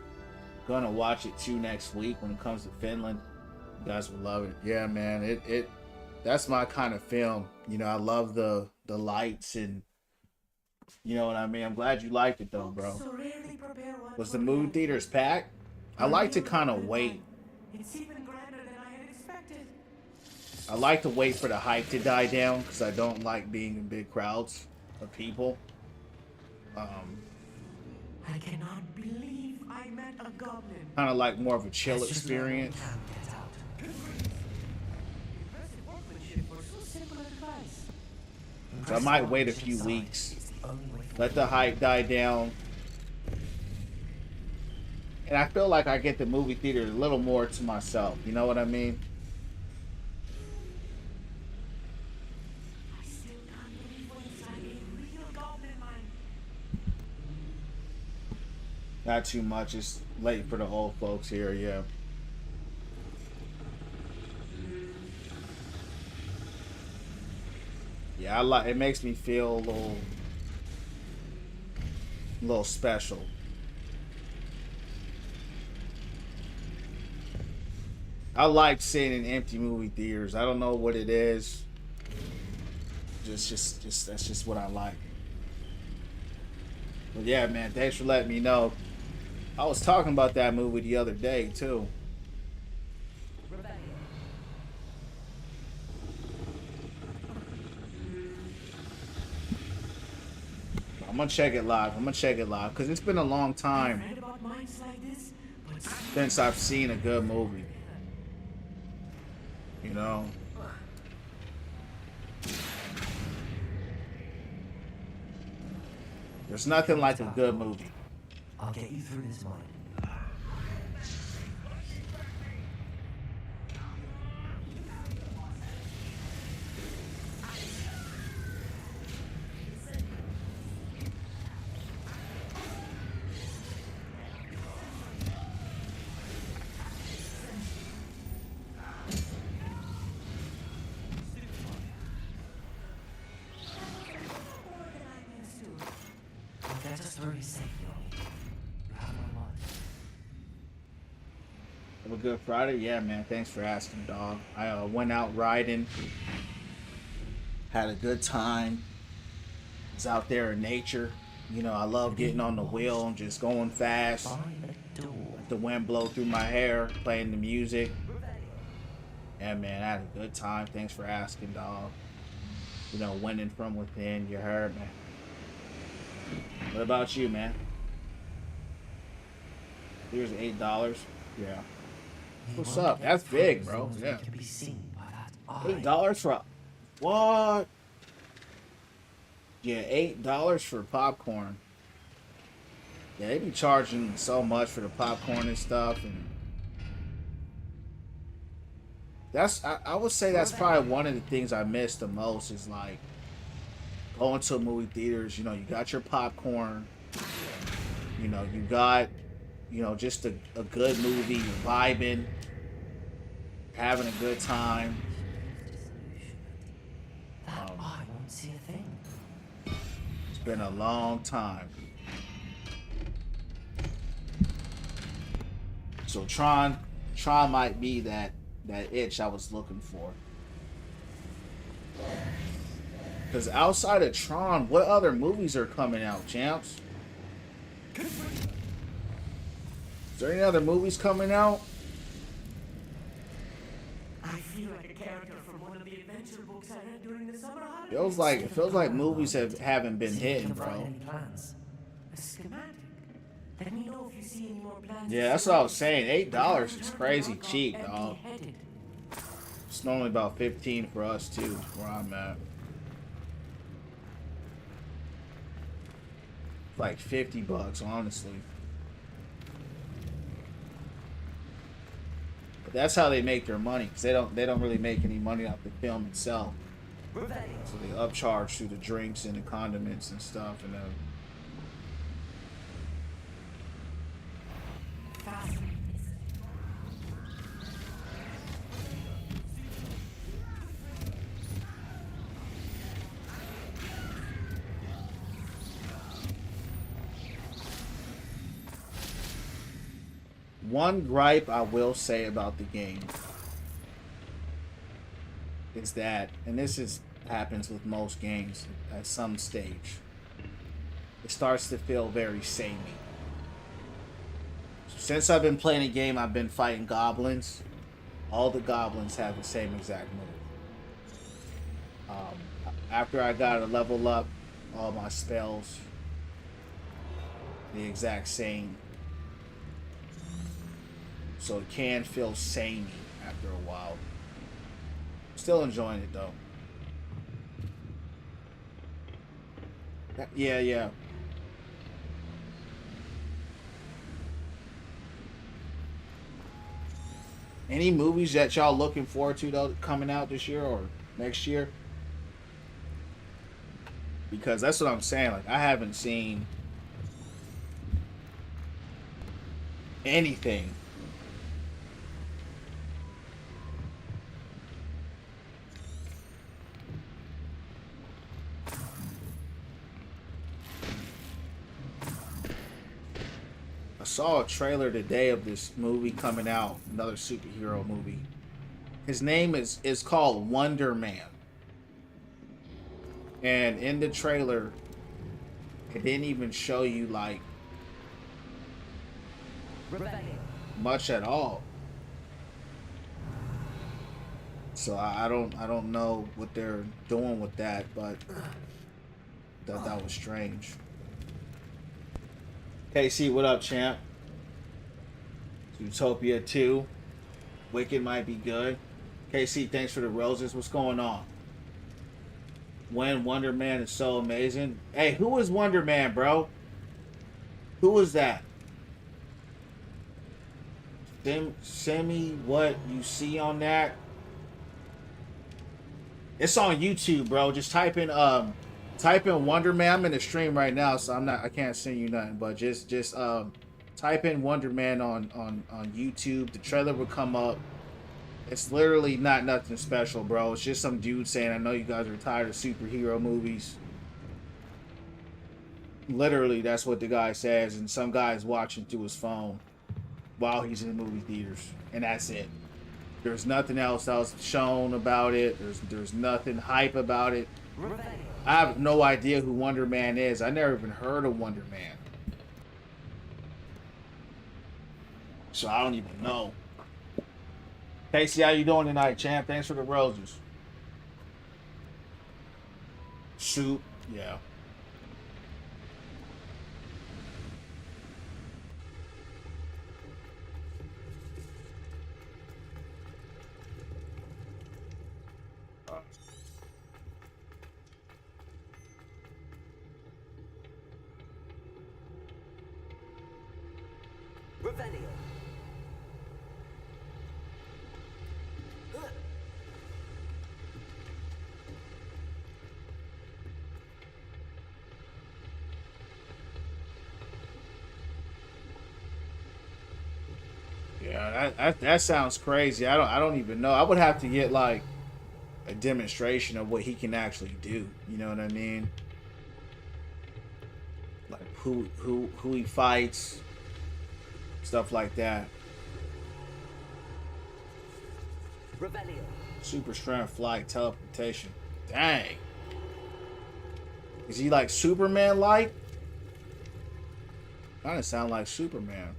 Gonna watch it too next week when it comes to Finland. You guys will love it. Yeah, man, that's my kind of film. You know, I love the lights and you know what I mean. I'm glad you liked it though, bro. Was the movie theaters packed? I like to kind of wait. It's even grander than I had expected. I like to wait for the hype to die down because I don't like being in big crowds of people. I cannot believe I met a goblin. Kind of like more of a chill experience. So I might wait a few weeks, let the hype die down. And I feel like I get the movie theater a little more to myself. You know what I mean? I still can't believe what's like a real goblin mine. Not too much. It's late for the old folks here, yeah. Yeah, I like it. Makes me feel a little special. I like sitting in empty movie theaters. I don't know what it is. Just that's just what I like. But yeah, man, thanks for letting me know. I was talking about that movie the other day too. I'm gonna check it live. Because it's been a long time since I've seen a good movie. You know? There's nothing like a good movie. I'll get you through this mine. Have a good Friday? Yeah, man. Thanks for asking, dog. I went out riding, had a good time. Was out there in nature. You know, I love getting on the wheel and just going fast. Let the wind blow through my hair, playing the music. Yeah, man, I had a good time. Thanks for asking, dog. You know, winning from within. You heard me. What about you, man? Here's $8. Yeah. What's up? That's big, bro. Yeah. $8 for what? Yeah, $8 for popcorn. Yeah, they be charging so much for the popcorn and stuff, and I would say that's probably one of the things I miss the most is like going to movie theaters. You know, you got your popcorn. You know, you got, you know, just a good movie, you're vibing, having a good time. I won't see a thing. It's been a long time. So Tron might be that itch I was looking for. Because outside of Tron, what other movies are coming out, champs? Is there any other movies coming out? I feel like a character from one of the adventure books I read during the summer holidays. It feels like movies haven't been hitting, bro. A schematic. Let me know if you see any more plans. Yeah, that's what I was saying. $8 is crazy cheap, dog. It's normally about $15 for us too, where I'm at. Like $50, honestly. But that's how they make their money, because they don't really make any money off the film itself. So they upcharge through the drinks and the condiments and stuff, and one gripe I will say about the game is that, and happens with most games at some stage, it starts to feel very samey. Since I've been playing a game, I've been fighting goblins. All the goblins have the same exact move. After I got to level up all my spells, the exact same. So it can feel samey after a while. Still enjoying it though. Yeah. Any movies that y'all looking forward to though coming out this year or next year? Because that's what I'm saying. Like, I haven't seen anything. I saw a trailer today of this movie coming out, another superhero movie. His name is called Wonder Man. And in the trailer, it didn't even show you like much at all. So I don't know what they're doing with that, but that was strange. KC, what up, champ? Utopia 2. Wicked might be good. KC, thanks for the roses. What's going on? When Wonder Man is so amazing. Hey, who is Wonder Man, bro? Who is that? Send me what you see on that. It's on YouTube, bro. Just type in Wonder Man. I'm in the stream right now, so I can't send you nothing, but just type in Wonder Man on YouTube. The trailer will come up. It's literally not nothing special, bro. It's just some dude saying, I know you guys are tired of superhero movies. Literally, that's what the guy says, and some guy is watching through his phone. while he's in the movie theaters, and that's it. There's nothing else that was shown about it. There's nothing hype about it. I have no idea who Wonder Man is. I never even heard of Wonder Man. So I don't even know. Casey, how you doing tonight, champ? Thanks for the roses. Soup, yeah. Revelio. Yeah, that sounds crazy. I don't even know. I would have to get like a demonstration of what he can actually do. You know what I mean? Like who he fights, stuff like that. Revelio. Super strength, flight, teleportation. Dang. Is he like Superman like? Kind of sound like Superman.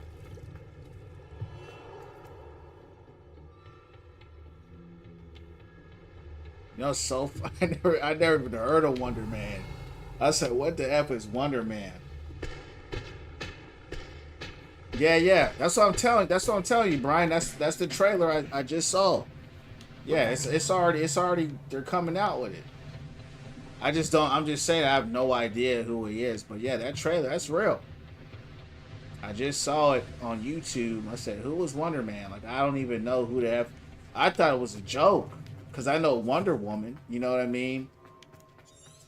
You know, so I never even heard of Wonder Man. I said, what the F is Wonder Man? Yeah. That's what I'm telling you, Brian. That's the trailer I just saw. Yeah, it's already they're coming out with it. I'm just saying I have no idea who he is. But yeah, that trailer, that's real. I just saw it on YouTube. I said, who was Wonder Man? Like, I don't even know who the F. I thought it was a joke. Because I know Wonder Woman. You know what I mean?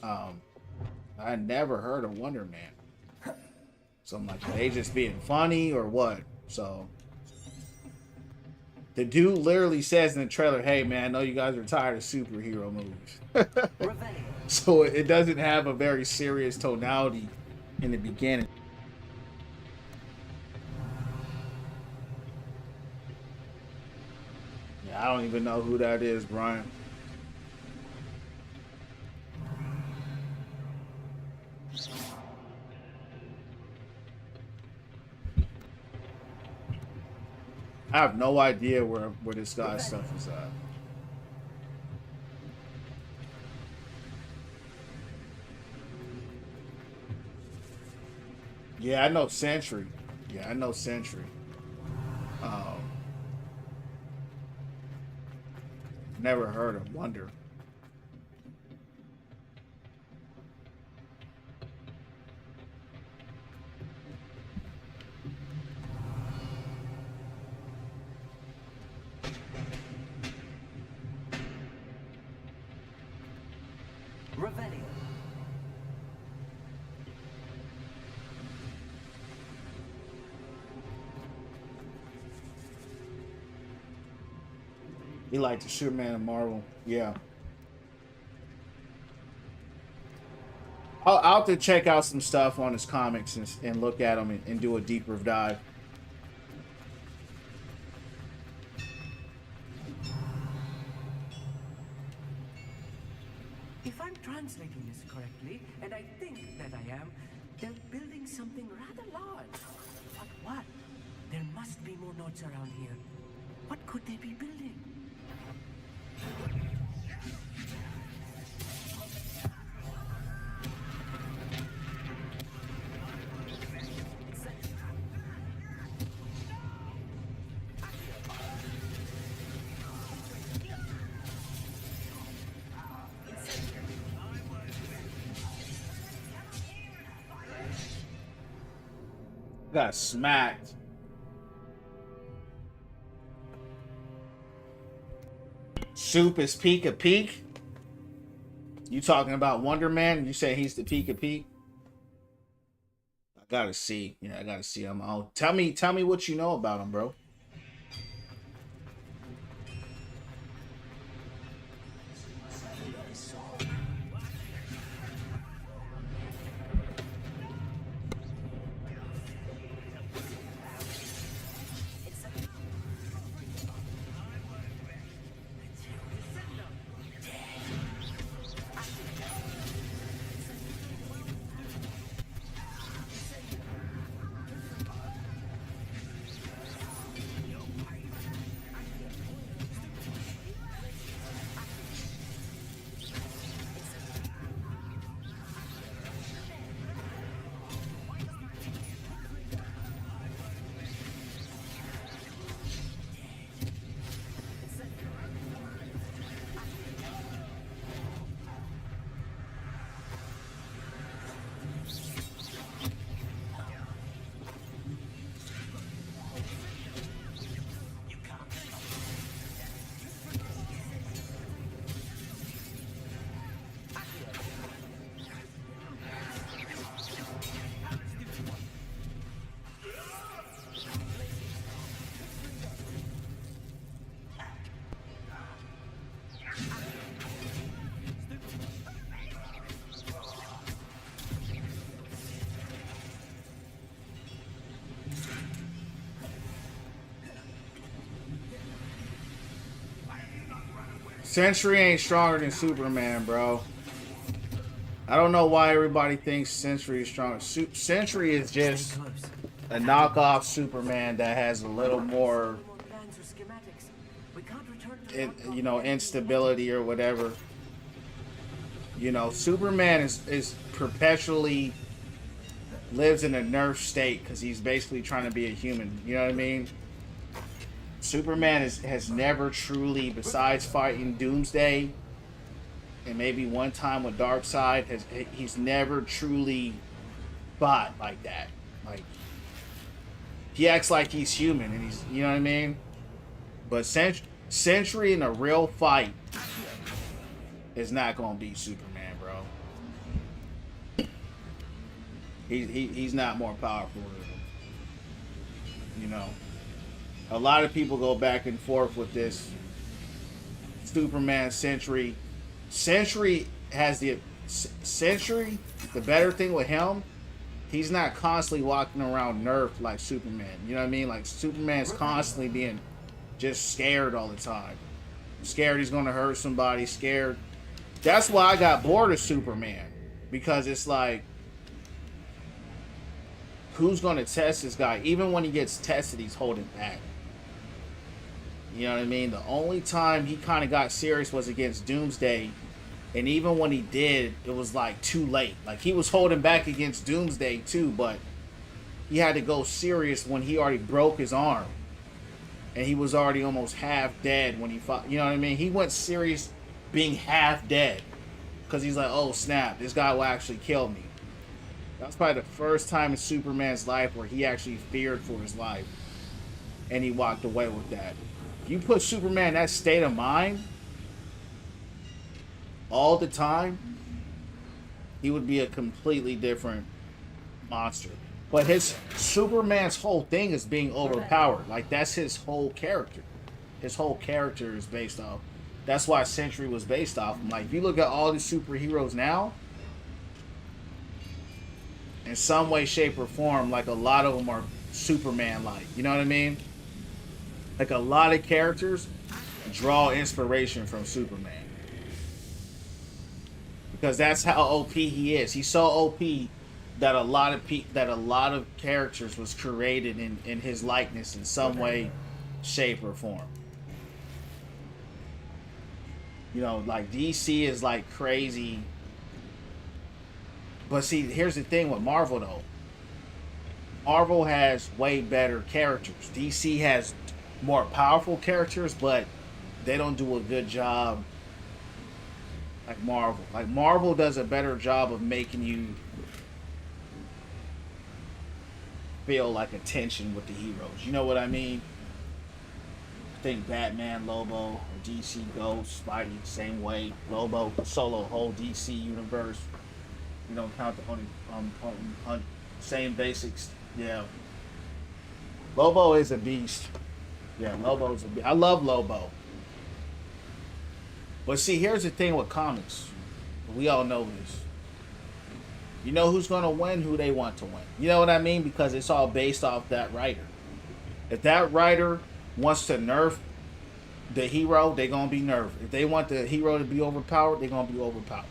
I never heard of Wonder Man. So I'm like, are they just being funny or what? So the dude literally says in the trailer, hey man, I know you guys are tired of superhero movies. So it doesn't have a very serious tonality in the beginning. Yeah, I don't even know who that is, Brian. I have no idea where this guy's stuff is at. Yeah, I know Sentry. Never heard of Wonder. Revelio. He liked the Superman and Marvel. Yeah. I'll have to check out some stuff on his comics and look at them and do a deeper dive. If I'm translating this correctly, and I think that I am, they're building something rather large. But what? There must be more nodes around here. What could they be building? Got smacked. Soup is peak of peak. You talking about Wonder Man? You say he's the peak of peak? I gotta see. Yeah, I gotta see him. Tell me what you know about him, bro. Sentry ain't stronger than Superman, bro. I don't know why everybody thinks Sentry is stronger. Sentry is just a knockoff Superman that has a little more, you know, instability or whatever. You know, Superman is perpetually lives in a nerf state because he's basically trying to be a human. You know what I mean? Superman has never truly, besides fighting Doomsday and maybe one time with Darkseid, he's never truly fought like that. Like, he acts like he's human, and he's, you know what I mean? But Sentry in a real fight is not gonna beat Superman, bro. He's not more powerful than him. You know, a lot of people go back and forth with this Superman Sentry. Sentry has the better thing with him, he's not constantly walking around nerfed like Superman. You know what I mean? Like, Superman's constantly being just scared all the time. Scared he's gonna hurt somebody, scared. That's why I got bored of Superman. Because it's like, who's gonna test this guy? Even when he gets tested, he's holding back. You know what I mean? The only time he kind of got serious was against Doomsday. And even when he did, it was like too late. Like, he was holding back against Doomsday too, but he had to go serious when he already broke his arm. And he was already almost half dead when he fought. You know what I mean? He went serious being half dead. Because he's like, oh snap, this guy will actually kill me. That's probably the first time in Superman's life where he actually feared for his life. And he walked away with that. If you put Superman in that state of mind all the time, he would be a completely different monster. But Superman's whole thing is being overpowered. Like, that's his whole character. His whole character is based off. That's why Sentry was based off him. Like, if you look at all the superheroes now, in some way, shape, or form, like, a lot of them are Superman-like. You know what I mean? Like, a lot of characters draw inspiration from Superman. Because that's how OP he is. He's so OP that a lot of characters was created in his likeness in some way, shape, or form. You know, like, DC is like crazy. But see, here's the thing with Marvel though. Marvel has way better characters. DC has more powerful characters, but they don't do a good job like Marvel. Like, Marvel does a better job of making you feel like a tension with the heroes. You know what I mean? I think Batman, Lobo, or DC Ghost, Spidey, same way. Lobo, solo, whole DC universe. You don't count the only same basics. Yeah. Lobo is a beast. Yeah, Lobo's a beast. I love Lobo. But see, here's the thing with comics. We all know this. You know who's going to win, who they want to win. You know what I mean? Because it's all based off that writer. If that writer wants to nerf the hero, they're going to be nerfed. If they want the hero to be overpowered, they're going to be overpowered.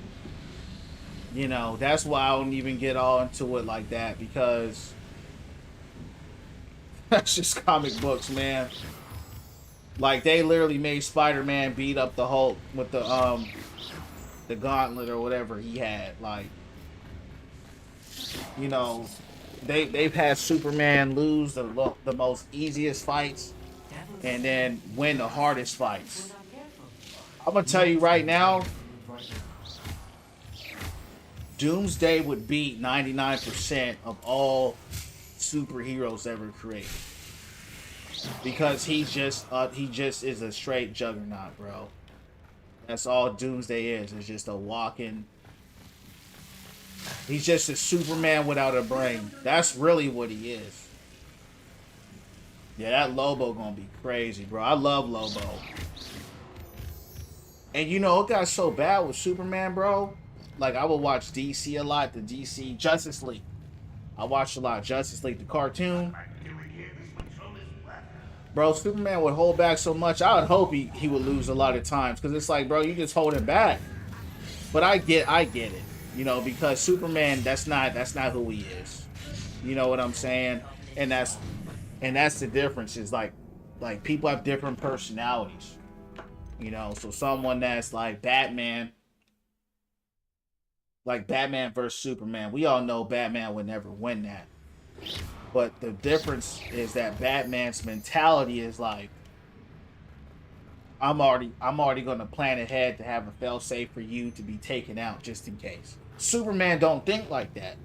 You know, that's why I don't even get all into it like that. Because that's just comic books, man. Like, they literally made Spider-Man beat up the Hulk with the gauntlet or whatever he had. Like, you know, they've had Superman lose the most easiest fights and then win the hardest fights. I'm gonna tell you right now, Doomsday would beat 99% of all superheroes ever created. Because he just is a straight juggernaut, bro. That's all Doomsday is. It's just a walking. He's just a Superman without a brain. That's really what he is. Yeah, that Lobo gonna be crazy, bro. I love Lobo. And you know, it got so bad with Superman, bro. Like, I would watch DC a lot, the DC Justice League. I watched a lot of Justice League, the cartoon. Bro, Superman would hold back so much. I would hope he would lose a lot of times, because it's like, bro, you just holding back. But I get it, you know, because Superman, that's not who he is. You know what I'm saying? And that's the difference. Is like people have different personalities. You know, so someone that's like Batman versus Superman, we all know Batman would never win that. But the difference is that Batman's mentality is like, I'm already gonna plan ahead to have a fail safe for you to be taken out just in case. Superman don't think like that.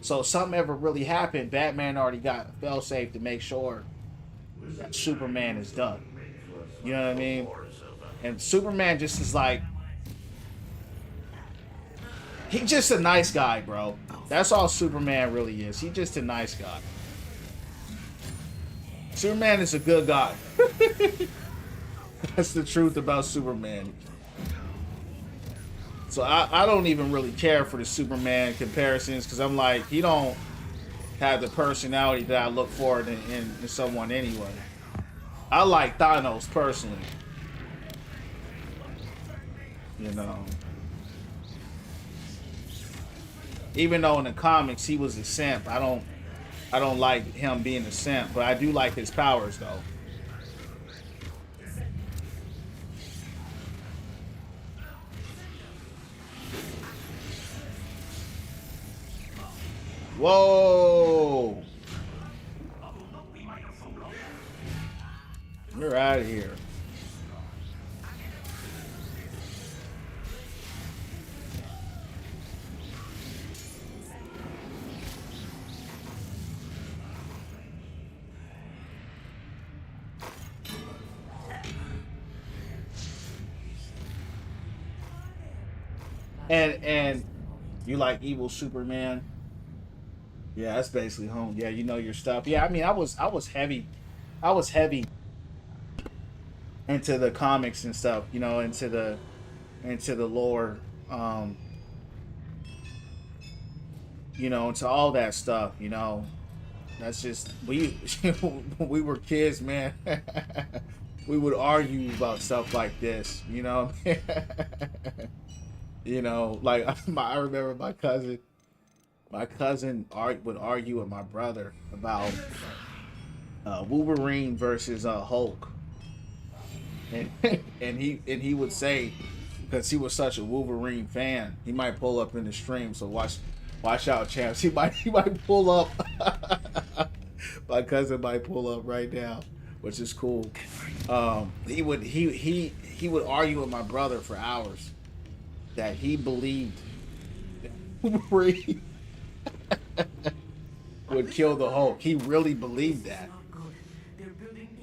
So if something ever really happened, Batman already got a fail safe to make sure that Superman is done. You know what I mean? And Superman just is like, he's just a nice guy, bro. That's all Superman really is. He's just a nice guy. Superman is a good guy. That's the truth about Superman. So I don't even really care for the Superman comparisons, because I'm like, he don't have the personality that I look for in someone anyway. I like Thanos personally. You know. Even though in the comics he was a simp, I don't like him being a simp, but I do like his powers though. Whoa! You're out of here. And you like evil Superman? Yeah, that's basically home. Yeah, you know your stuff. Yeah, I mean, I was heavy into the comics and stuff. You know, into the lore. You know, into all that stuff. You know, that's just we we were kids, man. We would argue about stuff like this. You know. You know, like I remember my cousin would argue with my brother about Wolverine versus Hulk, and he would say, because he was such a Wolverine fan, he might pull up in the stream. So watch out, champs. He might pull up. My cousin might pull up right now, which is cool. He would argue with my brother for hours that he believed that Wolverine would kill the Hulk. He really believed that.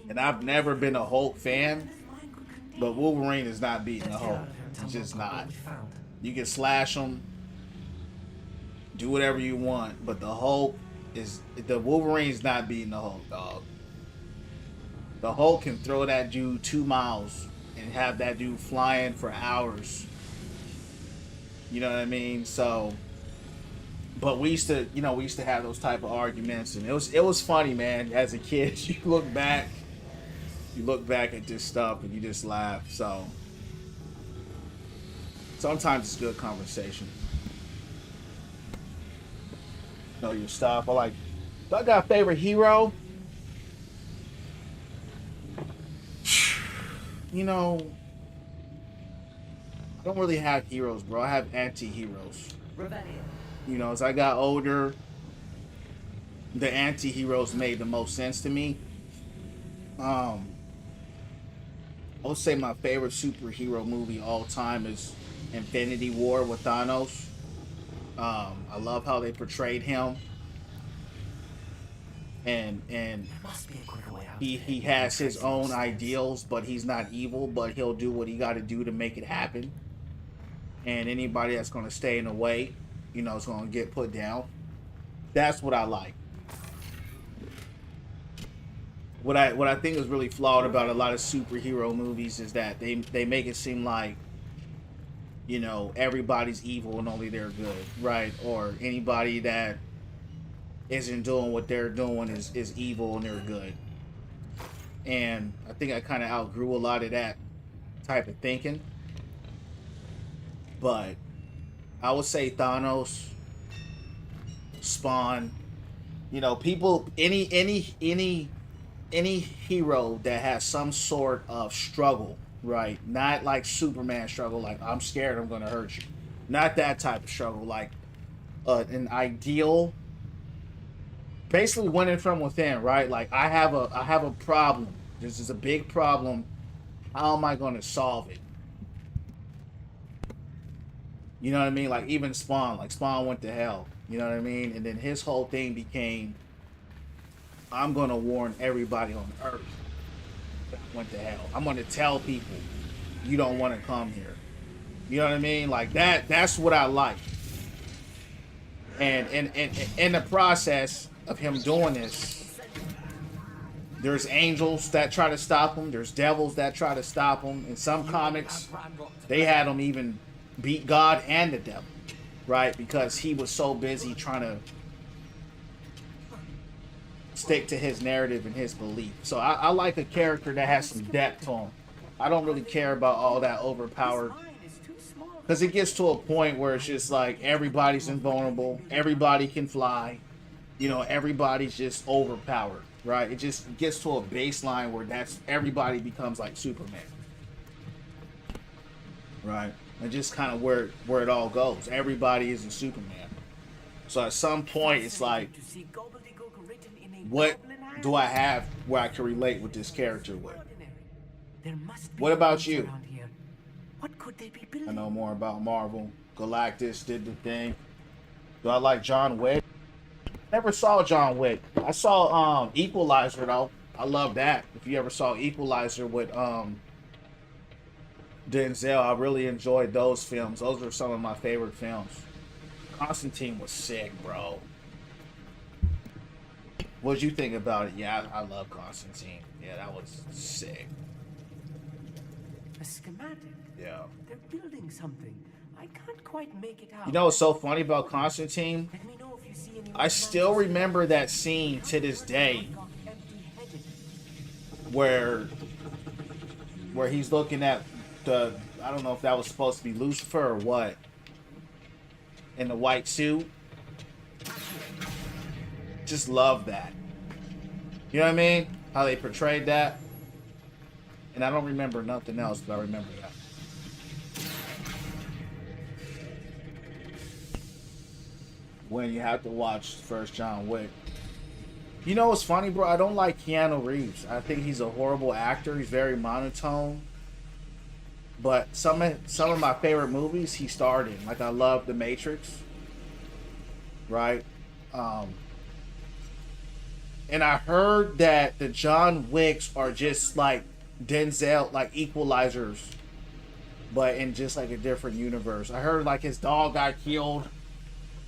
And I've never been a Hulk fan, but Wolverine is not beating the Hulk. It's just not. You can slash him, do whatever you want, but the Wolverine's not beating the Hulk, dog. The Hulk can throw that dude 2 miles and have that dude flying for hours. You know what I mean? So, but we used to have those type of arguments, and it was funny, man. As a kid, you look back at this stuff and you just laugh. So sometimes it's good conversation. Know your stuff. Do I got a favorite hero? You know, I don't really have heroes, bro. I have anti-heroes. You know, as I got older, the anti-heroes made the most sense to me. I would say my favorite superhero movie all time is Infinity War with Thanos. I love how they portrayed him. And he has his own ideals, but he's not evil, but he'll do what he got to do to make it happen. And anybody that's going to stay in the way, you know, is going to get put down. That's what I like. What I think is really flawed about a lot of superhero movies is that they make it seem like, you know, everybody's evil and only they're good, right? Or anybody that isn't doing what they're doing is evil and they're good. and I think I kind of outgrew a lot of that type of thinking. But I would say Thanos, Spawn, you know, people, any hero that has some sort of struggle, right? Not like Superman struggle, like I'm scared I'm gonna hurt you. Not that type of struggle, like an ideal, basically winning from within, right? Like I have a problem. This is a big problem. How am I gonna solve it? You know what I mean? Like even Spawn, like Spawn went to hell. You know what I mean? And then his whole thing became, I'm gonna warn everybody on Earth that I went to hell. I'm gonna tell people you don't want to come here. You know what I mean? Like that's what I like. And in the process of him doing this, there's angels that try to stop him. There's devils that try to stop him. In some comics, they had him even beat God and the devil, right? Because he was so busy trying to stick to his narrative and his belief. So I like a character that has some depth to him. I don't really care about all that overpowered, because it gets to a point where it's just like everybody's invulnerable, everybody can fly, you know, everybody's just overpowered, right? It just gets to a baseline where that's everybody becomes like Superman, right? And just kind of where it all goes. Everybody is a Superman. So at some point, it's like, what do I have where I can relate with this character with? What about you? What could they be building? I know more about Marvel. Galactus did the thing. Do I like John Wick? Never saw John Wick. I saw Equalizer though. I love that. If you ever saw Equalizer with Denzel, I really enjoyed those films. Those are some of my favorite films. Constantine was sick, bro. What'd you think about it? Yeah, I love Constantine. Yeah, that was sick. A schematic. Yeah. They're building something. I can't quite make it out. You know what's so funny about Constantine? Let me know if you see any I still remember that scene to this day where he's looking at the, I don't know if that was supposed to be Lucifer or what, in the white suit. Just love that. You know what I mean? How they portrayed that. And I don't remember nothing else, but I remember that. When you have to watch first John Wick. You know what's funny, bro? I don't like Keanu Reeves. I think he's a horrible actor. He's very monotone. But some of my favorite movies he starred in. Like I love The Matrix. Right? And I heard that the John Wicks are just like Denzel, like Equalizers, but in just like a different universe. I heard like his dog got killed.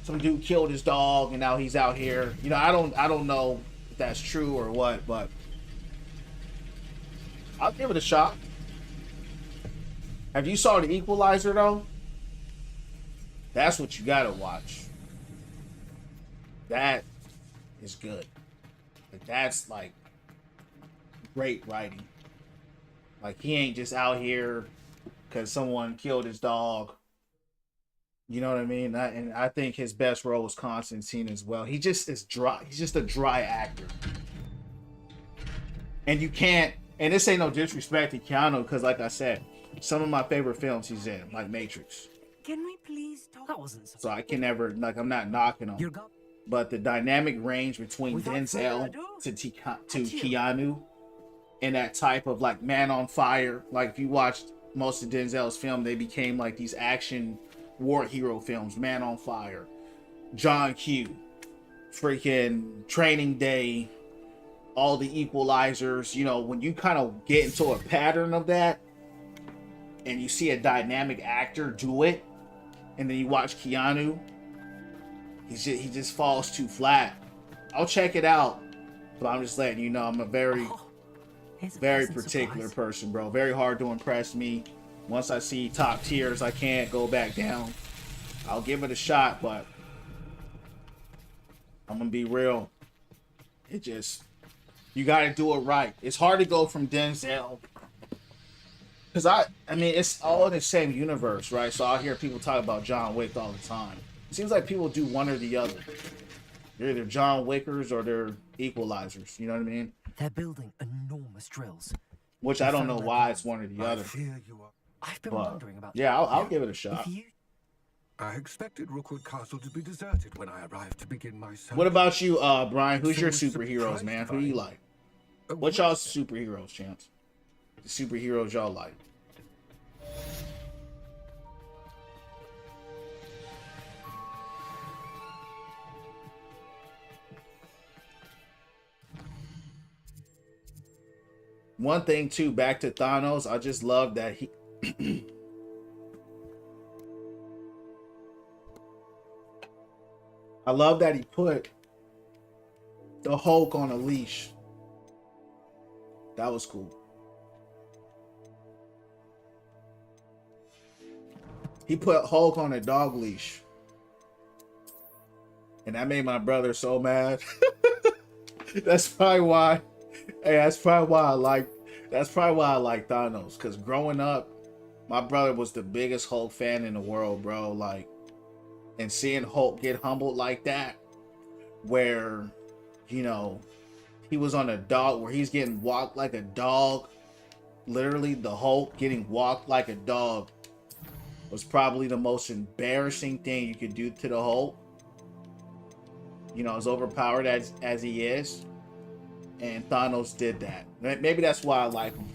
Some dude killed his dog, and now he's out here. You know, I don't know if that's true or what, but I'll give it a shot. Have you saw The Equalizer though? That's what you gotta watch. That is good. Like that's like great writing. Like he ain't just out here because someone killed his dog. You know what I mean? And I think his best role was Constantine as well. He just is dry. He's just a dry actor. And you can't, and this ain't no disrespect to Keanu, because like I said, some of my favorite films he's in, like Matrix. Can we please talk? That wasn't so I can never, like, I'm not knocking him. But the dynamic range between Denzel to Keanu and that type of like man on fire. Like if you watched most of Denzel's film, they became like these action war hero films. Man on Fire, John Q, freaking Training Day, all the Equalizers. You know, when you kind of get into a pattern of that and you see a dynamic actor do it, and then you watch Keanu, he just falls too flat. I'll check it out, but I'm just letting you know I'm a very particular person, bro. Very hard to impress me. Once I see top tiers, I can't go back down. I'll give it a shot, but I'm gonna be real. It just You got to do it right. It's hard to go from Denzel because I mean, it's all in the same universe, right? So I hear people talk about John Wick all the time. It seems like people do one or the other. They're either John Wickers or they're equalizers. You know what I mean? They're building enormous drills. Which I don't know why it's one or the other. I've been But, wondering about. yeah, I'll give it a shot. I expected Rookwood Castle to be deserted when I arrived to begin my search. What about you, Brian? Who's your superheroes, man? Who you like? What's y'all's superheroes, champs? The superheroes y'all like? One thing too, back to Thanos, I just love that he I love that he put the Hulk on a leash. That was cool. He put Hulk on a dog leash. And that made my brother so mad. That's probably why. Hey, that's probably why I like Thanos. Cause growing up, my brother was the biggest Hulk fan in the world, bro. Like, and seeing Hulk get humbled like that, where, you know, he was on a dog, where he's getting walked like a dog. Literally, the Hulk getting walked like a dog was probably the most embarrassing thing you could do to the Hulk. You know, as overpowered as he is. And Thanos did that. Maybe that's why I like him.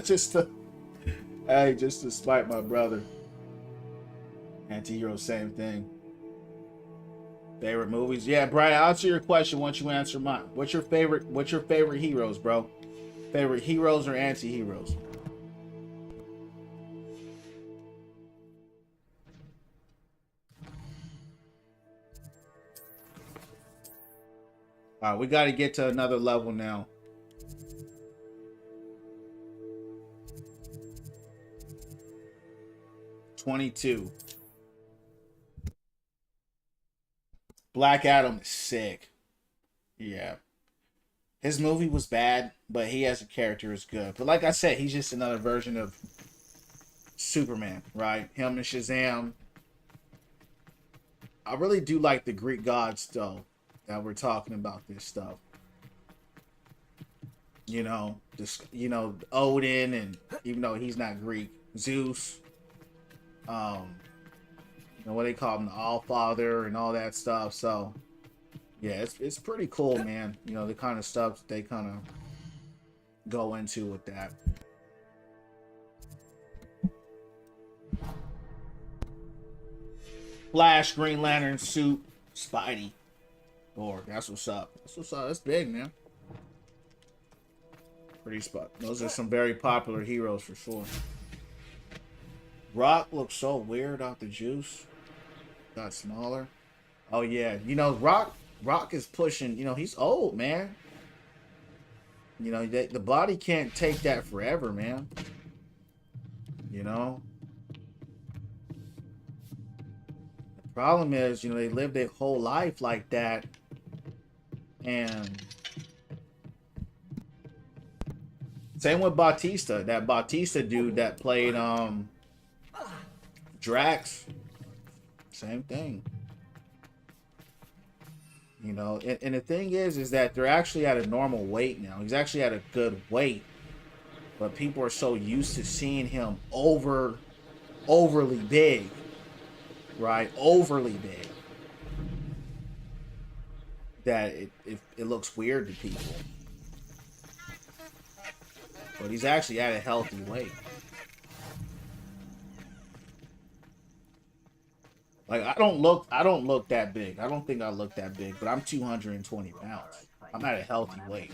just to spite my brother. Anti-hero, same thing. Favorite movies? Yeah, Brian, I'll answer your question once you answer mine. What's your favorite heroes, bro? Favorite heroes or anti-heroes? All right, we got to get to another level now. $22. Black Adam is sick. Yeah. His movie was bad, but he as a character is good. But like I said, he's just another version of Superman, right? Him and Shazam. I really do like the Greek gods, though, that we're talking about this stuff. You know, Odin, and even though he's not Greek, Zeus, you know what they call him, the All-Father and all that stuff. So yeah, it's pretty cool, man. You know, the kind of stuff they kind of go into with that. Flash, Green Lantern suit, Spidey. Or that's what's up. That's what's up. That's big, man. Pretty spot. Those are some very popular heroes for sure. Rock looks so weird out the juice. Got smaller. Oh yeah, you know Rock is pushing. You know he's old, man. You know the body can't take that forever, man. You know. The problem is, you know, they live their whole life like that. And same with Bautista. That Bautista dude that played Drax. Same thing. You know, and the thing is that they're actually at a normal weight now. He's actually at a good weight. But people are so used to seeing him overly big. Right? Overly big. That it looks weird to people. But he's actually at a healthy weight. Like I don't look that big. I don't think I look that big, but I'm 220 pounds. I'm at a healthy weight.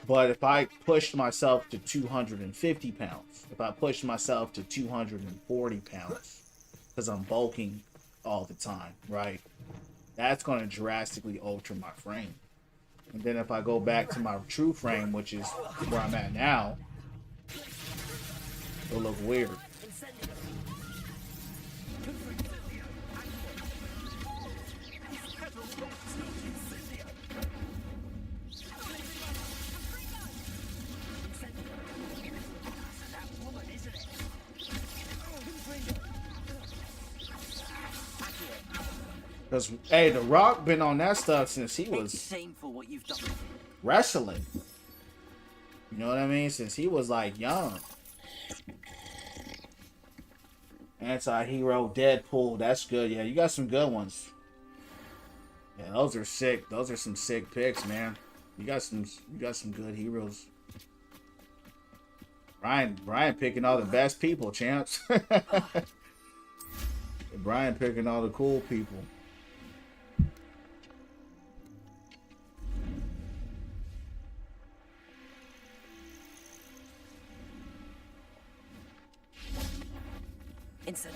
But if I pushed myself to 250 pounds, if I pushed myself to 240 pounds, because I'm bulking all the time, right? That's going to drastically alter my frame. And then if I go back to my true frame, which is where I'm at now, it'll look weird. Because, hey, The Rock been on that stuff since he was Shameful what you've done. wrestling. You know what I mean? Since he was, like, young. Anti-hero, Deadpool. That's good. Yeah, you got some good ones. Yeah, those are sick. Those are some sick picks, man. You got some good heroes. Brian picking all the best people, champs. Brian picking all the cool people. Instant.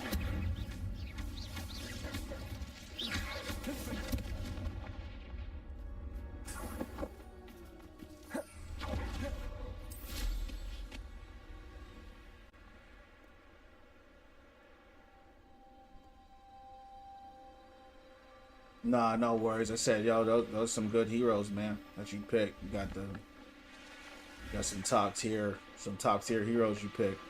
Nah, no worries. I said, yo, those some good heroes, man, that you picked. You got some top tier heroes you picked.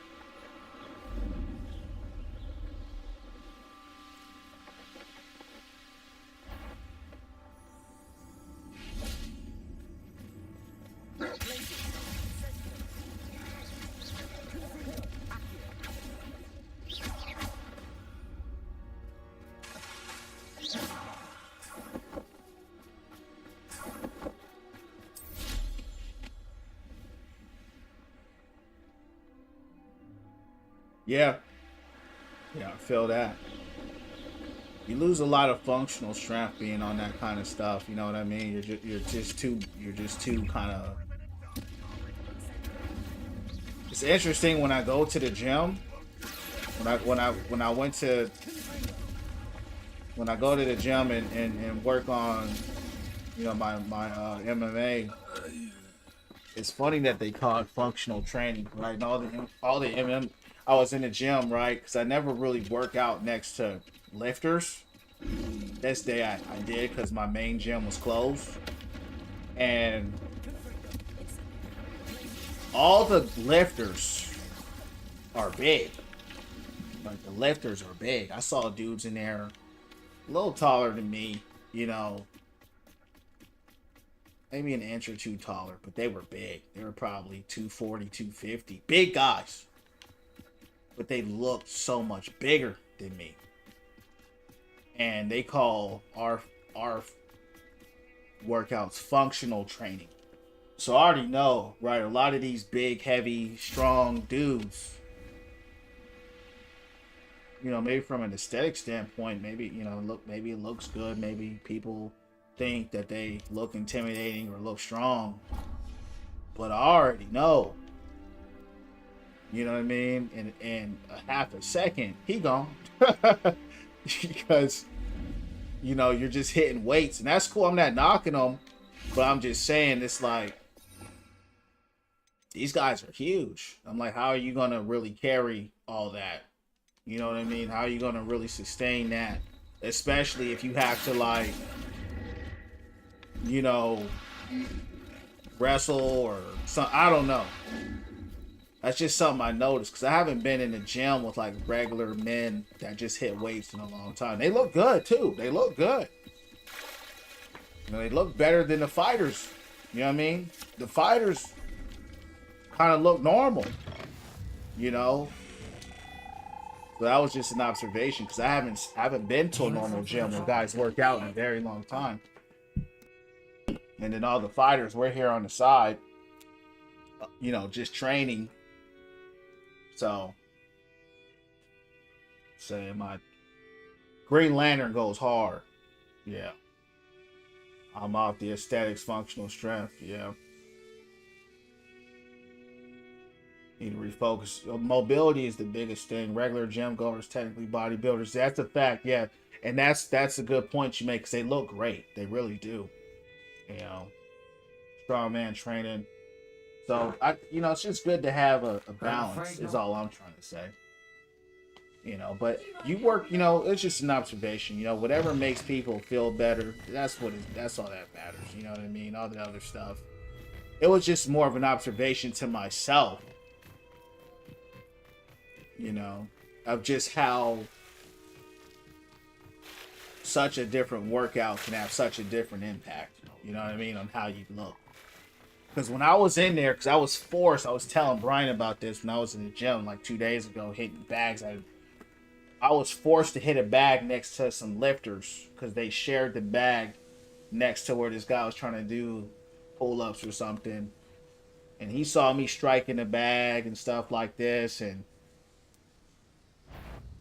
Yeah, I feel that. You lose a lot of functional strength being on that kind of stuff. You know what I mean? You're just too kind of. It's interesting when I go to the gym. When I go to the gym and work on, you know, my MMA. It's funny that they call it functional training, right? All the MM. I was in the gym, right? Because I never really work out next to lifters. This day I did because my main gym was closed. And all the lifters are big. Like, the lifters are big. I saw dudes in there a little taller than me, you know. Maybe an inch or two taller, but they were big. They were probably 240, 250. Big guys. But they looked so much bigger than me. And they call our workouts functional training. So I already know, right? A lot of these big, heavy, strong dudes, you know, maybe from an aesthetic standpoint, maybe, you know, maybe it looks good. Maybe people think that they look intimidating or look strong. But I already know. You know what I mean? In a half a second, he gone. Because, you know, you're just hitting weights. And that's cool. I'm not knocking them. But I'm just saying, it's like, these guys are huge. I'm like, how are you going to really carry all that? You know what I mean? How are you going to really sustain that? Especially if you have to, like, you know, wrestle or something. I don't know. That's just something I noticed, because I haven't been in the gym with, like, regular men that just hit weights in a long time. They look good, too. They look good. You know, they look better than the fighters. You know what I mean? The fighters kind of look normal. You know? So that was just an observation, because I haven't been to a normal gym where guys work out in a very long time. And then all the fighters, we're here on the side, you know, just training. So, say my Green Lantern goes hard. Yeah. I'm off the aesthetics, functional strength. Yeah. Need to refocus. Mobility is the biggest thing. Regular gym goers, technically bodybuilders. That's a fact. Yeah. And that's a good point you make, because they look great. They really do. You know, strongman training. So, it's just good to have a balance, is all I'm trying to say. You know, but you work, you know, it's just an observation. You know, whatever makes people feel better, that's all that matters. You know what I mean? All the other stuff. It was just more of an observation to myself, you know, of just how such a different workout can have such a different impact. You know what I mean? On how you look. Because when I was in there, because I was forced, I was telling Brian about this when I was in the gym like 2 days ago, hitting bags. I was forced to hit a bag next to some lifters because they shared the bag next to where this guy was trying to do pull-ups or something. And he saw me striking the bag and stuff like this, and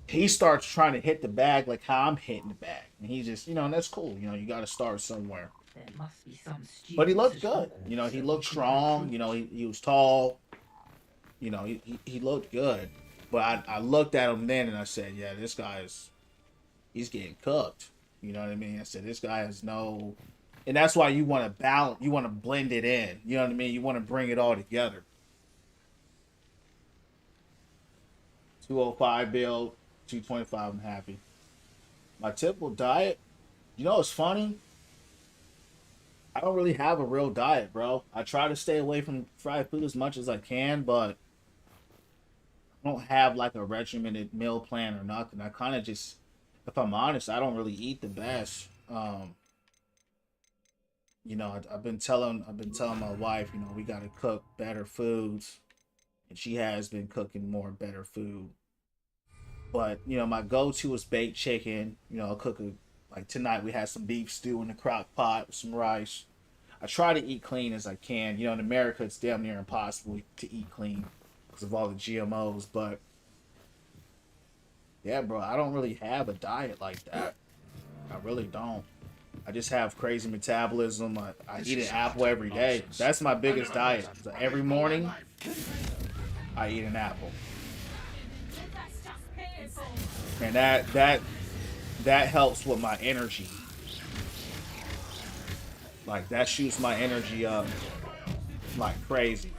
he starts trying to hit the bag like how I'm hitting the bag. And he just, you know, and that's cool. You know, you got to start somewhere. There must be some But he looked students good. at You know, Hogwarts he that looked we could strong. recruit. You know, he was tall. You know, he looked good. But I looked at him then and I said, yeah, this guy he's getting cooked. You know what I mean? I said, this guy has no... And that's why you want to balance, you want to blend it in. You know what I mean? You want to bring it all together. 205 build, 225, I'm happy. My typical diet, you know what's funny? I don't really have a real diet, bro. I try to stay away from fried food as much as I can, but I don't have like a regimented meal plan or nothing. I kind of just, if I'm honest, I don't really eat the best. You know, I've been telling my wife, you know, we got to cook better foods, and she has been cooking more better food. But you know, my go-to is baked chicken. You know, I'll cook like tonight we had some beef stew in the crock pot with some rice. I try to eat clean as I can. You know, in America, it's damn near impossible to eat clean because of all the GMOs. But yeah, bro, I don't really have a diet like that. I really don't. I just have crazy metabolism. I eat an apple every day. That's my biggest diet. So every morning, I eat an apple. And that helps with my energy. Like that shoots my energy up like crazy.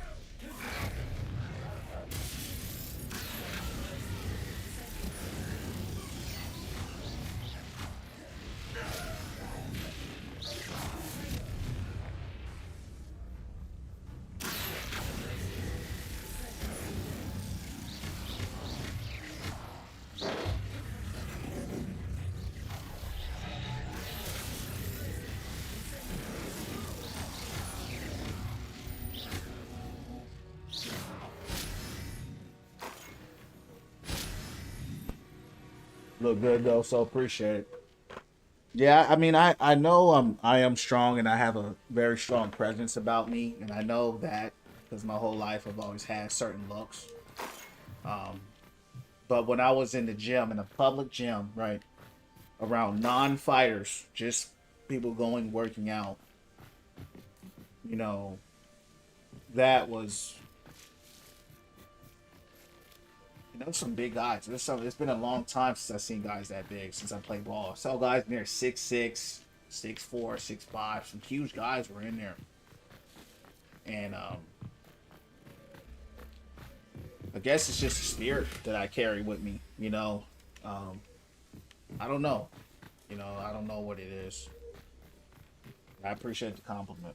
Look good though, so appreciate it. Yeah, I mean, I know I am strong and I have a very strong presence about me, and I know that because my whole life I've always had certain looks. Um, but when I was in the gym, in a public gym, right, around non-fighters, just people going working out, you know, that was, you know, some big guys. It's been a long time since I've seen guys that big since I played ball. I saw guys near 6'6", 6'4", 6'5". Some huge guys were in there. And I guess it's just a spirit that I carry with me, you know. I don't know. You know, I don't know what it is. I appreciate the compliment.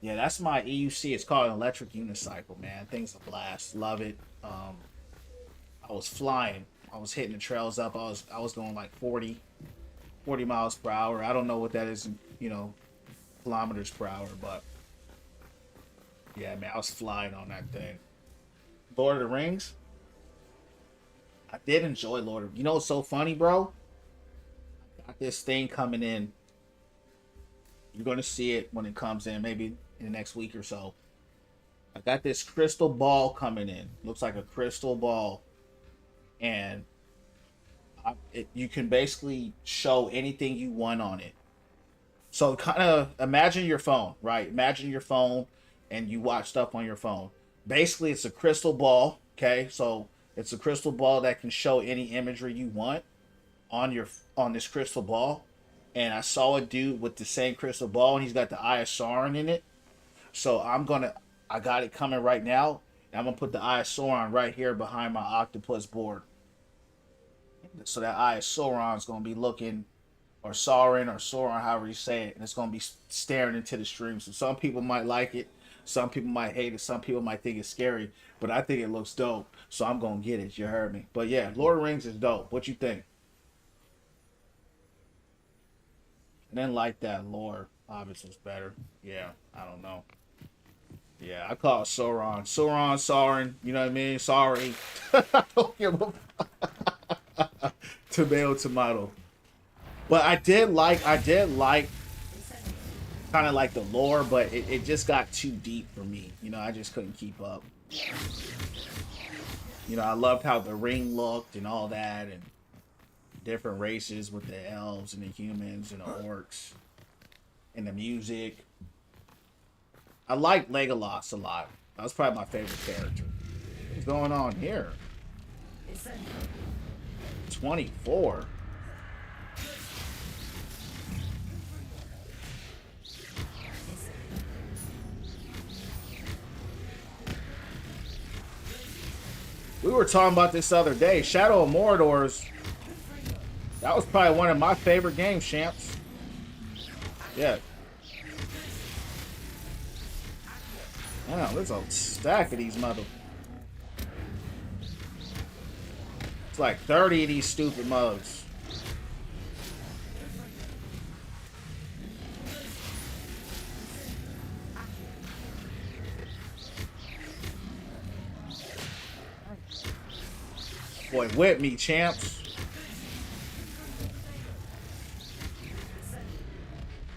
Yeah, that's my EUC. It's called an electric unicycle, man. Thing's a blast. Love it. I was flying. I was hitting the trails up. I was going like 40 miles per hour. I don't know what that is in, you know, kilometers per hour, but yeah, man, I was flying on that thing. Lord of the Rings. I did enjoy Lord of. You know what's so funny, bro? Got this thing coming in. You're gonna see it when it comes in, maybe in the next week or so. I got this crystal ball coming in. Looks like a crystal ball, and you can basically show anything you want on it. So kind of imagine your phone, right? Imagine your phone, and you watch stuff on your phone. Basically, it's a crystal ball. Okay, so it's a crystal ball that can show any imagery you want on this crystal ball. And I saw a dude with the same crystal ball, and he's got the Eye of Sauron in it. So I got it coming right now, and I'm gonna put the Eye of Sauron right here behind my octopus board. So that Eye of Sauron is gonna be looking, or Sauron, however you say it, and it's gonna be staring into the stream. So some people might like it, some people might hate it, some people might think it's scary, but I think it looks dope. So I'm gonna get it. You heard me. But yeah, Lord of the Rings is dope. What you think? And then like that lore, obviously is better. Yeah, I don't know. Yeah, I call it Sauron. Sauron, you know what I mean? Sorry. I don't give a tomato, tomato. But I did like kind of like the lore, but it just got too deep for me. You know, I just couldn't keep up. You know, I loved how the ring looked and all that, and different races with the elves and the humans and the orcs and the music. I like Legolas a lot. That was probably my favorite character. What's going on here? 24. We were talking about this the other day. Shadow of Mordor's. That was probably one of my favorite games, champs. Yeah. Wow, there's a stack of these mother. It's like 30 of these stupid mugs. Boy, whip me, champs.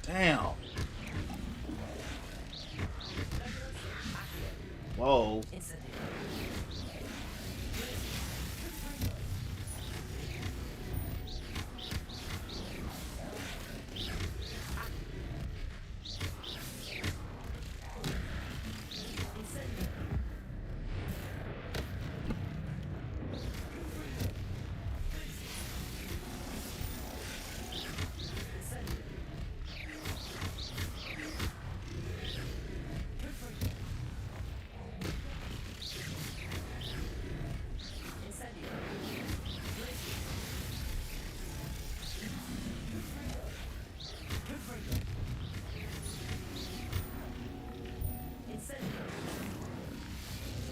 Damn. Whoa.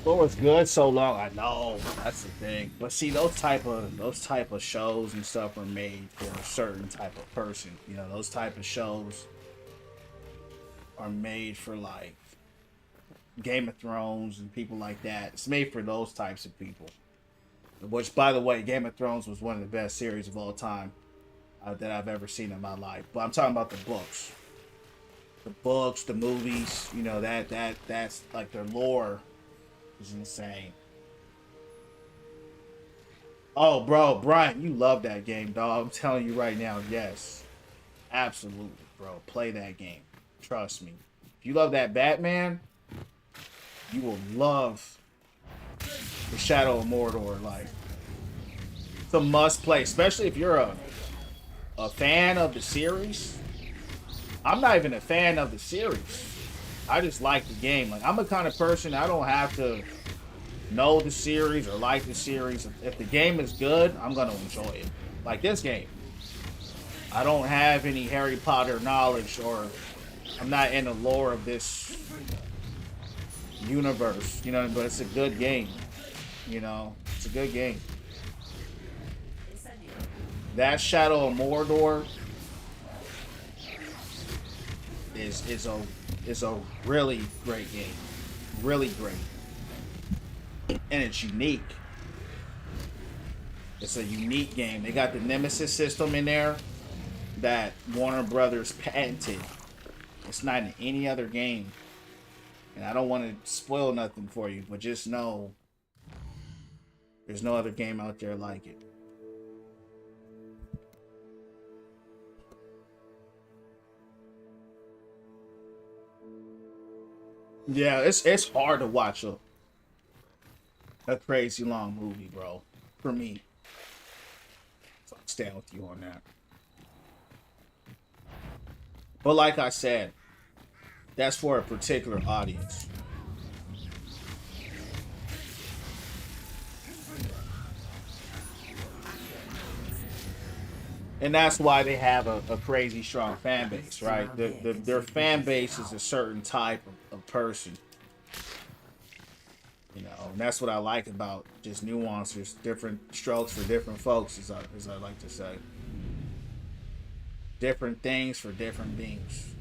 What was good so long? I know that's the thing. But see, those type of shows and stuff are made for a certain type of person. You know, those type of shows are made for like Game of Thrones and people like that. It's made for those types of people. Which, by the way, Game of Thrones was one of the best series of all time that I've ever seen in my life. But I'm talking about the books, the movies. You know that's like their lore is insane. Oh, bro, Brian, you love that game, dog. I'm telling you right now, yes, absolutely, bro. Play that game. Trust me. If you love that Batman, you will love the Shadow of Mordor. Like, it's a must play, especially if you're a fan of the series. I'm not even a fan of the series. I just like the game. Like, I'm the kind of person, I don't have to know the series or like the series. If the game is good, I'm gonna enjoy it. Like this game, I don't have any Harry Potter knowledge, or I'm not in the lore of this universe, you know, but it's a good game. You know, it's a good game. That Shadow of Mordor is a really great game. Really great. And it's unique. It's a unique game. They got the Nemesis system in there that Warner Brothers patented. It's not in any other game. And I don't want to spoil nothing for you, but just know there's no other game out there like it. Yeah, it's hard to watch a crazy long movie, bro. For me. So I'll stand with you on that. But like I said, that's for a particular audience. And that's why they have a crazy strong fan base, right? Their fan base is a certain type of person. You know, and that's what I like about just nuances, different strokes for different folks, as I like to say. Different things for different things.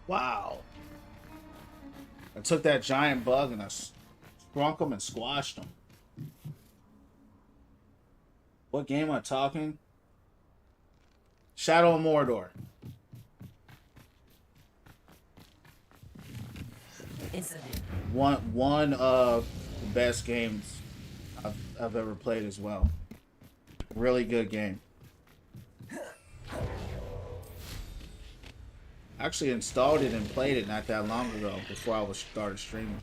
Wow. I took that giant bug and I sprunk him and squashed him. What game am I talking? Shadow of Mordor. One of the best games I've ever played as well. Really good game. Actually installed it and played it not that long ago before I started streaming.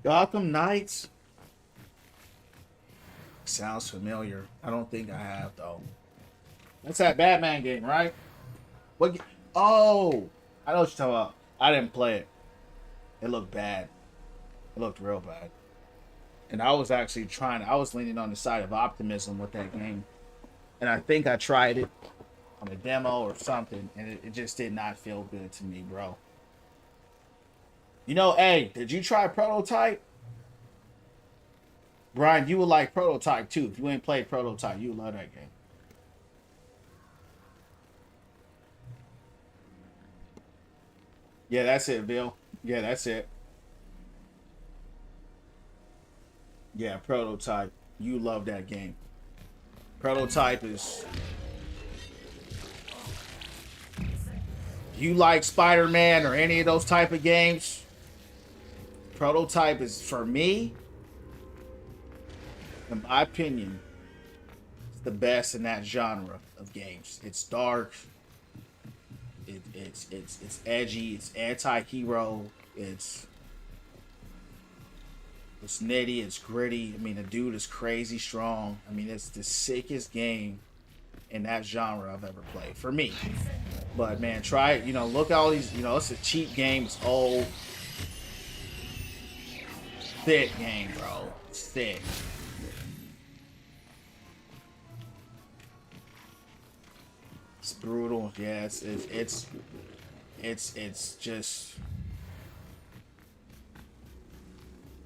Gotham Knights? Sounds familiar. I don't think I have, though. That's that Batman game, right? What? Oh! I know what you're talking about. I didn't play it. It looked bad. It looked real bad. And I was actually I was leaning on the side of optimism with that game. And I think I tried it on a demo or something, and it just did not feel good to me, bro. You know, hey, did you try Prototype? Brian, you would like Prototype too. If you ain't played Prototype, you would love that game. Yeah, that's it, Bill. Yeah, that's it. Yeah, Prototype. You love that game. Prototype is... You like Spider-Man or any of those type of games? Prototype is, for me, in my opinion, it's the best in that genre of games. It's dark. It's edgy. It's anti-hero. It's nitty. It's gritty. I mean, the dude is crazy strong. I mean, it's the sickest game in that genre I've ever played for me. But man, try it. You know, look at all these. You know, it's a cheap game. It's old. Thick game, bro. It's thick. It's brutal. Yeah, it's just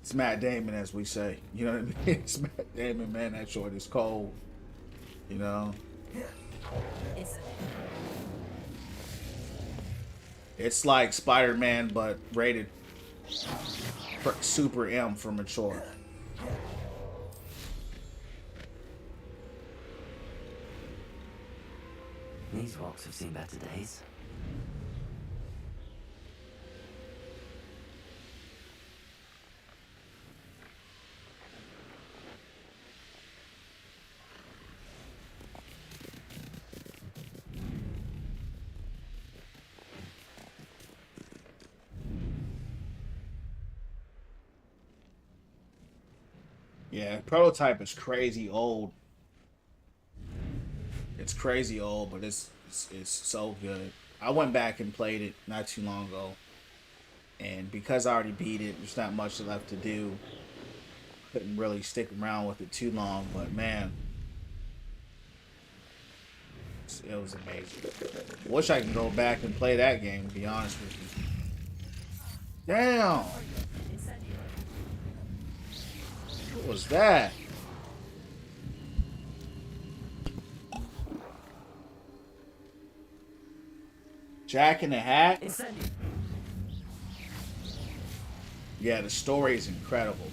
it's Matt Damon, as we say. You know what I mean? It's Matt Damon, man. That short is cold. You know. It's like Spider-Man, but rated Super M for mature. These rocks have seen better days. Yeah, Prototype is crazy old. It's crazy old, but it's so good. I went back and played it not too long ago, and because I already beat it, there's not much left to do. Couldn't really stick around with it too long, but man, it was amazing. Wish I could go back and play that game, to be honest with you. Damn! What was that? Jack in the Hat? Yeah, the story is incredible.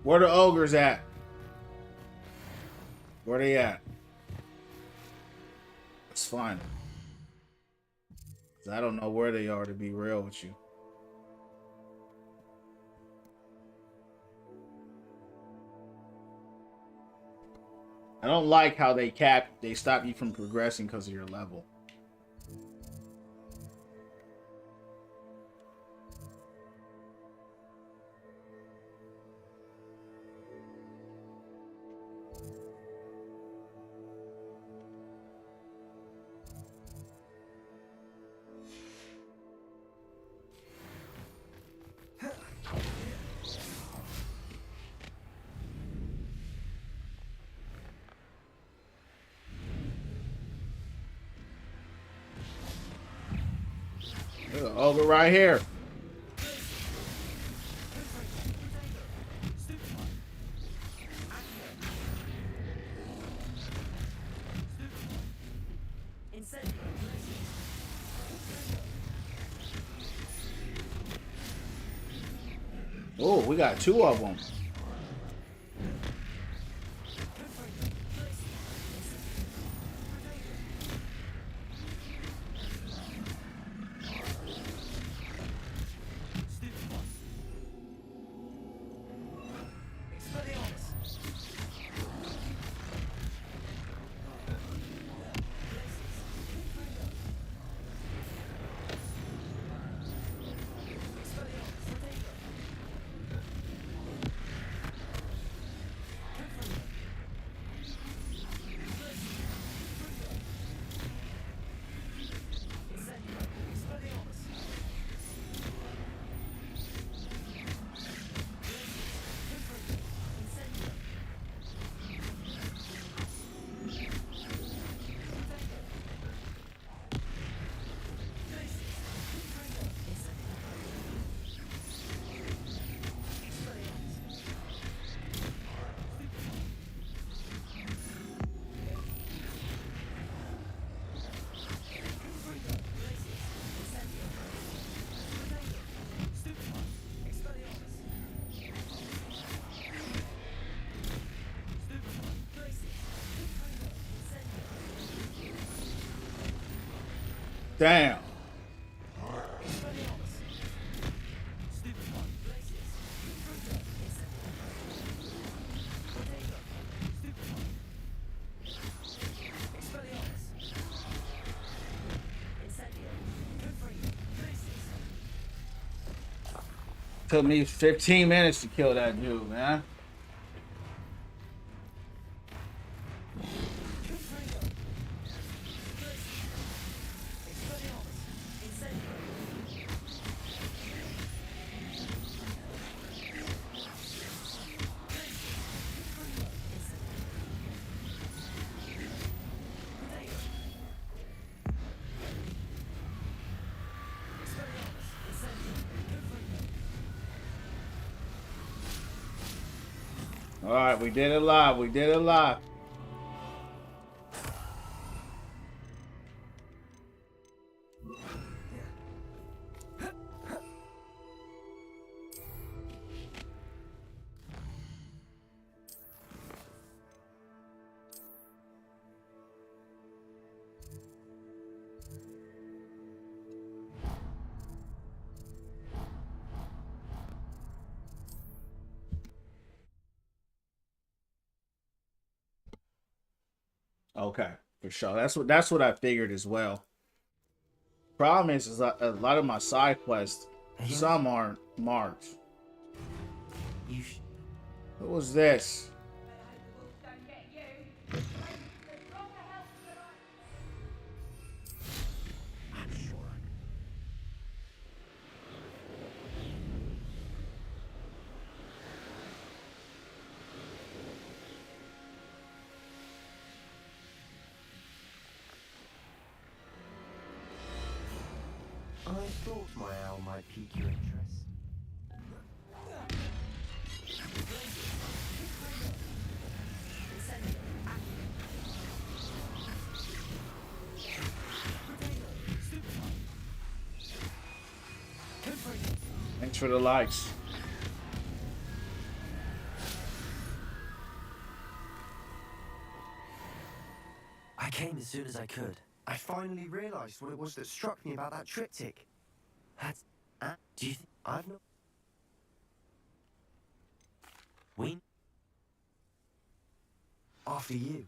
Where the ogres at? Where they at? Let's find them. 'Cause I don't know where they are, to be real with you. I don't like how they stop you from progressing because of your level. There's an ogre right here. Oh, we got two of them. Damn. Took me 15 minutes to kill that dude, man. All right, we did it live. We did it live. Okay, for sure. That's what I figured as well. Problem is a lot of my side quests, some aren't marked. What was this? I thought my owl might pique your interest. Thanks for the likes. I came as soon as I could. I finally realized what it was that struck me about that triptych. That's... do you think... I've not... We... After you.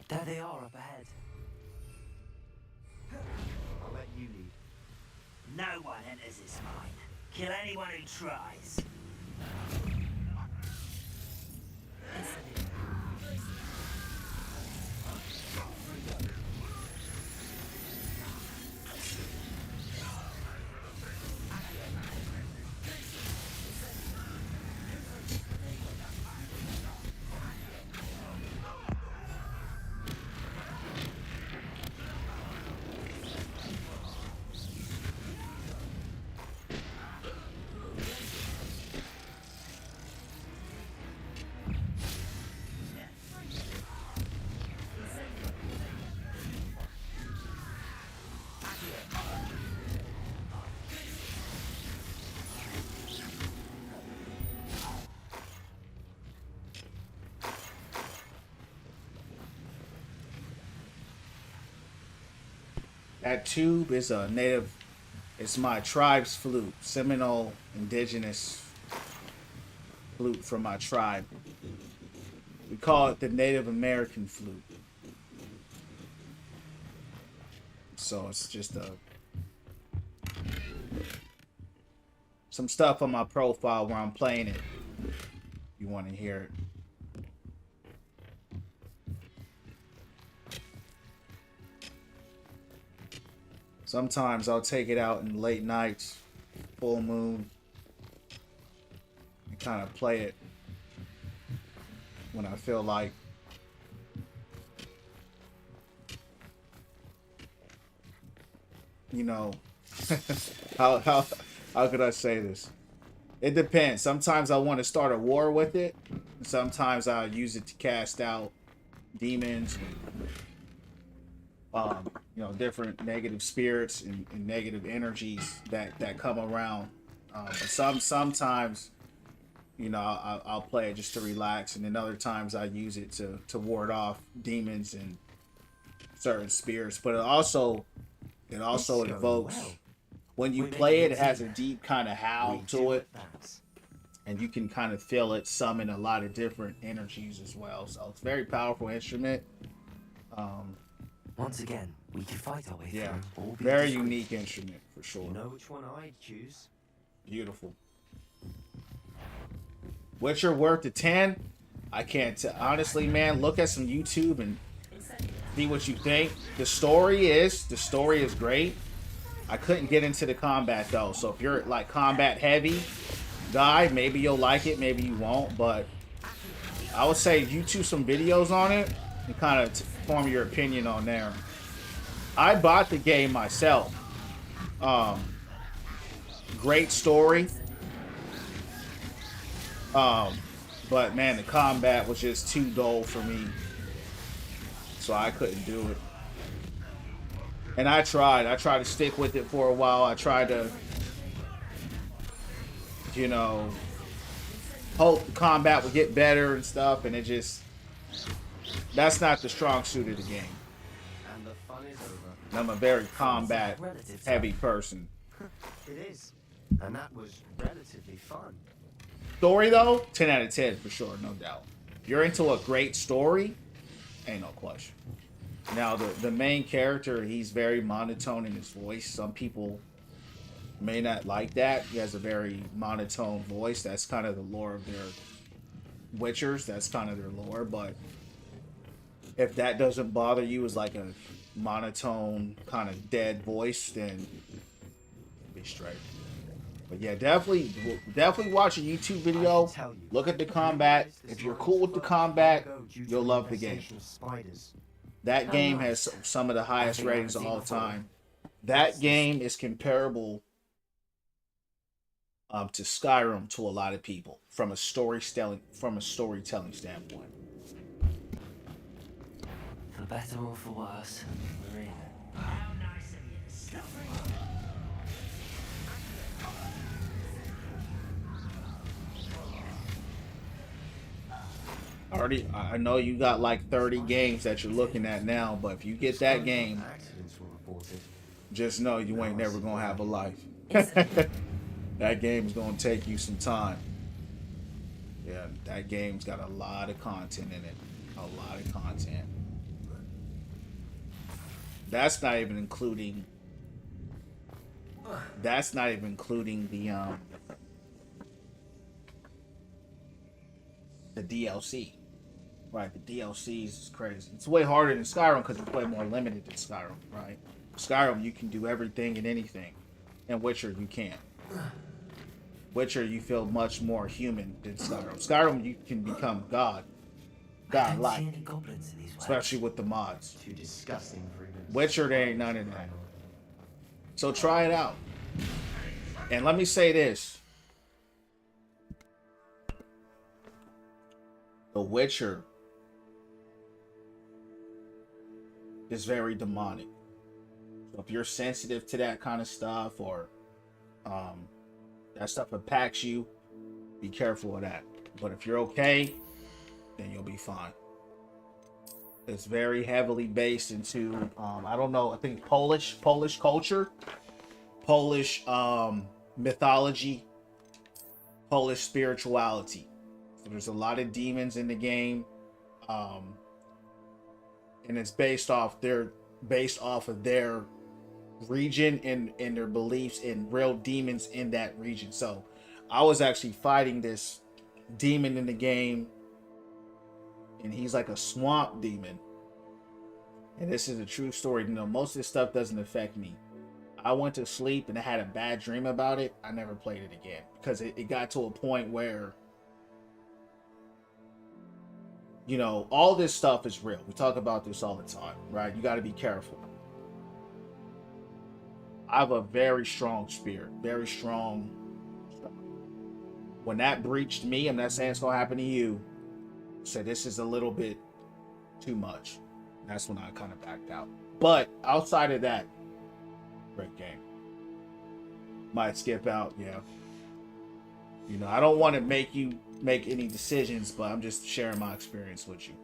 There they are up ahead. I'll let you lead. No one enters this mine. Kill anyone who tries. That tube is a native. It's my tribe's flute, Seminole indigenous flute from my tribe. We call it the Native American flute. So it's just some stuff on my profile where I'm playing it. You want to hear it. Sometimes I'll take it out in late nights, full moon, and kind of play it when I feel like. You know, how could I say this? It depends. Sometimes I want to start a war with it. Sometimes I use it to cast out demons and you know, different negative spirits and negative energies that come around. But sometimes, you know, I'll play it just to relax, and then other times I use it to ward off demons and certain spirits. But it also evokes. When you play it, it has a deep kind of howl to it, and you can kind of feel it summon a lot of different energies as well. So it's a very powerful instrument. Once again, we can fight our way Yeah, through. very unique instrument for sure. You know which one I'd choose? Beautiful. Witcher worth a 10? I can't tell. Honestly, man, look at some YouTube and see what you think. The story is great. I couldn't get into the combat though, so if you're like combat heavy guy, maybe you'll like it, maybe you won't. But I would say YouTube some videos on it and kind of form your opinion on there. I bought the game myself. Great story. But man, the combat was just too dull for me, so I couldn't do it. And I tried to stick with it for a while. I tried to, you know, hope the combat would get better and stuff, and it just, that's not the strong suit of the game. And the fun is over. I'm a very combat heavy person. It is. and that was relatively fun. Story though, 10 out of 10 for sure, no doubt. If you're into a great story, ain't no question. Now the main character, he's very monotone in his voice. Some people may not like that. He has a very monotone voice. That's kind of the lore of their Witchers. That's kind of their lore. But if that doesn't bother you as like a monotone kind of dead voice, then be straight. But yeah, definitely watch a YouTube video. Look at the combat. If you're cool with the combat, you'll love the game. That game has some of the highest ratings of all time. That game is comparable to Skyrim to a lot of people from a storytelling standpoint. For better or for worse, we're in. How nice of you to stop. I know you got like 30 games that you're looking at now, but if you get that game, just know you ain't never gonna have a life. That game's gonna take you some time. Yeah, that game's got a lot of content in it. A lot of content. That's not even including the DLC. Right, the DLCs is crazy. It's way harder than Skyrim because it's way more limited than Skyrim, right? Skyrim, you can do everything and anything. And Witcher, you can't. Witcher, you feel much more human than Skyrim. Skyrim, you can become God-like. Especially with the mods. Too disgusting for even. Witcher, there ain't none of that. So try it out. And let me say this. The Witcher is very demonic. So if you're sensitive to that kind of stuff, or that stuff impacts you, be careful of that. But if you're okay, then you'll be fine. It's very heavily based into I don't know, I think Polish culture, Polish mythology, Polish spirituality. So there's a lot of demons in the game, and it's based off of their region and their beliefs in real demons in that region. So I was actually fighting this demon in the game, and he's like a swamp demon. And this is a true story. You know, most of this stuff doesn't affect me. I went to sleep and I had a bad dream about it. I never played it again because it got to a point where, you know, all this stuff is real. We talk about this all the time, right? You got to be careful. I have a very strong spirit, very strong. When that breached me, I'm not saying it's gonna happen to you. So this is a little bit too much. That's when I kind of backed out. But outside of that, great game. Might skip out, yeah. You know, I don't want to make you make any decisions, but I'm just sharing my experience with you.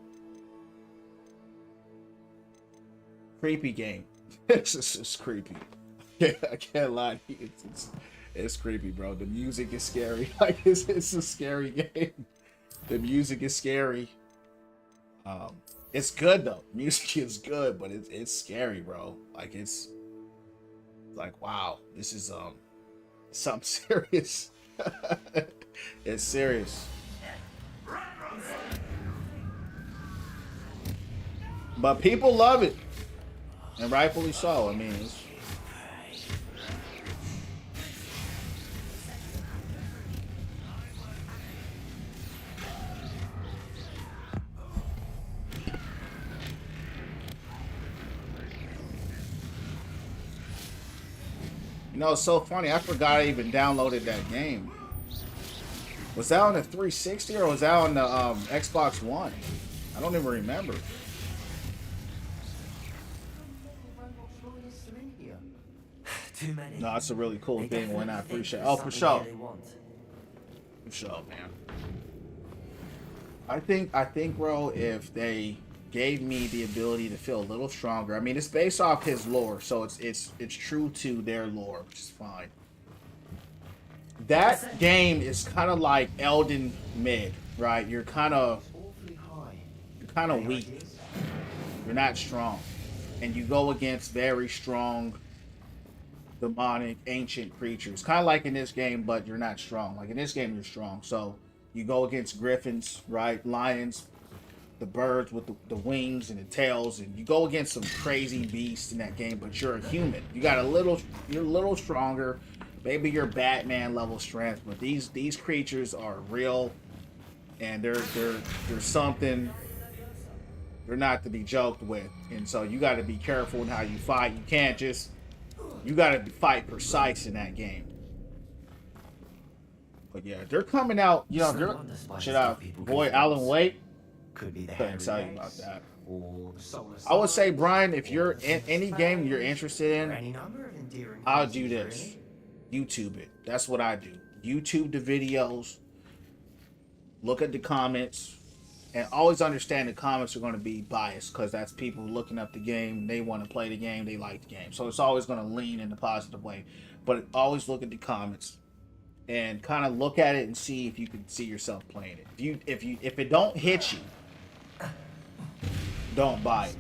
Creepy game. It's creepy. I can't lie. It's creepy, bro. The music is scary. Like it's a scary game. The music is scary. It's good though. Music is good, but it's scary, bro. Like it's like, wow, this is something serious. It's serious. But people love it, and rightfully so. I mean, it's, you know, it's so funny. I forgot I even downloaded that game. Was that on the 360 or was that on the Xbox One? I don't even remember. Too many. No, it's a really cool thing when I appreciate. Oh, for sure. For sure, man. I think, bro, if they gave me the ability to feel a little stronger. I mean, it's based off his lore, so it's true to their lore, which is fine. That game is kind of like Elden Mid, right? You're kind of weak. You're not strong, and you go against very strong, demonic, ancient creatures. Kind of like in this game, but you're not strong. Like in this game, you're strong. So you go against griffins, right? Lions, the birds with the wings and the tails, and you go against some crazy beasts in that game. But you're a human. You're a little stronger. Maybe you're Batman level strength, but these creatures are real, and they're something. They're not to be joked with, and so you got to be careful in how you fight. You can't just you got to fight precise in that game. But yeah, they're coming out. You know, they're should I boy Alan Wake? Could be the Couldn't tell you Harry about that. or the Solar I would say, Brian, if you're in any game you're interested in, I'll do this. YouTube it. That's what I do. YouTube the videos. Look at the comments. And always understand the comments are going to be biased because that's people looking up the game. They want to play the game. They like the game. So it's always going to lean in a positive way. But always look at the comments and kind of look at it and see if you can see yourself playing it. If it don't hit you, don't buy it.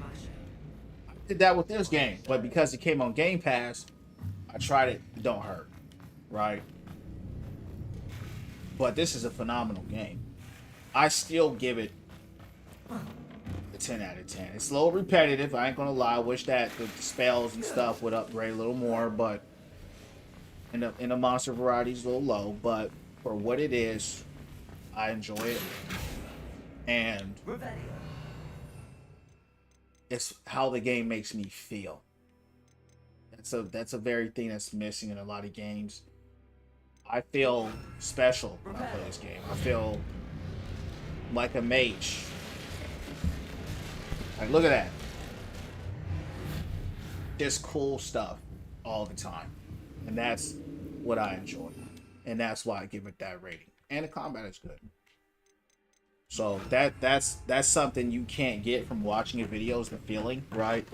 I did that with this game, but because it came on Game Pass, I tried it. It don't hurt, right? But this is a phenomenal game. I still give it a 10 out of 10. It's a little repetitive. I ain't gonna lie. I wish that the spells and stuff would upgrade a little more, but in the monster variety is a little low. But for what it is, I enjoy it, and it's how the game makes me feel. That's a very thing that's missing in a lot of games. I feel special when I play this game. I feel like a mage. Like, look at that. Just cool stuff all the time. And that's what I enjoy. And that's why I give it that rating. And the combat is good. So that's something you can't get from watching your videos, the feeling, right?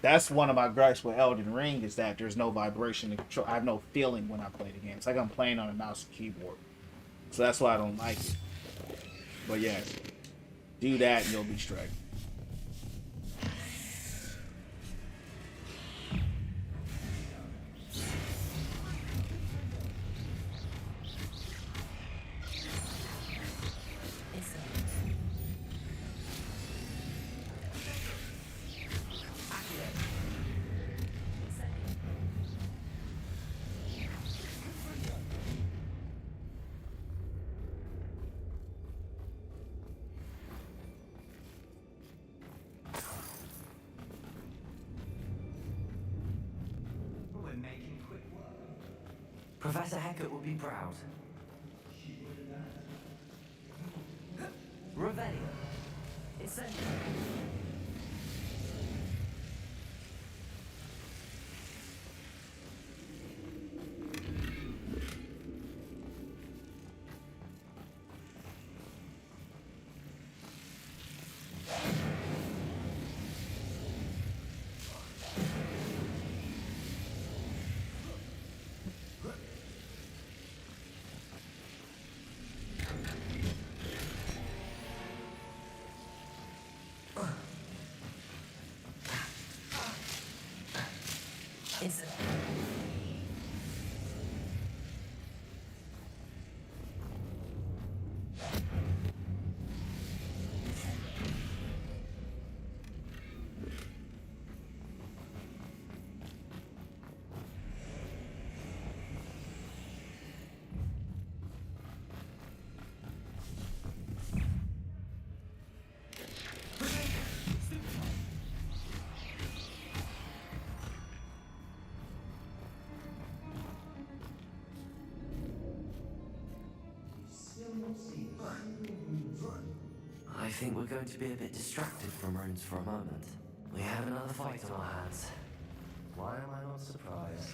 That's one of my gripes with Elden Ring is that there's no vibration to control. I have no feeling when I play the game. It's like I'm playing on a mouse and keyboard. So that's why I don't like it. But yeah, do that and you'll be straight. Professor Hecat will be proud. Revelio. Incendio. I think we're going to be a bit distracted from runes for a moment. We have another fight on our hands. Why am I not surprised?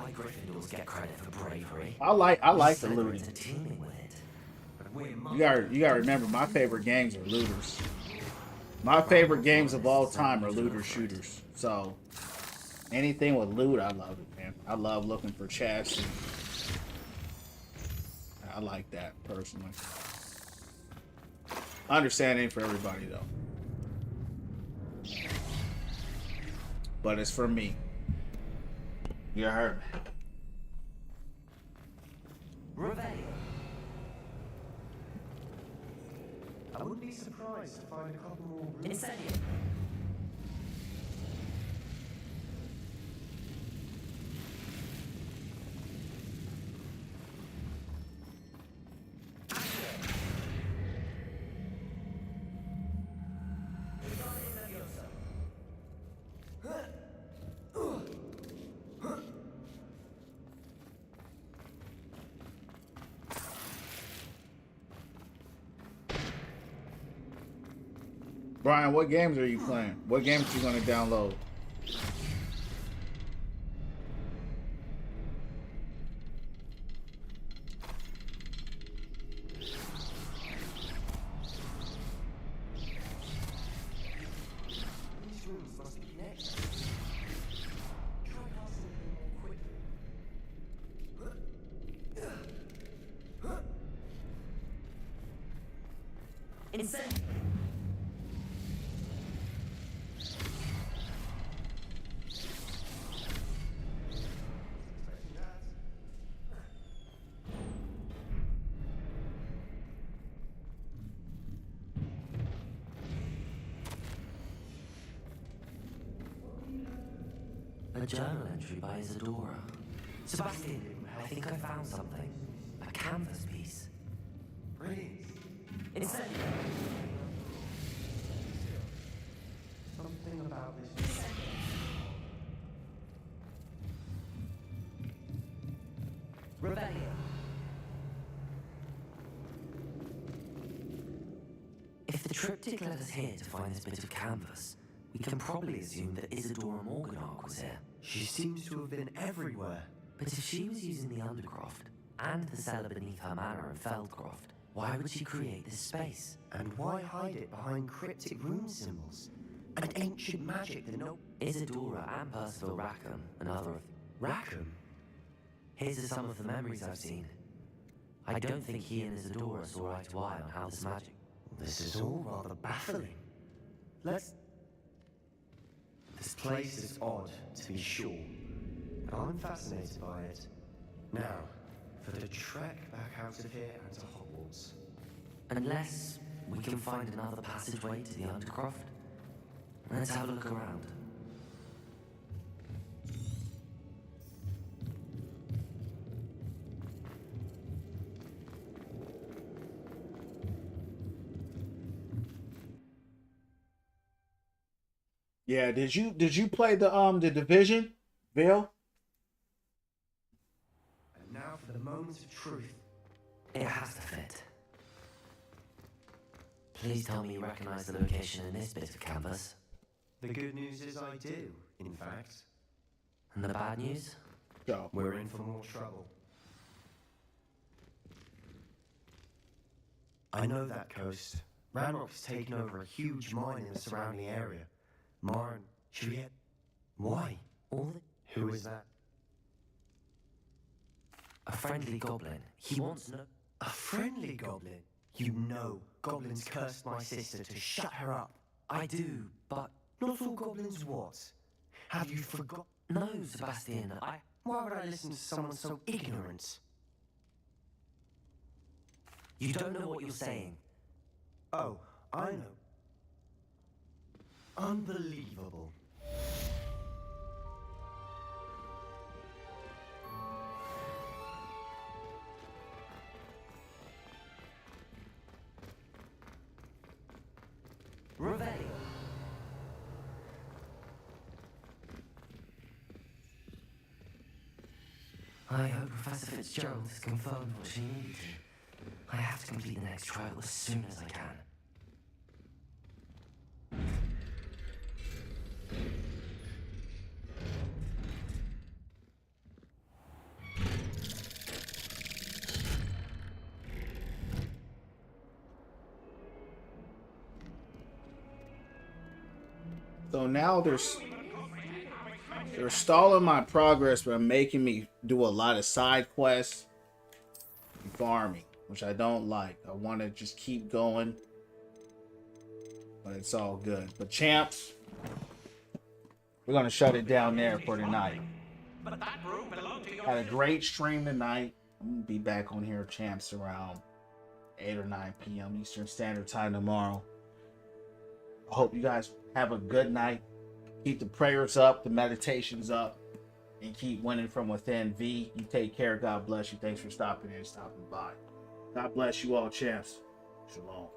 why Gryffindors get credit for bravery. I like the Slytherins looting. are teeming with it. But we're You gotta remember, my favorite games are looters. My favorite games of all time are looter shooters. So anything with loot, I love it, man. I love looking for chests. I like that personally. I understand it ain't for everybody though. But it's for me. You heard me. Revelio. I wouldn't be surprised to find a couple more rooms. Incendio. Brian, what games are you playing? What games are you gonna download? These rooms must be connected. Try passing them more quickly. Incendio. A journal entry by Isadora. Sebastian, I think I found something. A canvas piece. Brilliant. Incendio. Something about this. Revelio. If the triptych led us here to find this bit of canvas, we can probably assume that Isadora Morganach was here. She seems to have been everywhere. But if she was using the Undercroft and the cellar beneath her manor in Feldcroft, why would she create this space? And why hide it behind cryptic rune symbols? And ancient magic that no... Isadora and Percival Rackham, another of... Rackham? Here's some of the memories I've seen. I don't think he and Isadora saw eye to eye on how this magic... This is all rather baffling. Let's... This place is odd, to be sure. But I'm fascinated by it. Now, for the trek back out of here and to Hogwarts. Unless we can find another passageway to the Undercroft. Let's have a look around. Yeah, did you play the Division, Bill? And now for the moment of truth. It has to fit. Please tell me you recognize the location in this bit of canvas. The good news is I do, in fact. And the bad news? Go. We're in for more trouble. I know that coast. Ranrock's taken over a huge mine in the surrounding area. Marn, Juliet, why? All the... Who is that? A friendly goblin. He wants no... A friendly goblin? You know, goblins cursed my sister to shut her up. I do, but... Not all goblins what? Have you forgot? No, Sebastian, Why would I listen to someone so ignorant? You don't know what you're saying. Oh, I know. Unbelievable. Revelio. I hope Professor Fitzgerald has confirmed what she needed to. I have to complete the next trial as soon as I can. So now they're stalling my progress by making me do a lot of side quests and farming, which I don't like. I want to just keep going, but it's all good. But champs, we're gonna shut it down there for tonight. Had a great stream tonight. I'm gonna be back on here, champs, around 8 or 9 p.m. Eastern Standard Time tomorrow. I hope you guys have a good night. Keep the prayers up, the meditations up, and keep winning from within. V, you take care. God bless you. Thanks for stopping in and stopping by. God bless you all, champs. Shalom.